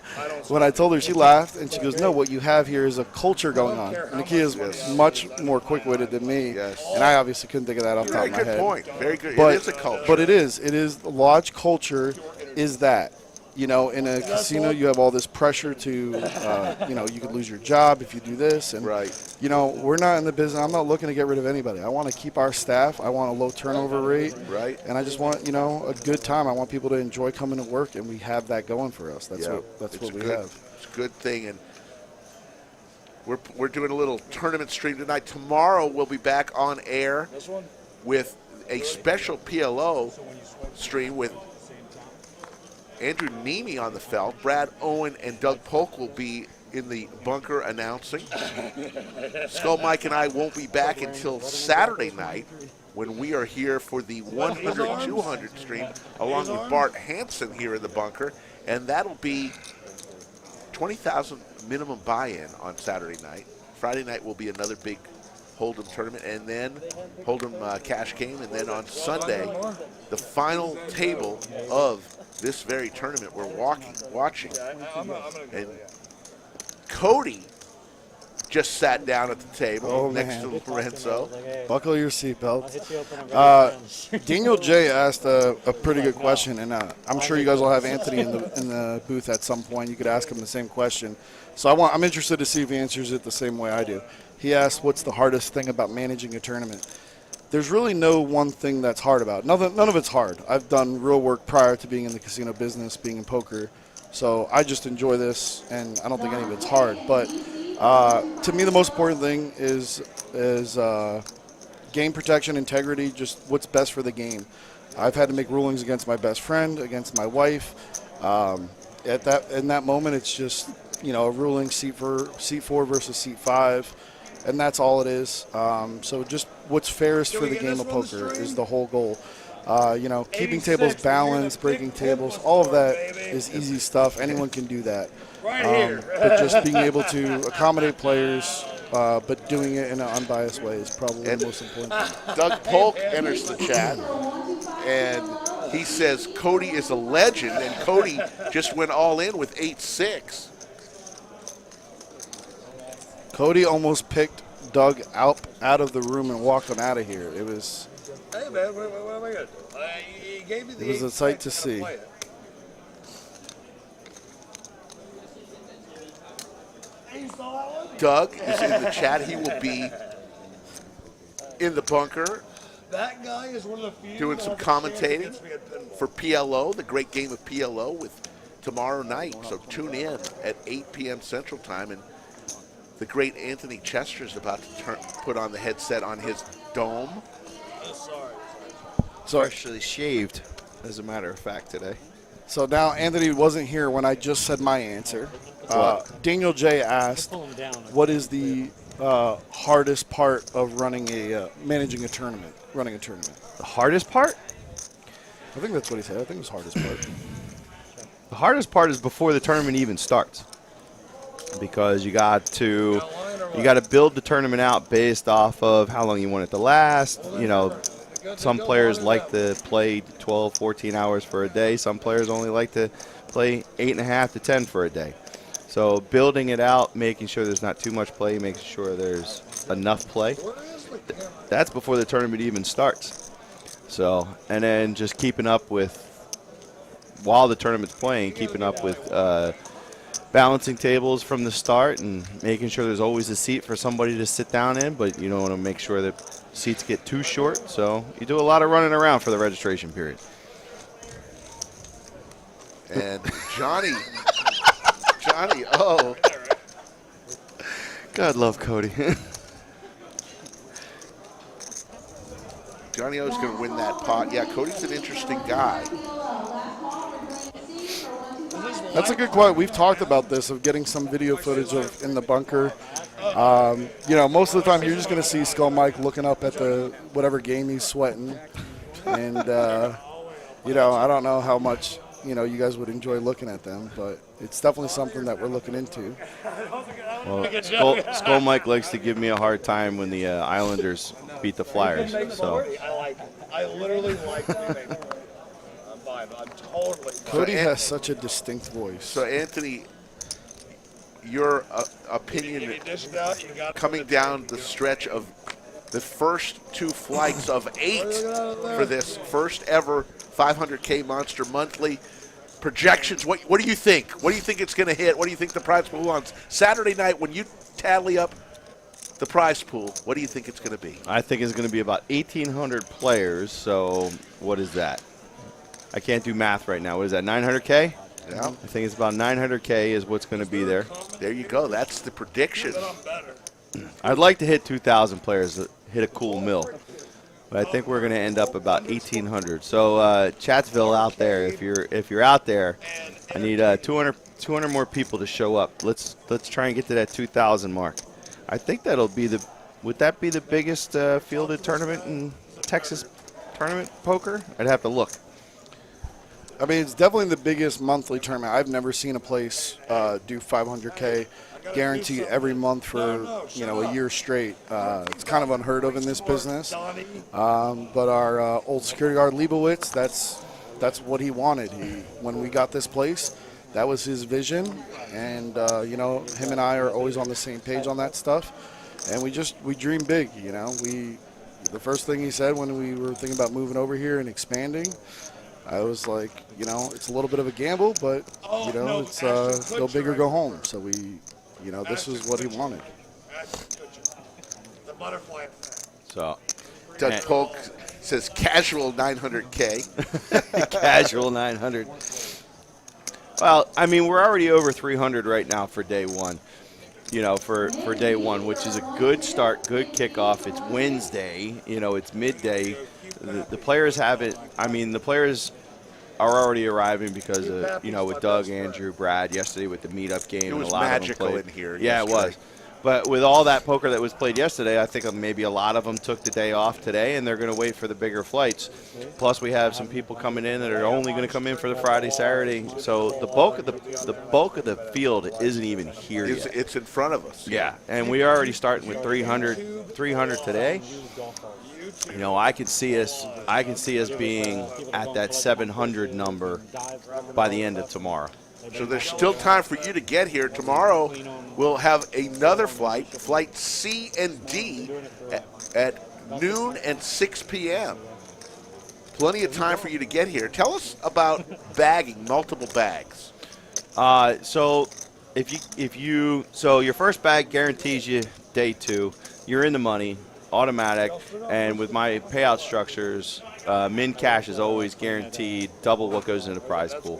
when I told her, she laughed, and she goes, no, what you have here is a culture going on. Nakia is much more quick-witted than me, and I obviously couldn't think of that off the top of my head. Very good point. Very good. But, it is a culture. But it is. The lodge culture is that. you know, in a casino, you have all this pressure to, you know, you could lose your job if you do this. And, you know, we're not in the business. I'm not looking to get rid of anybody. I want to keep our staff. I want a low turnover rate. And I just want, you know, a good time. I want people to enjoy coming to work, and we have that going for us. That's what we have. It's a good thing. And we're doing a little tournament stream tonight. Tomorrow we'll be back on air with a special PLO stream with Andrew Nemi on the felt. Brad Owen and Doug Polk will be in the bunker announcing. Skull Mike and I won't be back until Saturday night when we are here for the 100-200 stream along with Bart Hansen here in the bunker. And that'll be 20,000 minimum buy-in on Saturday night. Friday night will be another big Hold'em tournament, and then Hold'em cash game, and then on Sunday, the final table of this very tournament we're watching. And Cody just sat down at the table next to Lorenzo. Buckle your seatbelt. Daniel J asked a pretty good question, and I'm sure you guys will have Anthony in the booth at some point. You could ask him the same question. So I'm interested to see if he answers it the same way I do. He asked, what's the hardest thing about managing a tournament? There's really no one thing that's hard about it. None of it's hard. I've done real work prior to being in the casino business, being in poker. So I just enjoy this, and I don't think any of it's hard. But to me, the most important thing is game protection, integrity, just what's best for the game. I've had to make rulings against my best friend, against my wife. In that moment, it's just, you know, a ruling seat 4 versus seat 5. And that's all it is. So just what's fairest for the game of poker is the whole goal. You know, keeping tables balanced, breaking tables, all of that is easy stuff. Anyone can do that. But just being able to accommodate players, but doing it in an unbiased way is probably the most important thing. Doug Polk enters the chat, and he says Cody is a legend, and Cody just went all in with 8-6. Cody almost picked Doug out of the room and walked him out of here. It was. Hey man, what am I good? He gave me the. It was a sight to see. Doug is in the chat. He will be in the bunker. That guy is one of the few doing some commentating for PLO, the great game of PLO, with tomorrow night. So tune in at 8 p.m. Central Time, and the great Anthony Chester is about to put on the headset on his dome. So actually shaved, as a matter of fact, today. So now Anthony wasn't here when I just said my answer. Daniel J asked, "What is the hardest part of running managing a tournament? Running a tournament." The hardest part? I think that's what he said. I think it was hardest part. The hardest part is before the tournament even starts, because you got to build the tournament out based off of how long you want it to last. You know, some players like to play 12, 14 hours for a day. Some players only like to play 8.5 to 10 for a day. So building it out, making sure there's not too much play, making sure there's enough play. That's before the tournament even starts. So, and then just keeping up with, while the tournament's playing, keeping up with balancing tables from the start and making sure there's always a seat for somebody to sit down in, but you don't want to make sure that seats get too short. So you do a lot of running around for the registration period. And Johnny, oh. God love Cody. Johnny O's going to win that pot. Yeah, Cody's an interesting guy. That's a good quote. We've talked about this, of getting some video footage of in the bunker. You know, most of the time you're just going to see Skull Mike looking up at the whatever game he's sweating. And, you know, I don't know how much, you know, you guys would enjoy looking at them, but it's definitely something that we're looking into. Well, Skull Mike likes to give me a hard time when the Islanders beat the Flyers. So I literally like the I'm totally. Cody has such a distinct voice. So, Anthony, your opinion coming down the stretch of the first 2 flights of 8 for this first ever 500K Monster Monthly. projections. What do you think? What do you think it's going to hit? What do you think the prize pool on Saturday night when you tally up the prize pool? What do you think it's going to be? I think it's going to be about 1,800 players. So what is that? I can't do math right now. What is that, 900K? Yeah. I think it's about 900K is what's going to be there. There you go. That's the prediction. I'd like to hit 2,000 players, hit a cool mill. But I think we're going to end up about 1,800. So Chatsville out there, if you're out there, I need 200 more people to show up. Let's try and get to that 2,000 mark. I think would that be the biggest fielded tournament in Texas tournament poker? I'd have to look. I mean, it's definitely the biggest monthly tournament. I've never seen a place do 500K guaranteed every month for a year straight. It's kind of unheard of in this business. But our old security guard Leibowitz, that's what he wanted. When we got this place, that was his vision, and him and I are always on the same page on that stuff. And we dream big. The first thing he said when we were thinking about moving over here and expanding, I was like, it's a little bit of a gamble, but it's go big or go home. So this is what he wanted. The butterfly. So, Doug Polk says casual 900K. Casual 900. Well, I mean, we're already over 300 right now for day one. For day one, which is a good start, good kickoff. It's Wednesday. It's midday. The players have it. I mean, the players are already arriving because of, with Doug, Andrew, Brad yesterday with the meetup game. It was and a lot magical of them in here. Yeah, yesterday. it was. But with all that poker that was played yesterday, I think maybe a lot of them took the day off today, and they're going to wait for the bigger flights. Plus, we have some people coming in that are only going to come in for the Friday, Saturday. So the bulk of the field isn't even here yet. It's in front of us. Yeah, and we are already starting with 300 today. I can see us being at that 700 number by the end of tomorrow. So there's still time for you to get here. Tomorrow we'll have another flight, flight C and D, at noon and 6 p.m. Plenty of time for you to get here. Tell us about bagging multiple bags. So your first bag guarantees you day two. You're in the money, automatic, and with my payout structures, min cash is always guaranteed double what goes into the prize pool.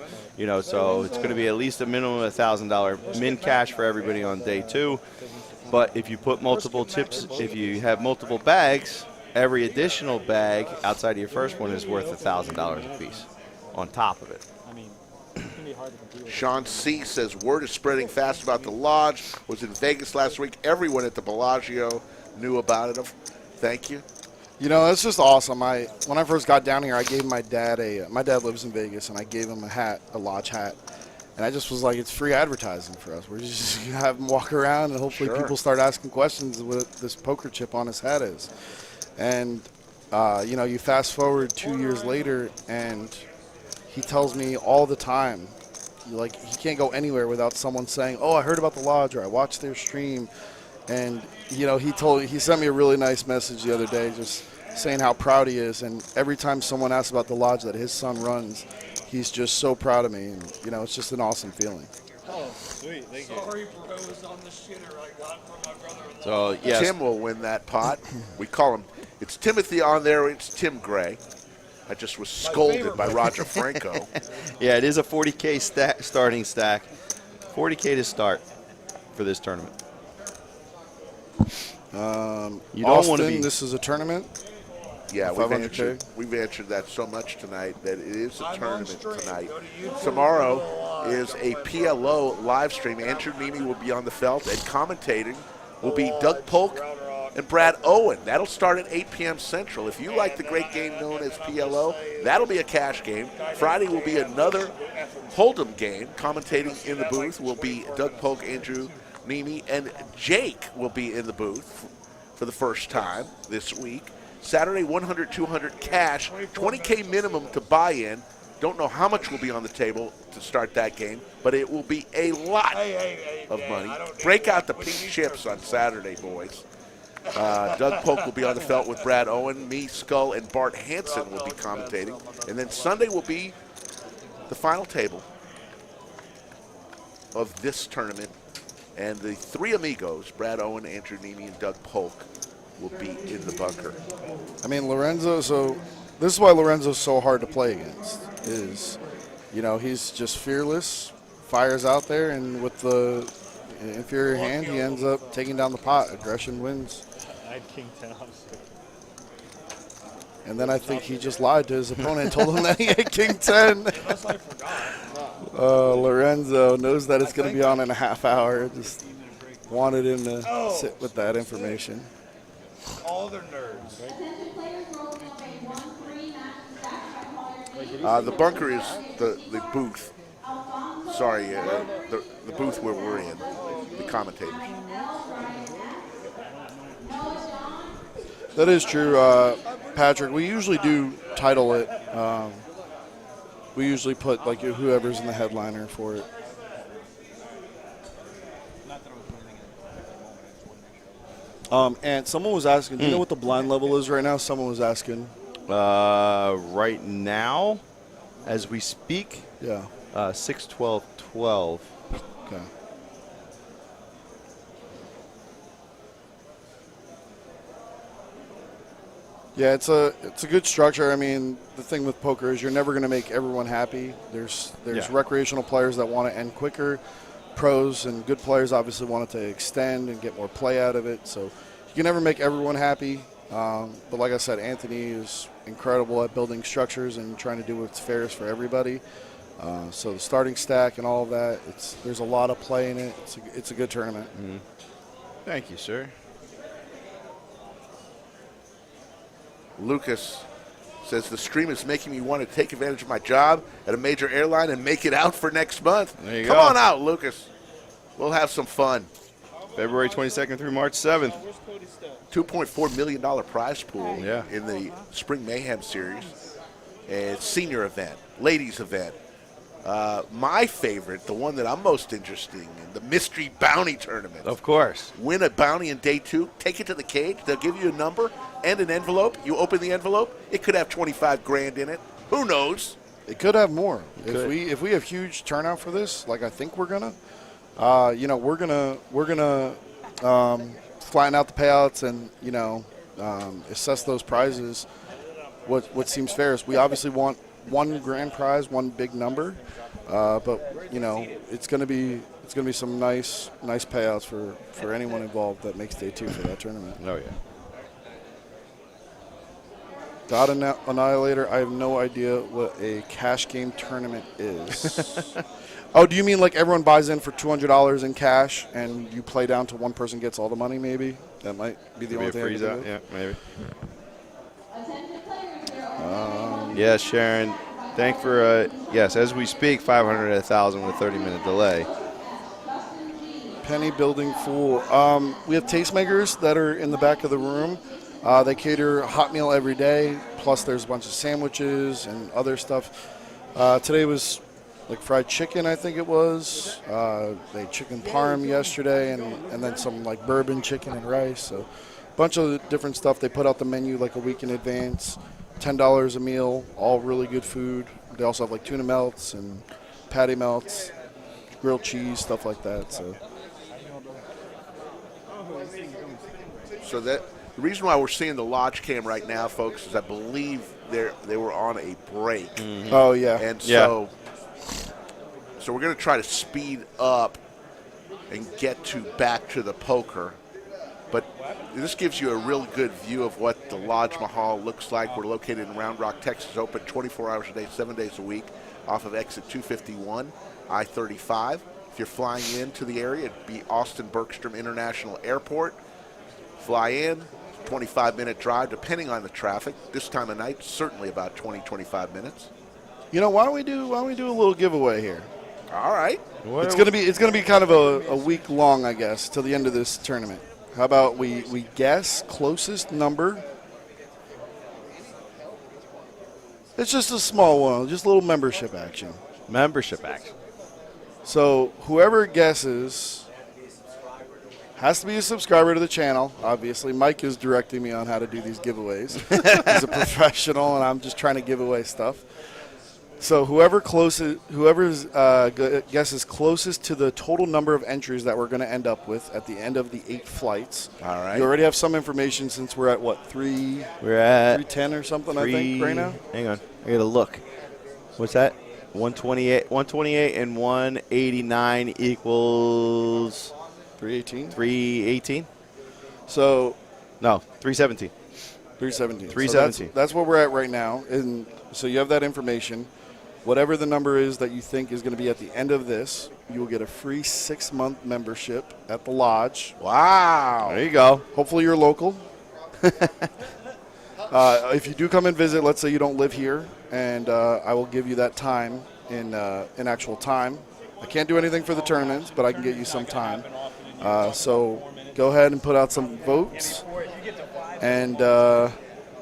So it's going to be at least a minimum of $1,000 min cash for everybody on day two. But if you put multiple chips, if you have multiple bags, every additional bag outside of your first one is worth $1,000 a piece on top of it. Sean C. says, word is spreading fast about the lodge. Was in Vegas last week. Everyone at the Bellagio knew about it. Thank you. It's just awesome. When I first got down here, I gave my dad my dad lives in Vegas, and I gave him a lodge hat. And I just was like, it's free advertising for us. We're just going to have him walk around, and hopefully people start asking questions what this poker chip on his hat is. And, you fast forward 2 years later, and he tells me all the time, he can't go anywhere without someone saying, oh, I heard about the lodge, or I watched their stream. And, he sent me a really nice message the other day just saying how proud he is. And every time someone asks about the lodge that his son runs, he's just so proud of me. And, it's just an awesome feeling. Oh, sweet. Thank you. Sorry, bros, on the shitter I got from my brother-in-law. So, yes. Tim will win that pot. We call him, it's Timothy on there, it's Tim Gray. I just was scolded by Roger Franco. Yeah, it is a 40K starting stack. 40K to start for this tournament. You don't want to be. This is a tournament. Yeah, we've answered that so much tonight that it is a tournament tonight. Tomorrow is a PLO live stream. Andrew Nemi will be on the felt, and commentating will be Doug Polk and Brad Owen. That'll start at 8 p.m. Central. If you like the great game known as PLO, that'll be a cash game. Friday will be another Hold'em game. Commentating in the booth will be Doug Polk, Andrew Nemi, and Jake will be in the booth for the first time this week. Saturday, 100, 200 cash, 20K minimum to buy in. Don't know how much will be on the table to start that game, but it will be a lot of money. Break out the pink chips on Saturday, boys. Doug Polk will be on the felt with Brad Owen. Me, Skull, and Bart Hansen will be commentating. And then Sunday will be the final table of this tournament, and the three amigos, Brad Owen, Andrew Nemi, and Doug Polk, will be in the bunker. I mean, Lorenzo, so this is why Lorenzo's so hard to play against, is, he's just fearless, fires out there, and with the inferior hand, he ends up taking down the pot. Aggression wins. I had King 10 off. And then I think he just lied to his opponent and told him that he had King 10. Lorenzo knows that it's going to be on in a half hour. Just wanted him to sit with that information. All their nerds. The bunker is the booth. Sorry, the booth where we're in, the commentators. That is true, Patrick. We usually do title it. We usually put like whoever's in the headliner for it. And someone was asking, do you know what the blind level is right now? Someone was asking. Right now, as we speak, Yeah. 6-12-12. Okay. Yeah, it's a good structure. I mean, the thing with poker is you're never going to make everyone happy. There's recreational players that want to end quicker. Pros and good players obviously want it to extend and get more play out of it. So you can never make everyone happy. But like I said, Anthony is incredible at building structures and trying to do what's fairest for everybody. So the starting stack and all of that, there's a lot of play in it. It's a good tournament. Mm-hmm. Thank you, sir. Lucas says the stream is making me want to take advantage of my job at a major airline and make it out for next month. There you Come go. on out, Lucas. We'll have some fun. February 22nd through March 7th. $2.4 million prize pool Yeah. in the Spring Mayhem Series. And senior event, ladies event. My favorite, the one that I'm most interested in, the Mystery Bounty Tournament. Of course. Win a bounty in day 2, take it to the cage. They'll give you a number and an envelope. You open the envelope, it could have 25 grand in it. Who knows? It could have more. could. If we have huge turnout for this, like I think we're gonna, we're gonna flatten out the payouts and assess those prizes. What seems fair is we obviously want one grand prize, one big number, but it's gonna be some nice payouts for anyone involved that makes day 2 for that tournament. Oh yeah. God Annihilator, I have no idea what a cash game tournament is. Oh, do you mean like everyone buys in for $200 in cash and you play down to one person gets all the money? Maybe that might be the only thing. Freeze out. Yeah, maybe. Um, Yes, Sharon. Thank for yes. As we speak, 500 at 1,000 with a 30-minute delay. Penny Building Fool. We have tastemakers that are in the back of the room. They cater a hot meal every day. Plus, there's a bunch of sandwiches and other stuff. Today was like fried chicken, I think it was. They had chicken parm yesterday, and then some like bourbon chicken and rice. So, a bunch of different stuff. They put out the menu like a week in advance. $10 a meal, all really good food. They also have like tuna melts and patty melts, grilled cheese, stuff like that. So that the reason why we're seeing the lodge cam right now, folks, is I believe they were on a break. Mm-hmm. Oh yeah, and so we're going to try to speed up and get back to the poker. But this gives you a real good view of what the Lodge Mahal looks like. We're located in Round Rock, Texas, open 24 hours a day, 7 days a week, off of exit 251, I-35. If you're flying into the area, it'd be Austin Bergstrom International Airport. Fly in, 25-minute drive, depending on the traffic. This time of night, certainly about 20, 25 minutes. Why don't we do a little giveaway here? All right. It's gonna be kind of a week long, I guess, till the end of this tournament. How about we guess closest number? It's just a small one, just a little membership action. Membership action. So whoever guesses has to be a subscriber to the channel. Obviously, Mike is directing me on how to do these giveaways. He's a professional, and I'm just trying to give away stuff. So whoever's guess is closest to the total number of entries that we're going to end up with at the end of the 8 flights. All right. You already have some information since we're at what, 3? We're at 310 or something, I think, right now. Hang on, I gotta look. What's that? 128 and 189 equals 318. 318. So No, 317. 317. 317. So that's where we're at right now. And so you have that information. Whatever the number is that you think is going to be at the end of this, you will get a free 6-month membership at the lodge. Wow. There you go. Hopefully you're local. If you do come and visit, let's say you don't live here, and I will give you that time in actual time. I can't do anything for the tournaments, but I can get you some time. So go ahead and put out some votes. And I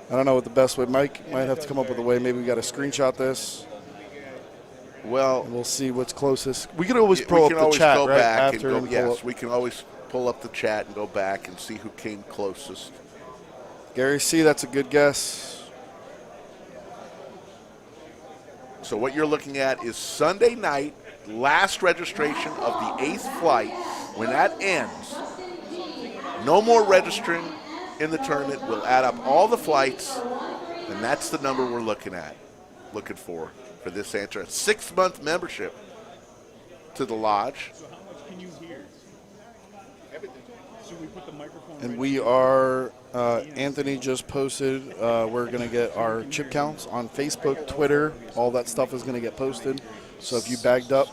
don't know what the best way. Mike might have to come up with a way. Maybe we got to screenshot this. Well, and we'll see what's closest. We can always we pull can up the always chat go right back after. and go, pull yes, we can always pull up the chat and go back and see who came closest. Gary C., that's a good guess. So what you're looking at is Sunday night, last registration of the 8th flight. When that ends, no more registering in the tournament. We'll add up all the flights, and that's the number we're looking for this answer. A 6-month membership to the lodge. So how much can you hear? Everything. So we put the microphone. And we are, Anthony just posted, we're going to get our chip counts on Facebook, Twitter. All that stuff is going to get posted. So if you bagged up,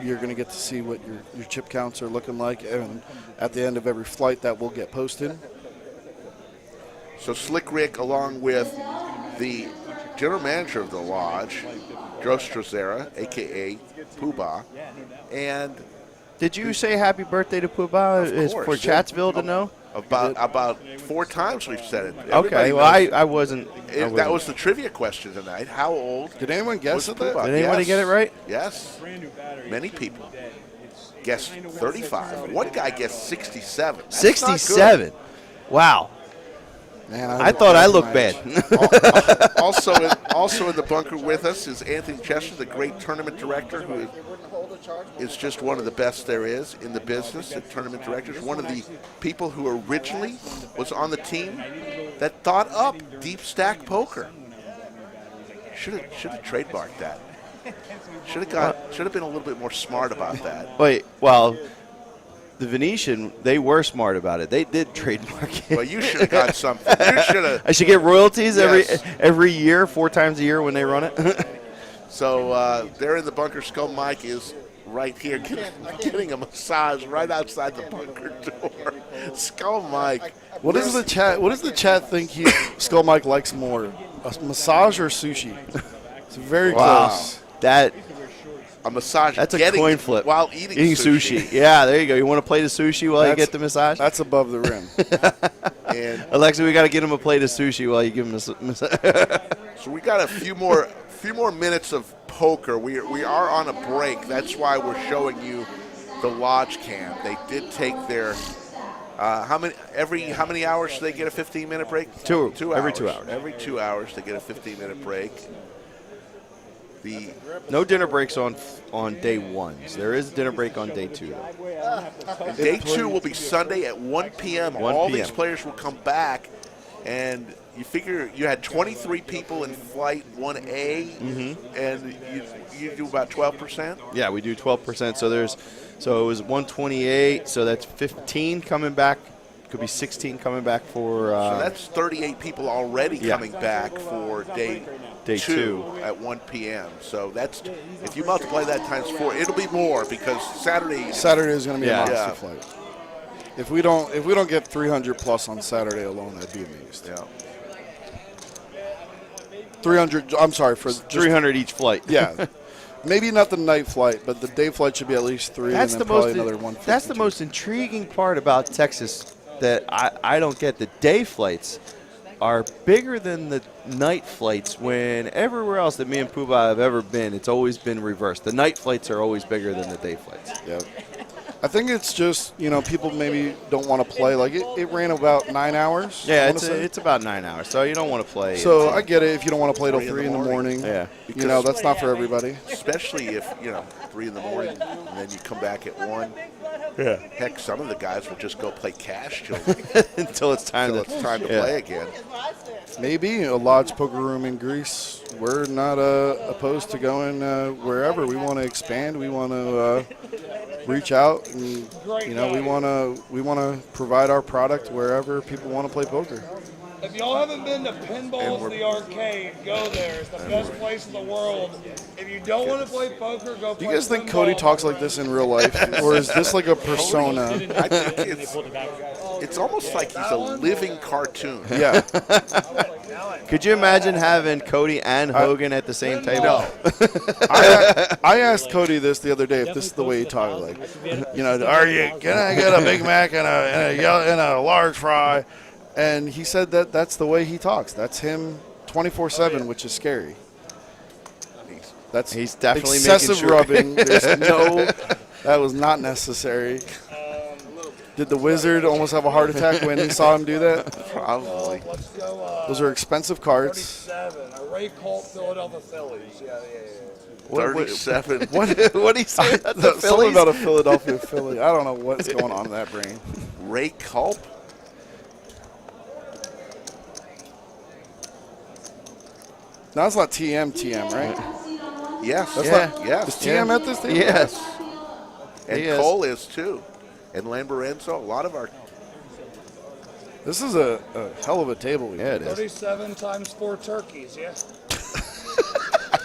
you're going to get to see what your chip counts are looking like. And at the end of every flight, that will get posted. So Slick Rick, along with the general manager of the lodge, Joe Strozera, a.k.a. Poobah, and Did you say happy birthday to Poobah? Is for Chatsville to know? About 4 times we've said it. Okay, well, I wasn't. That was the trivia question tonight. How old? Did anyone guess was that? Poobah? Did anybody get it right? Yes. Many people guessed 35. One guy guessed 67. That's 67. Wow. Man, I thought I looked bad. also in the bunker with us is Anthony Chester, the great tournament director, who is just one of the best there is in the business at tournament directors. One of the people who originally was on the team that thought up deep stack poker. Should have trademarked that. Should have been a little bit more smart about that. Wait, well, the Venetian, they were smart about it. They did trademark it. Well, you should have got something. You should have. I should get royalties every year, 4 times a year when they run it. So there in the bunker, Skull Mike is right here getting a massage right outside the bunker door. Skull Mike. What does the chat think Skull Mike likes more, a massage or sushi? It's very close. A massage. That's a coin flip. While eating sushi. Yeah, there you go. You want a plate of sushi while you get the massage? That's above the rim. And Alexa, we got to get him a plate of sushi while you give him a massage. So we got a few more minutes of poker. We are on a break. That's why we're showing you the lodge cam. They did take their how many hours do they get a 15-minute break? 2 hours. Every 2 hours. Every 2 hours they get a 15-minute break. No dinner breaks on day 1. There is a dinner break on day 2. And day 2 will be Sunday at 1 p.m. All these players will come back, and you figure you had 23 people in flight 1A, and you do about 12%? Yeah, we do 12%. So it was 128, so that's 15 coming back. Could be 16 coming back for. So that's 38 people already coming back for day 2 at 1 p.m. So that's, if you multiply that times 4, it'll be more because Saturday is going to be a monster flight. If we don't get 300 plus on Saturday alone, I'd be amazed. Yeah. 300. I'm sorry for just 300 each flight. Yeah. Maybe not the night flight, but the day flight should be at least 3. That's and then the most. another 150. That's the most intriguing part about Texas that I don't get. The day flights are bigger than the night flights. When everywhere else that me and Poobah have ever been, it's always been reversed. The night flights are always bigger than the day flights. Yep. I think it's just, people maybe don't want to play. Like, it ran about 9 hours. Yeah, it's about 9 hours, so you don't want to play. So I get it if you don't want to play till 3 in the morning. Yeah. That's not for everybody. Especially if, 3 in the morning and then you come back at 1. Yeah. Heck, some of the guys will just go play cash till until it's time to play again. Maybe a lodge poker room in Greece. We're not opposed to going wherever. We want to expand. We want to reach out, and we want to provide our product wherever people want to play poker. If y'all haven't been to Pinballs the Arcade, go there. It's the best place in the world. If you don't want to play poker, go play Do you guys think pinball. Cody talks like this in real life, or is this like a persona? I think it's almost like he's a living cartoon. Yeah. Could you imagine having Cody and Hogan at the same table? No. I asked Cody this the other day if this is the way he talks. Like, can I get a Big Mac and a large fry? And he said that's the way he talks. That's him 24/7, which is scary. He's definitely excessive making sure. rubbing. That was not necessary. Did the Wizard almost have a heart attack when he saw him do that? Probably. Those are expensive cards. 37, a Ray Colt Philadelphia Phillies. Yeah. 37. What do you say about the Something Phillies? about a Philadelphia Philly. I don't know what's going on in that brain. Ray Culp? No, it's not TM, right? Yes. Is TM at this table? Yes. And Cole is too. And Lamborenzo, a lot of our. This is a hell of a table. Yeah, it is. 37 times 4 turkeys, yeah? I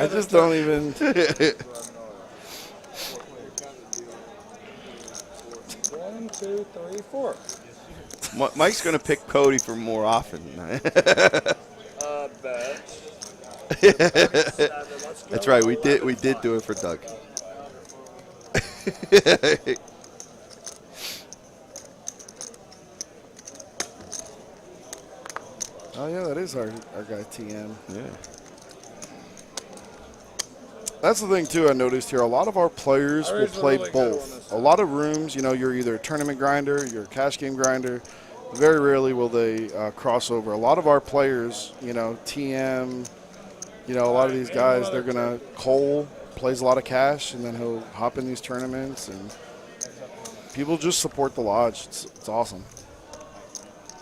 just don't even. 1, 2, 3, 4. Mike's going to pick Cody for more often. That's right. We did do it for Doug. Oh yeah, that is our guy TM. Yeah. That's the thing too. I noticed here a lot of our players will play both. A lot of rooms, you're either a tournament grinder, you're a cash game grinder. Very rarely will they cross over. A lot of our players, TM, a lot of these guys, they're gonna Cole plays a lot of cash, and then he'll hop in these tournaments, and people just support the lodge. It's awesome.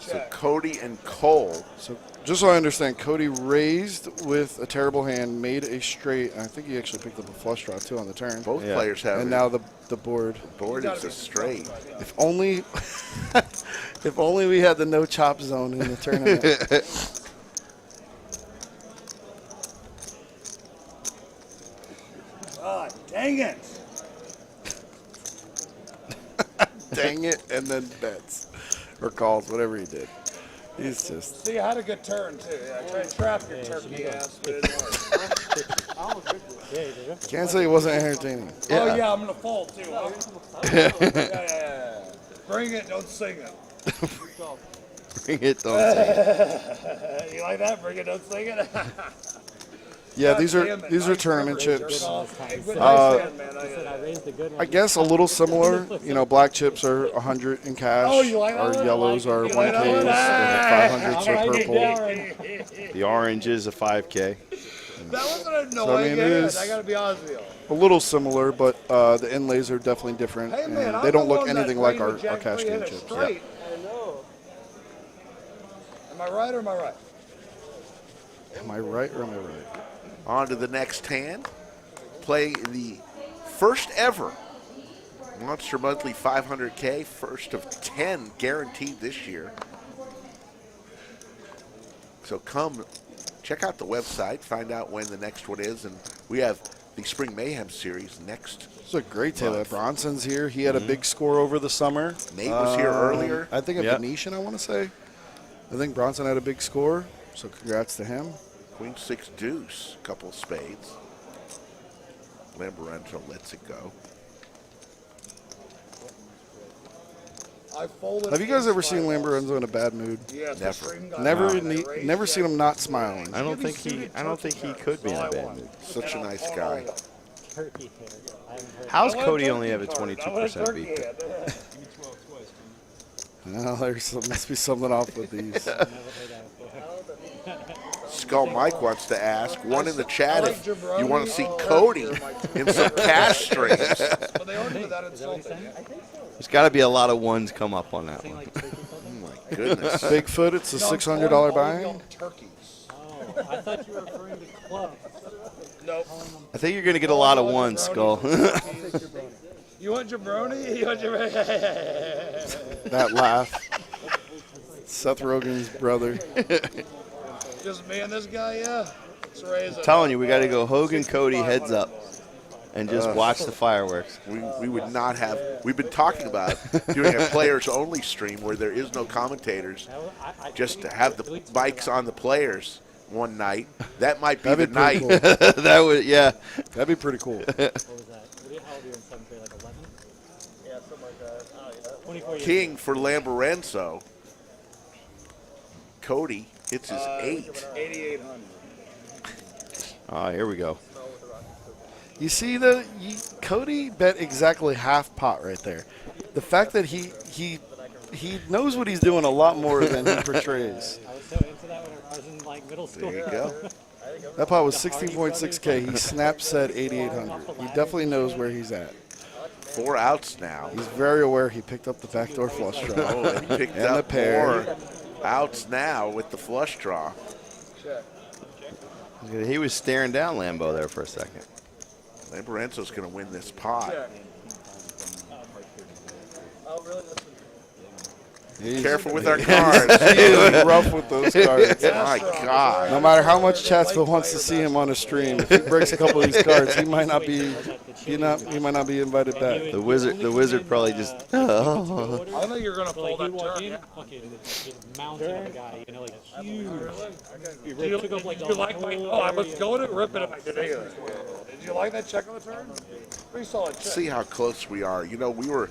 So Cody and Cole. So just so I understand, Cody raised with a terrible hand, made a straight, and I think he actually picked up a flush draw too on the turn. Both players have. And now the board. The board is a straight. If only we had the no chop zone in the tournament. Ah, dang it. Dang it, and then bets. Or calls, whatever he did. He's just. See, I had a good turn, too. Yeah, I tried to trap your turkey ass, but it didn't work. Can't say it wasn't entertaining. Oh, yeah, I'm going to fall, too. Yeah. Bring it, don't sing it. Bring it, don't sing it. You like that? Bring it, don't sing it? Yeah, these are tournament chips. I guess a little similar. Black chips are 100 in cash. Oh, you like that? Our yellows are 1Ks. The 500s are purple. The orange is a 5K. That wasn't annoying. I got to be honest with you. A little similar, but the inlays are definitely different. Hey, man, and they don't look anything like our cash game chips. Yeah. I know. Am I right or am I right? Am I right or am I right? On to the next hand. Play the first ever Monster Monthly 500K, first of 10 guaranteed this year. So come check out the website, find out when the next one is, and we have the Spring Mayhem series next. It's a great tale. Bronson's here. He had a big score over the summer. Nate was here earlier. I think a Venetian, I want to say. I think Bronson had a big score, so congrats to him. Queen 6 deuce, couple of spades. Lamborenzo lets it go. Have you guys ever seen Lamborenzo in a bad mood? Never. Never seen him not smiling. I don't think he could be in a bad mood. Such a nice guy. turkey here. I haven't heard How's of it. Cody only have a 22% beat? No, must be something off with these. Skull Mike wants to ask, one in the chat, if you want to see Cody in some cash streams. But they already without insulting. There's got to be a lot of ones come up on that one. Oh my goodness. Bigfoot, it's a $600 buy. Oh, I thought you were referring to clubs. Nope. I think you're going to get a lot of ones, Skull. You want jabroni? You want jabroni? That laugh. Seth Rogen's brother. Just me and this guy, yeah. I'm telling you, we got to go Hogan, Cody, heads up, and just watch the fireworks. We would not have. We've been talking about doing a players-only stream where there is no commentators, just to have the mics on the players one night. That might be the night. Cool. That would, yeah. That'd be pretty cool. What was that? How old are you in seventh grade? Like 11? Yeah, something like that. Oh, yeah. 24 years. King for Lamborenzo. Cody hits his 8,800. Oh, here we go. You see, Cody bet exactly half pot right there. The fact that he knows what he's doing a lot more than he portrays. I was so into that when I was in like middle school. There you go. That pot was 16.6K. He snap said 8,800. He definitely knows where he's at. 4 outs now. He's very aware he picked up the backdoor flush draw. Oh, and picked and up the pair. more outs now with the flush draw. He was staring down Lambo there for a second. Lamborenzo's going to win this pot. He's Careful with our cards. He's rough with those cards. My God. No matter how much Chatsville wants to see him on a stream, if he breaks a couple of these cards, he might not be invited back. The wizard probably just. Oh. I know you're gonna pull that turn. Just mounting a guy, you know, like huge. You like my? Oh, I was going to rip it if I did either. Did you like that check on the turn? Pretty solid check. See how close we are. You know, we were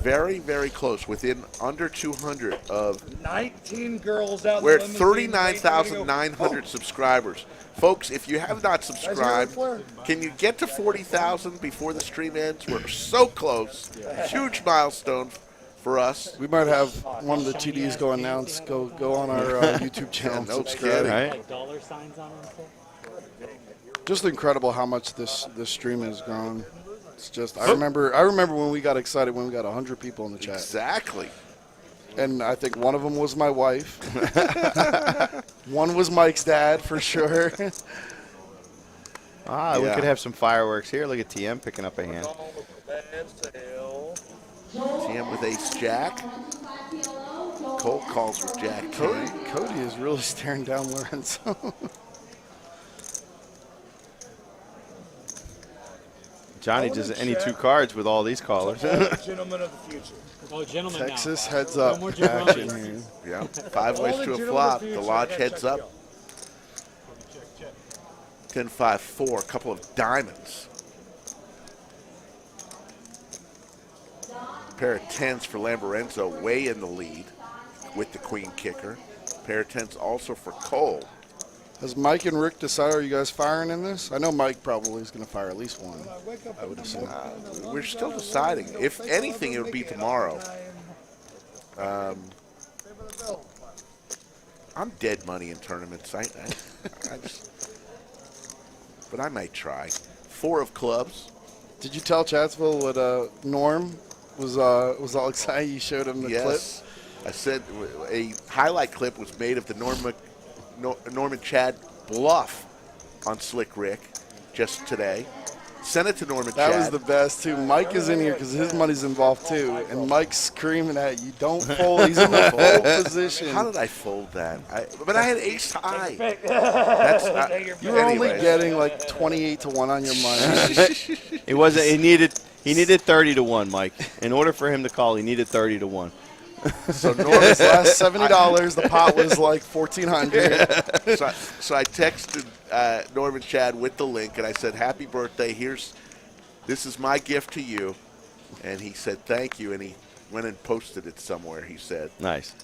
very, very close, within under 200 of. 19 girls out. We're at 39,900 subscribers. Folks, if you have not subscribed, can you get to 40,000 before the stream ends? We're so close. Huge milestone for us. We might have one of the TDs go announce, go on our YouTube channel. Yeah, no subscribe. kidding. Right. Like dollar signs on them. Just incredible how much this stream has grown. It's just I remember when we got excited when we got 100 people in the chat. Exactly. And I think one of them was my wife. One was Mike's dad for sure. We Yeah. could have some fireworks here. Look at TM picking up a hand. TM with ace jack. Colt calls with jack king. Cody is really staring down Lorenzo. Johnny does any two cards with all these callers. Gentlemen of the future. Oh, gentlemen. Texas now. heads up No more action jabronis. here. Yeah, 5 ways to a flop. The lodge heads up. 10-5-4, a couple of diamonds. Pair of 10s for Lamborenzo, way in the lead with the queen kicker. Pair of 10s also for Cole. Has Mike and Rick decided, are you guys firing in this? I know Mike probably is going to fire at least one, I would assume. We're still deciding. If anything, it would be tomorrow. I'm dead money in tournaments. I just, but I might try. 4 of clubs. Did you tell Chatsville what Norm was all excited? You showed him the clip? I said a highlight clip was made of the Norman Chad bluff on Slick Rick just today. Sent it to Norman Chad. That was the best, too. Mike is in here because his money's involved, too. And Mike's screaming at you, don't fold. He's in the fold position. How did I fold that? But I had ace high. You were only getting like 28 to 1 on your money. It wasn't. He needed 30 to 1, Mike. In order for him to call, he needed 30 to 1. So Norman's last $70, the pot was like $1,400. So I texted Norman Chad with the link, and I said, happy birthday. This is my gift to you. And he said, thank you. And he went and posted it somewhere, he said. Nice.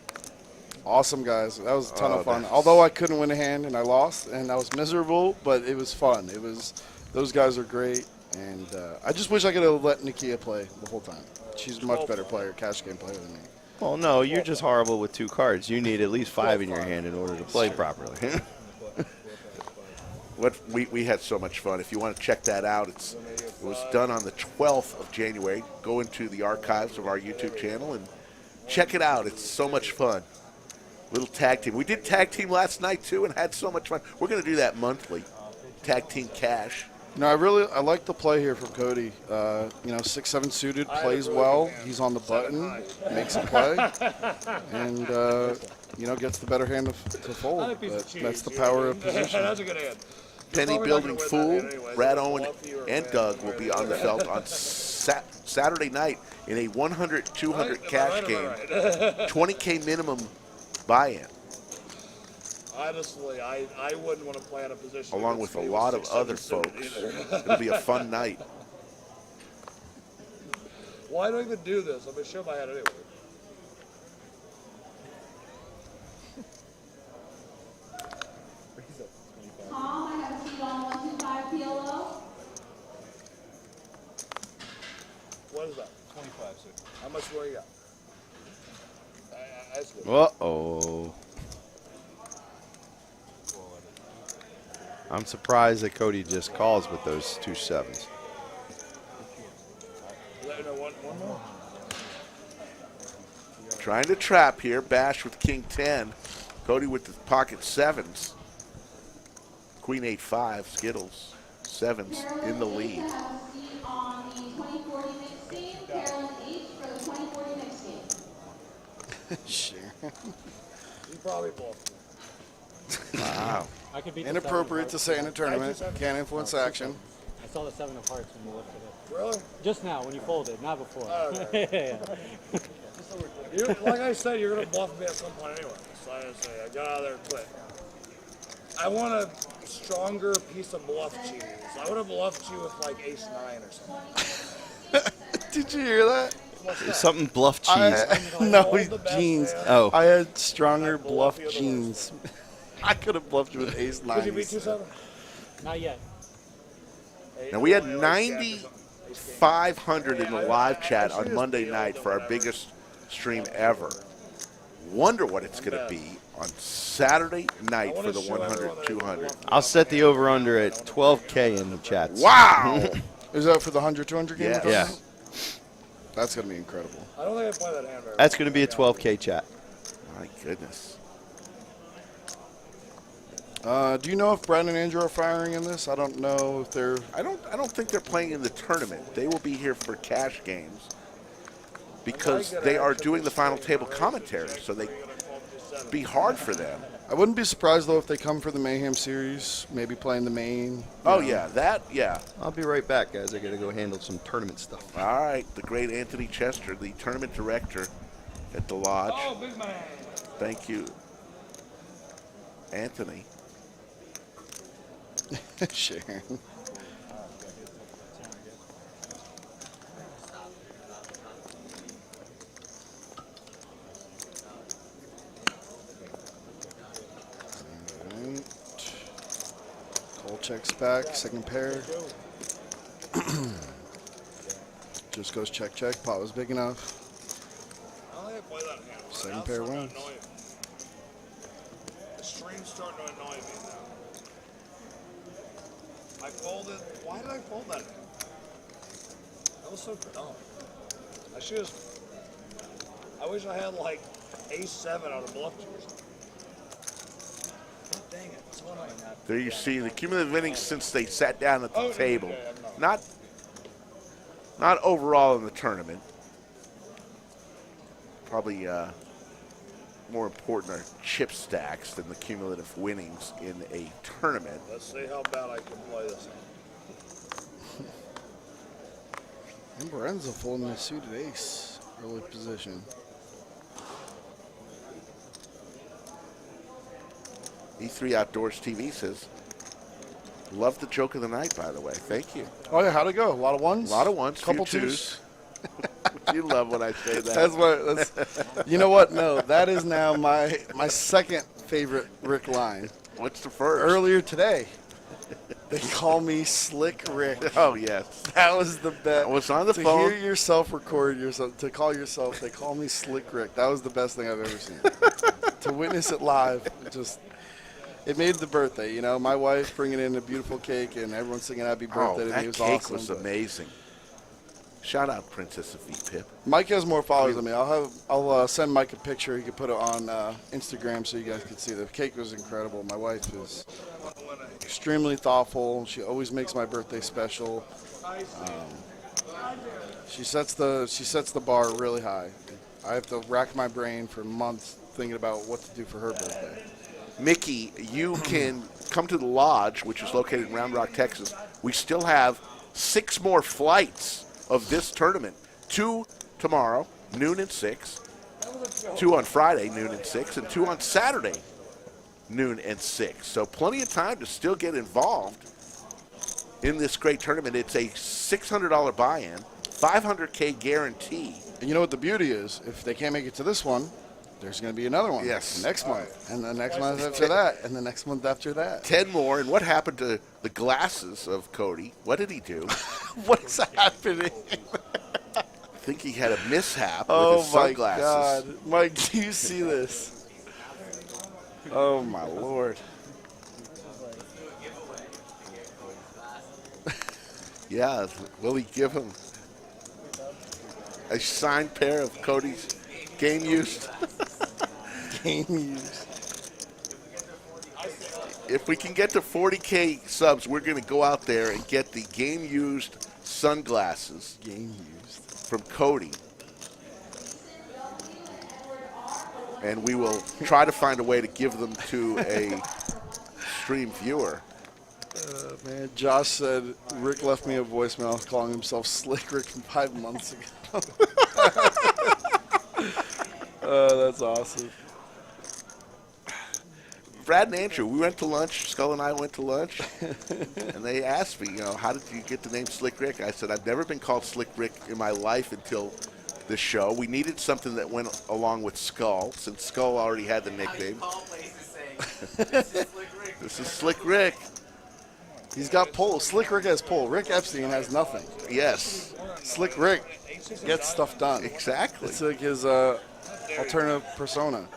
Awesome, guys. That was a ton of fun. Although I couldn't win a hand and I lost, and I was miserable, but it was fun. It was Those guys are great, and I just wish I could have let Nakia play the whole time. She's a much better player, cash game player than me. Well, no, you're just horrible with 2 cards. You need at least 5 in your hand in order to play properly. We had so much fun. If you want to check that out, it was done on the 12th of January. Go into the archives of our YouTube channel and check it out. It's so much fun. Little tag team. We did tag team last night too and had so much fun. We're going to do that monthly. Tag team cash. No, I like the play here from Cody. 6-7 suited, plays well. He's on the button, makes a play, and gets the better hand to fold. But that's the power of position. That's a good hand. Penny Building Fool, Brad Owen, and Doug will be on the felt on Saturday night in a 100-200 cash game. 20K minimum buy-in. Honestly, I wouldn't want to play in a position. Along with a lot of other folks. It'll be a fun night. Why do I even do this? I'm going to show my hand anyway. Tom, I have a seat on 125 PLO. What is that? 25, sir. How much more you got? That's good. Uh-oh. I'm surprised that Cody just calls with those 2 sevens. One more? Trying to trap here. Bash with King 10. Cody with the pocket 7s. Queen 8-5. Skittles. 7s in the lead. Carolyn have a seat on the 2040 mixed game. Carolyn H for the 2040 mixed game. Sure. You probably both. Wow. I could beat the Inappropriate to 7 say in a tournament. Can't influence action. I saw the 7 of hearts when you lifted it. Really? Just now, when you folded, not before. Oh, okay. Like I said, you're going to bluff me at some point anyway. So I just say, I got out of there quick. I want a stronger piece of bluff cheese. I would have bluffed you with like ace-9 or something. Did you hear that? Something bluff cheese. No, jeans. Oh. I had stronger bluff jeans. I could have bluffed you with ace-9. Did you beat 2-7? Not yet. Now we had 9,500 in the live chat on Monday night for our biggest stream ever. Wonder what it's going to be on Saturday night for the 100-200. I'll set the over-under at 12K in the chats. Wow! Is that for the 100-200 game? Yes. Yeah. That's going to be incredible. I don't think I play that hand very That's going to be a 12K chat. My goodness. Do you know if Brad and Andrew are firing in this? I don't know if they're. I don't think they're playing in the tournament. They will be here for cash games because they are doing the final table commentary, so they be hard for them. I wouldn't be surprised though if they come for the Mayhem series, maybe playing the main. Oh yeah, that yeah. I'll be right back, guys. I got to go handle some tournament stuff. All right, the great Anthony Chester, the tournament director at the lodge. Oh, big man. Thank you, Anthony. Sure. Call checks back, second pair. Just goes check, check. Pot was big enough. Second pair wins. The stream's starting to annoy me now. I folded. Why did I fold that? That was so dumb. I should have. I wish I had like ace-7 on a bluff or something. God dang it. That's what I have. There you see the cumulative innings since they sat down at the table. Not overall in the tournament. Probably more important are chip stacks than the cumulative winnings in a tournament. Let's see how bad I can play this. And Lorenzo folding the suited ace, early position. E3 Outdoors TV says, love the joke of the night, by the way. Thank you. Oh yeah, how'd it go? A lot of ones? A lot of ones, couple few twos. You love when I say that. That's you know what? No, that is now my second favorite Rick line. What's the first? Earlier today. They call me Slick Rick. Oh, yes. That was the best. I was on the to phone. To hear yourself record yourself, to call yourself, they call me Slick Rick. That was the best thing I've ever seen. To witness it live, it made the birthday. You know, my wife bringing in a beautiful cake and everyone singing happy birthday to me. It was cake awesome. was amazing. Shout out Princess of Pip. Mike has more followers than me. I'll send Mike a picture. He can put it on Instagram so you guys can see. The cake was incredible. My wife is extremely thoughtful. She always makes my birthday special. She sets the bar really high. I have to rack my brain for months thinking about what to do for her birthday. Mickey, you can come to the lodge, which is located in Round Rock, Texas. We still have 6 more flights of this tournament. 2 tomorrow, noon and 6. 2 on Friday, noon and 6. And 2 on Saturday, noon and 6. So plenty of time to still get involved in this great tournament. It's a $600 buy-in, $500K guarantee. And you know what the beauty is? If they can't make it to this one, there's going to be another one. Yes. Next month. And the next month after that. And the next month after that. 10 more. And what happened to the glasses of Cody? What did he do? What's happening? I think he had a mishap with his sunglasses. Oh, my God. Mike, do you see this? Oh, my Lord. Yeah. Will he give him a signed pair of Cody's game used? Game used. If we can get to 40K subs, we're going to go out there and get the game used sunglasses. Game used. From Cody. And we will try to find a way to give them to a stream viewer. Man, Josh said Rick left me a voicemail calling himself Slick Rick from 5 months ago. Oh, that's awesome. Brad and Andrew, we went to lunch. Skull and I went to lunch. And they asked me, how did you get the name Slick Rick? I said, I've never been called Slick Rick in my life until this show. We needed something that went along with Skull, since Skull already had the nickname. This is Slick Rick. He's got pull. Slick Rick has pull. Rick Epstein has nothing. Yes. Slick Rick gets stuff done. Exactly. It's like his alternative persona.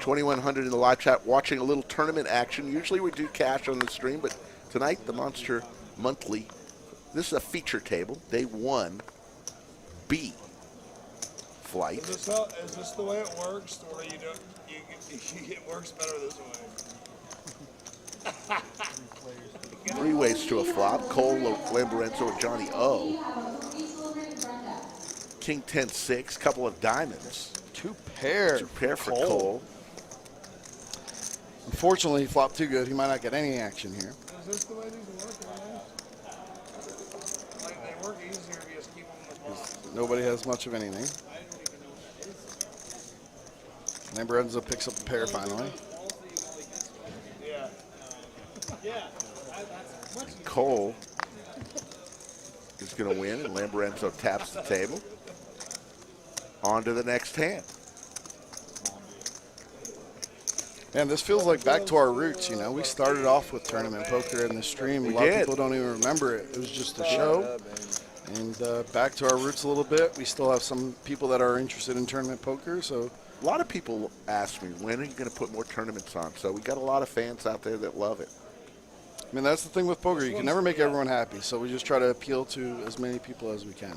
2100 in the live chat watching a little tournament action. Usually we do cash on the stream, but tonight the Monster Monthly. This is a feature table, day 1, B flight. Is this the way it works, or it works better this way? 3 ways to a flop. Cole, Lamborenzo, and Johnny O. King 10-6, couple of diamonds. 2 pair. 2 pair for Cole. Unfortunately, he flopped too good. He might not get any action here. Is this the way these work, man? Like, they work easier if you just keep them in the box. Nobody has much of anything. Lamborenzo picks up the pair finally. Cole is going to win, and Lamborenzo taps the table. On to the next hand. And this feels like back to our roots, We started off with tournament poker in the stream. A lot of people don't even remember it. It was just a show. And back to our roots a little bit. We still have some people that are interested in tournament poker. So a lot of people ask me, when are you going to put more tournaments on? So we got a lot of fans out there that love it. I mean, that's the thing with poker. You can never make everyone happy. So we just try to appeal to as many people as we can.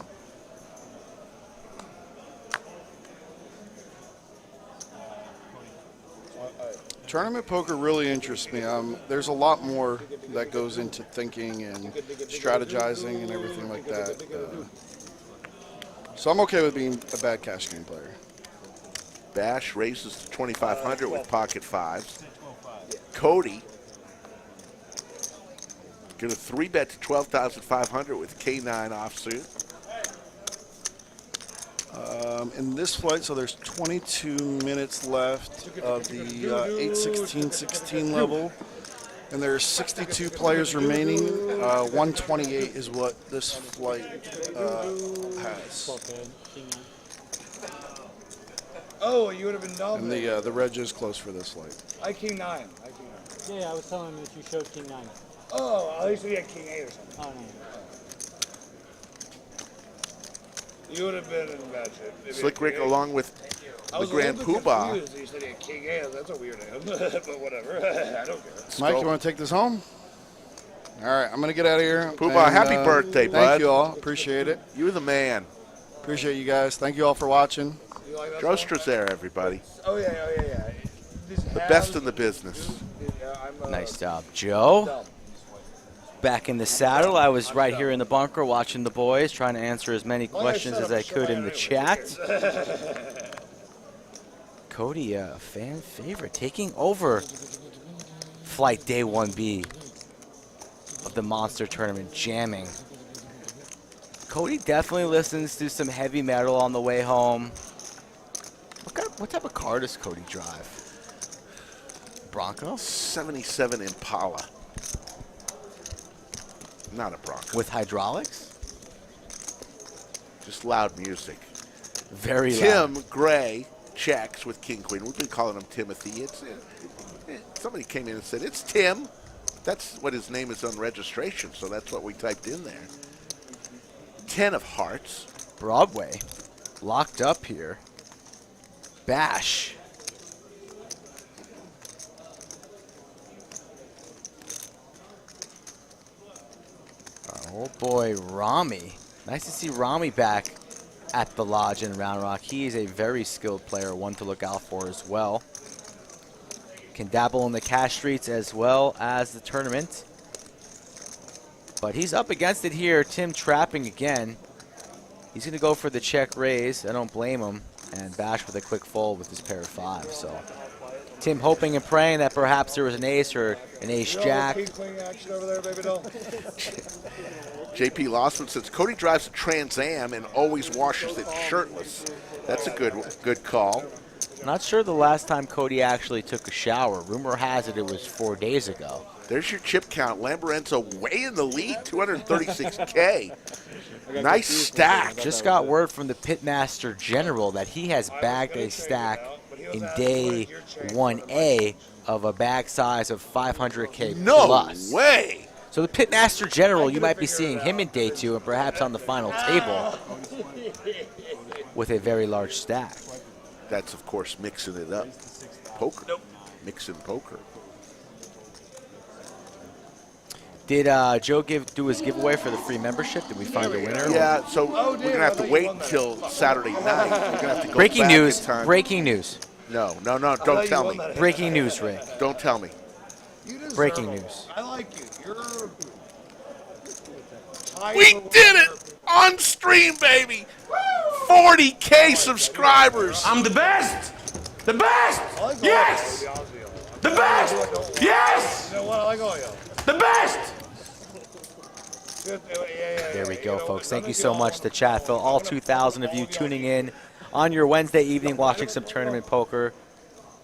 Tournament poker really interests me. There's a lot more that goes into thinking and strategizing and everything like that. So I'm okay with being a bad cash game player. Bash raises to 2,500 with pocket 5s. Cody get a 3-bet to 12,500 with K9 offsuit. In this flight, so there's 22 minutes left of the 8-16-16 level, and there's 62 players remaining. 128 is what this flight has. Oh, you would have been dumb. And the reg is close for this light. I king 9. Yeah, I was telling him that you showed King 9. Oh, at least he had king 8 or something. Oh, no. You would have been in bad shape. Slick Rick along with the Grand Poobah. You said he had king 8. That's a weird name, but whatever. I don't care. Mike, you want to take this home? All right, I'm going to get out of here. Poobah, And, happy birthday, bud. Thank you all. Appreciate it. You're the man. Appreciate you guys. Thank you all for watching. Drostra's there, everybody. Oh, yeah. The best in the business. Nice job, Joe. Back in the saddle. I was right here in the bunker watching the boys, trying to answer as many questions as I could in the chat. Cody, a fan favorite, taking over flight day 1B of the Monster Tournament, jamming. Cody definitely listens to some heavy metal on the way home. What type of car does Cody drive? Bronco? 77 Impala. Not a Bronco. With hydraulics? Just loud music. Very loud. Tim Gray checks with King Queen. We've been calling him Timothy. Somebody came in and said, it's Tim. That's what his name is on registration, so that's what we typed in there. 10 of hearts. Broadway. Locked up here. Bash. Oh boy, Rami. Nice to see Rami back at the lodge in Round Rock. He is a very skilled player, one to look out for as well. Can dabble in the cash streets as well as the tournament. But he's up against it here. Tim trapping again. He's going to go for the check raise. I don't blame him. And Bash with a quick fold with his pair of 5. So Tim hoping and praying that perhaps there was an ace or an ace-jack. Action over there, baby doll. JP Lawson says, Cody drives a Trans Am and always washes it shirtless. That's a good call. Not sure the last time Cody actually took a shower. Rumor has it was 4 days ago. There's your chip count. Lambarenzo way in the lead, 236K. Nice stack. Just got word from the Pitmaster General that he has bagged a stack in day 1A of a bag size of 500K plus. No way. So the Pitmaster General, you might be seeing him in day 2 and perhaps on the final table with a very large stack. That's, of course, mixing it up. Poker. Mixing poker. Did Joe do his giveaway for the free membership? Did we find a winner? Yeah, so we're going to have to wait until Saturday night. We're going to have to go Breaking back news. in time. Breaking news. No, don't tell me. Breaking news, Rick. Don't tell me. Breaking news. I like you. We did it on stream, baby. 40K subscribers. I'm the best. The best. Yes. The best. Yes. You know what? I like all y'all. The best. There we go, folks. Thank you so much to chat, Phil. All 2,000 of you tuning in on your Wednesday evening watching some tournament poker.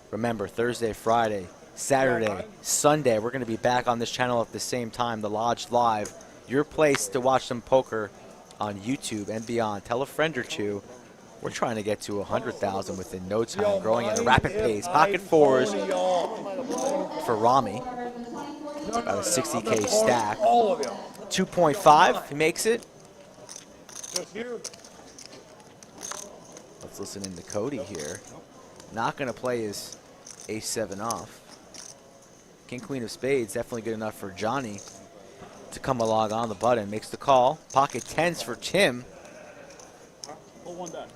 Remember, Thursday, Friday, Saturday, Sunday, we're going to be back on this channel at the same time, The Lodge Live. Your place to watch some poker on YouTube and beyond. Tell a friend or two. We're trying to get to 100,000 within no time, growing at a rapid pace. Pocket 4s for Rami. About a 60K stack. 2.5, he makes it. Let's listen in to Cody here. Not going to play his ace-7 off. King, Queen of Spades, definitely good enough for Johnny to come along on the button. Makes the call. Pocket 10s for Tim. Pull one back.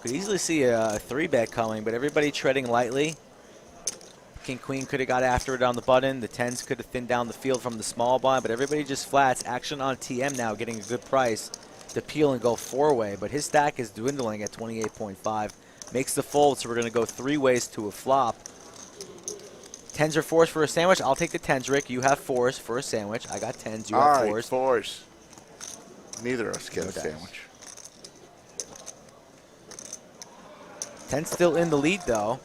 Could easily see a 3-bet coming, but everybody treading lightly. King, Queen could have got after it on the button. The 10s could have thinned down the field from the small blind, but everybody just flats. Action on TM now, getting a good price to peel and go 4-way, but his stack is dwindling at 28.5. Makes the fold, so we're going to go 3 ways to a flop. 10s or 4s for a sandwich? I'll take the 10s, Rick. You have 4s for a sandwich. I got 10s. You have 4s. All right, 4s. Neither of us get a sandwich. 10 still in the lead, though.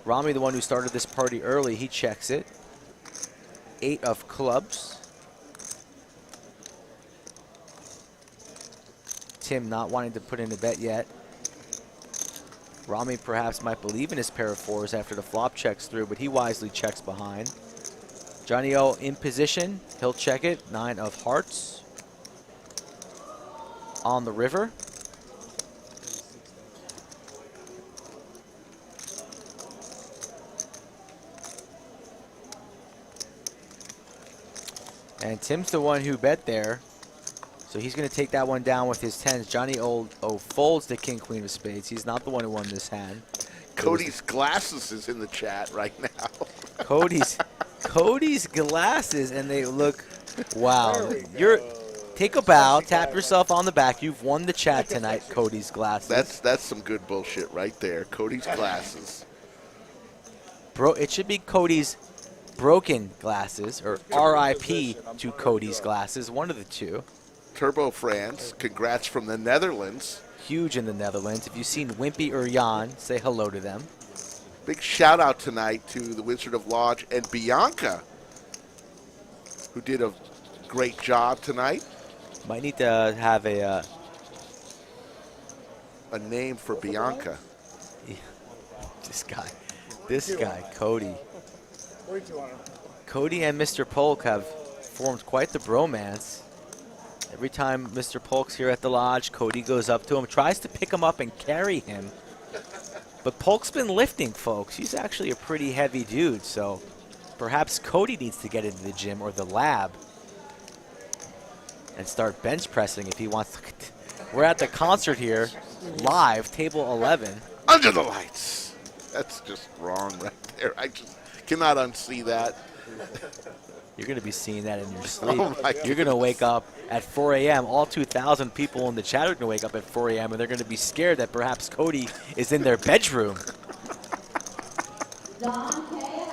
Rami, the one who started this party early, he checks it. 8 of clubs. Tim not wanting to put in a bet yet. Rami perhaps might believe in his pair of 4s after the flop checks through, but he wisely checks behind. Johnny O in position. He'll check it. 9 of hearts. On the river. And Tim's the one who bet there. So he's going to take that one down with his 10s. Johnny O folds the king, queen of spades. He's not the one who won this hand. Cody's glasses is in the chat right now. Cody's glasses, and they look, wow. Take a bow, tap yourself on the back. You've won the chat tonight, Cody's glasses. That's some good bullshit right there. Cody's glasses. Bro, it should be Cody's broken glasses, or RIP to Cody's glasses, one of the two. Turbo France, congrats from the Netherlands. Huge in the Netherlands. If you've seen Wimpy or Jan, say hello to them. Big shout out tonight to the Wizard of Lodge and Bianca, who did a great job tonight. Might need to have a name for Bianca. Yeah. This guy, Cody. Cody and Mr. Polk have formed quite the bromance. Every time Mr. Polk's here at the lodge, Cody goes up to him, tries to pick him up and carry him. But Polk's been lifting, folks. He's actually a pretty heavy dude, so perhaps Cody needs to get into the gym or the lab and start bench pressing if he wants to. We're at the concert here, live, table 11. Under the lights. That's just wrong right there. I just cannot unsee that. You're going to be seeing that in your sleep. Oh You're going to wake up at 4 a.m. All 2,000 people in the chat are going to wake up at 4 a.m. and they're going to be scared that perhaps Cody is in their bedroom.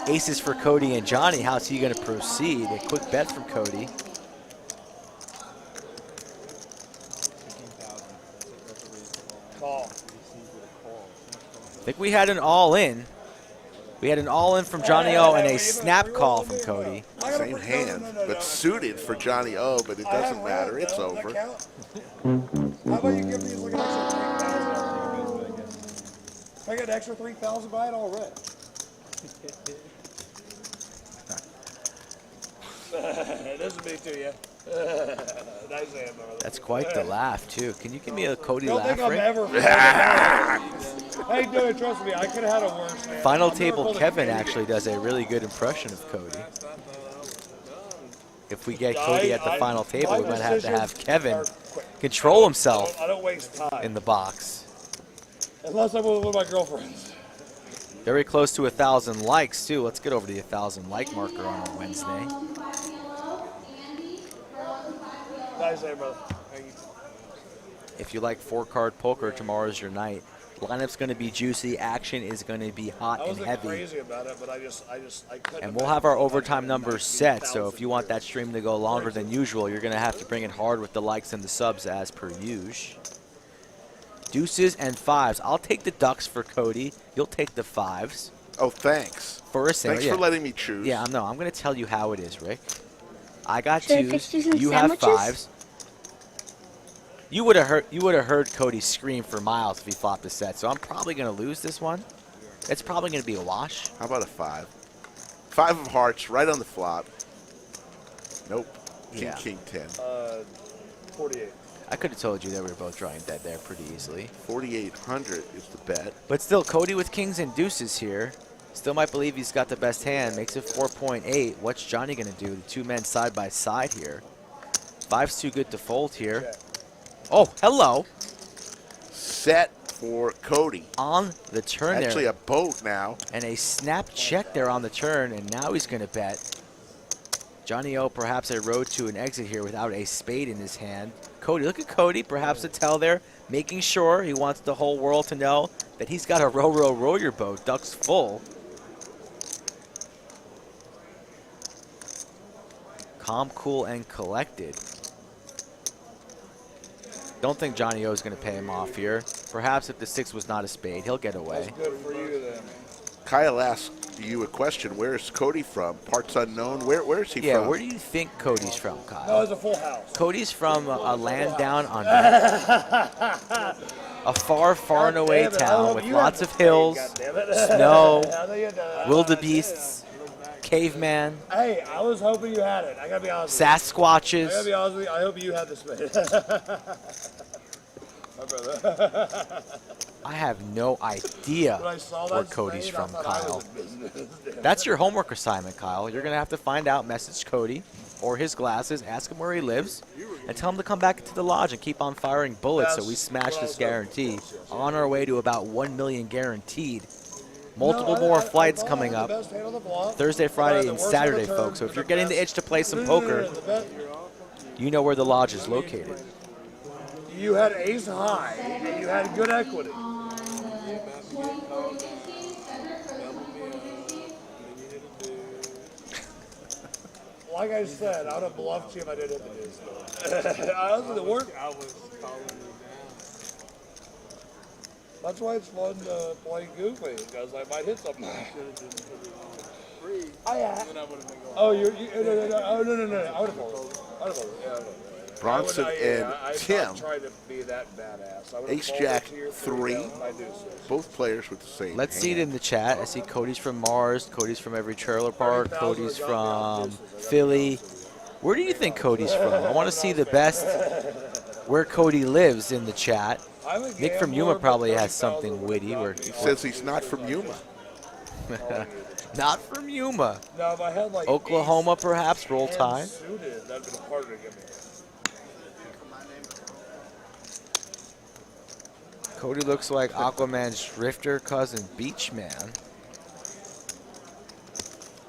Aces for Cody and Johnny. How's he going to proceed? A quick bet from Cody. Call. I think we had an all-in. We had an all-in from Johnny O and a snap call from Cody. Same hand, but suited for Johnny O, but it doesn't matter. It's over. How about you give me like an extra 3,000? If I get an extra 3,000, buy it all red. This is me too, yeah. Nice hand, brother. That's quite the laugh, too. Can you give me a Cody Don't laugh, think I'm Rick? ever. Hey, dude, trust me, I could have had a worse, man. Final I'm table never Kevin pulled a actually does a really good impression of Cody. If we get Cody at the final table, we might have to have Kevin control himself I don't waste time. in the box. Unless I'm with one of my girlfriends. Very close to 1,000 likes, too. Let's get over the 1,000 like marker on a Wednesday. Nice hand, brother. If you like 4-card poker, tomorrow's your night. Lineup's going to be juicy. Action is going to be hot I and wasn't heavy. crazy about it, but I couldn't. And we'll have our overtime numbers set, so if you want that stream to go longer than usual, you're going to have to bring it hard with the likes and the subs as per usual. Deuces and 5s. I'll take the ducks for Cody. You'll take the 5s. Oh, thanks. For a sale, Thanks for letting me choose. Yeah, no, I'm going to tell you how it is, Rick. I got Should I 2s. fix you some You have sandwiches? 5s. You would have heard Cody scream for miles if he flopped the set. So I'm probably going to lose this one. It's probably going to be a wash. How about a 5? 5 of hearts, right on the flop. Nope. King, 10. 48. I could have told you that we were both drawing dead there pretty easily. 4,800 is the bet. But still, Cody with kings and deuces here. Still might believe he's got the best hand. Makes it 4.8. What's Johnny going to do? The two men side by side here. 5's too good to fold here. Oh, hello. Set for Cody. On the turn there. Actually a boat now. And a snap check there on the turn, and now he's going to bet. Johnny O perhaps a road to an exit here without a spade in his hand. Cody, look at Cody, perhaps a tell there, making sure he wants the whole world to know that he's got a row your boat, ducks full. Calm, cool, and collected. Don't think Johnny O is going to pay him off here. Perhaps if the 6 was not a spade, he'll get away. Good for you then. Kyle asked you a question. Where is Cody from? Parts unknown. Where is he from? Yeah, where do you think Cody's from, Kyle? No, it's a full house. Cody's from a land down under. A far, far and away town with lots of hills, snow, wildebeests, caveman, Hey, I was hoping you had it. I gotta be honest with you. Sasquatches. I gotta be honest with you. I hope you had this man. My brother. I have no idea When I saw where that Cody's spade, I from, thought I Kyle. was in business. That's your homework assignment, Kyle. You're going to have to find out, message Cody or his glasses, ask him where he lives, and tell him to come back to the lodge and keep on firing bullets so we smash this guarantee. On our way to about 1 million guaranteed. Multiple more flights coming up. Thursday, Friday, and Saturday, folks. So if you're getting the itch to play some poker, you know where the lodge is located. You had ace high, and you had good equity. Like I said, I would have bluffed you if I didn't hit the deuce. Honestly, the work. That's why it's fun to play goofy, because I might hit something. Oh, no. I would have folded. I would have folded. Yeah, Bronson and Tim. I'm trying to be that badass. Ace Jack 3. Both players with the same. Let's see it in the chat. I see Cody's from Mars. Cody's from every trailer park. Cody's from Philly. Where do you think Cody's from? I want to see the best where Cody lives in the chat. Nick from Yuma probably has something witty. Where he says he's not from Yuma. Not from Yuma. No, if I had like Oklahoma, perhaps. Roll Tide. Suited, that'd been harder to get me. Cody looks like Aquaman's drifter cousin, Beachman.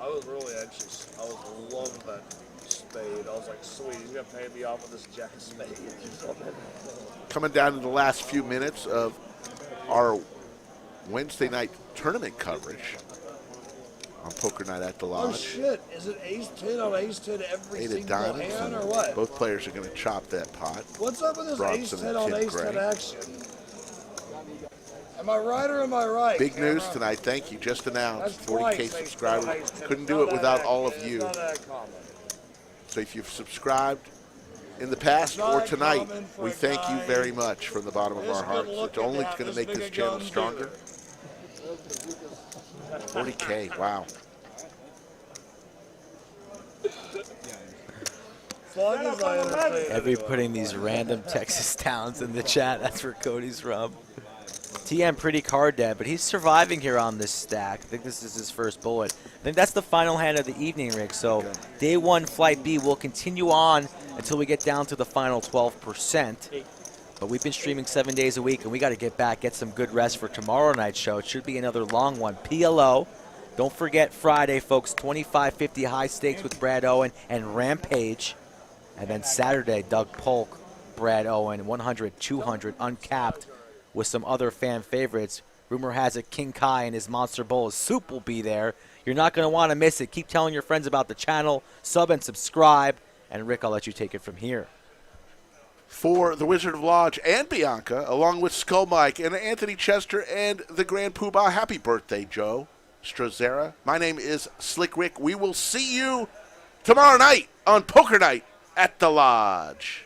I was really anxious. I was loving that spade. I was like, sweet, he's gonna pay me off with this jack of spades. Coming down to the last few minutes of our Wednesday night tournament coverage on Poker Night at the Lodge. Oh shit! Is it ace 10 on ace 10 every single hand or what? Both players are going to chop that pot. What's up with this Bronson ace 10 on ace 10 action? Am I right or am I right? Big news tonight. Thank you. Just announced 40K subscribers. Couldn't do it without all of you. So if you've subscribed in the past or tonight, we thank you very much from the bottom of our hearts. It's only going to make this channel stronger. 40K. Wow. Every putting these random Texas towns in the chat. That's where Cody's from. TM pretty card dead, but he's surviving here on this stack. I think this is his first bullet. I think that's the final hand of the evening, Rick. So day one, flight B will continue on until we get down to the final 12%. But we've been streaming 7 days a week, and we got to get back, get some good rest for tomorrow night's show. It should be another long one. PLO. Don't forget Friday, folks, 25-50 high stakes with Brad Owen and Rampage. And then Saturday, Doug Polk, Brad Owen, 100, 200, uncapped with some other fan favorites. Rumor has it King Kai and his Monster Bowl of Soup will be there. You're not going to want to miss it. Keep telling your friends about the channel. Sub and subscribe. And Rick, I'll let you take it from here. For the Wizard of Lodge and Bianca, along with Skull Mike and Anthony Chester and the Grand Poobah, happy birthday, Joe Strozera. My name is Slick Rick. We will see you tomorrow night on Poker Night at the Lodge.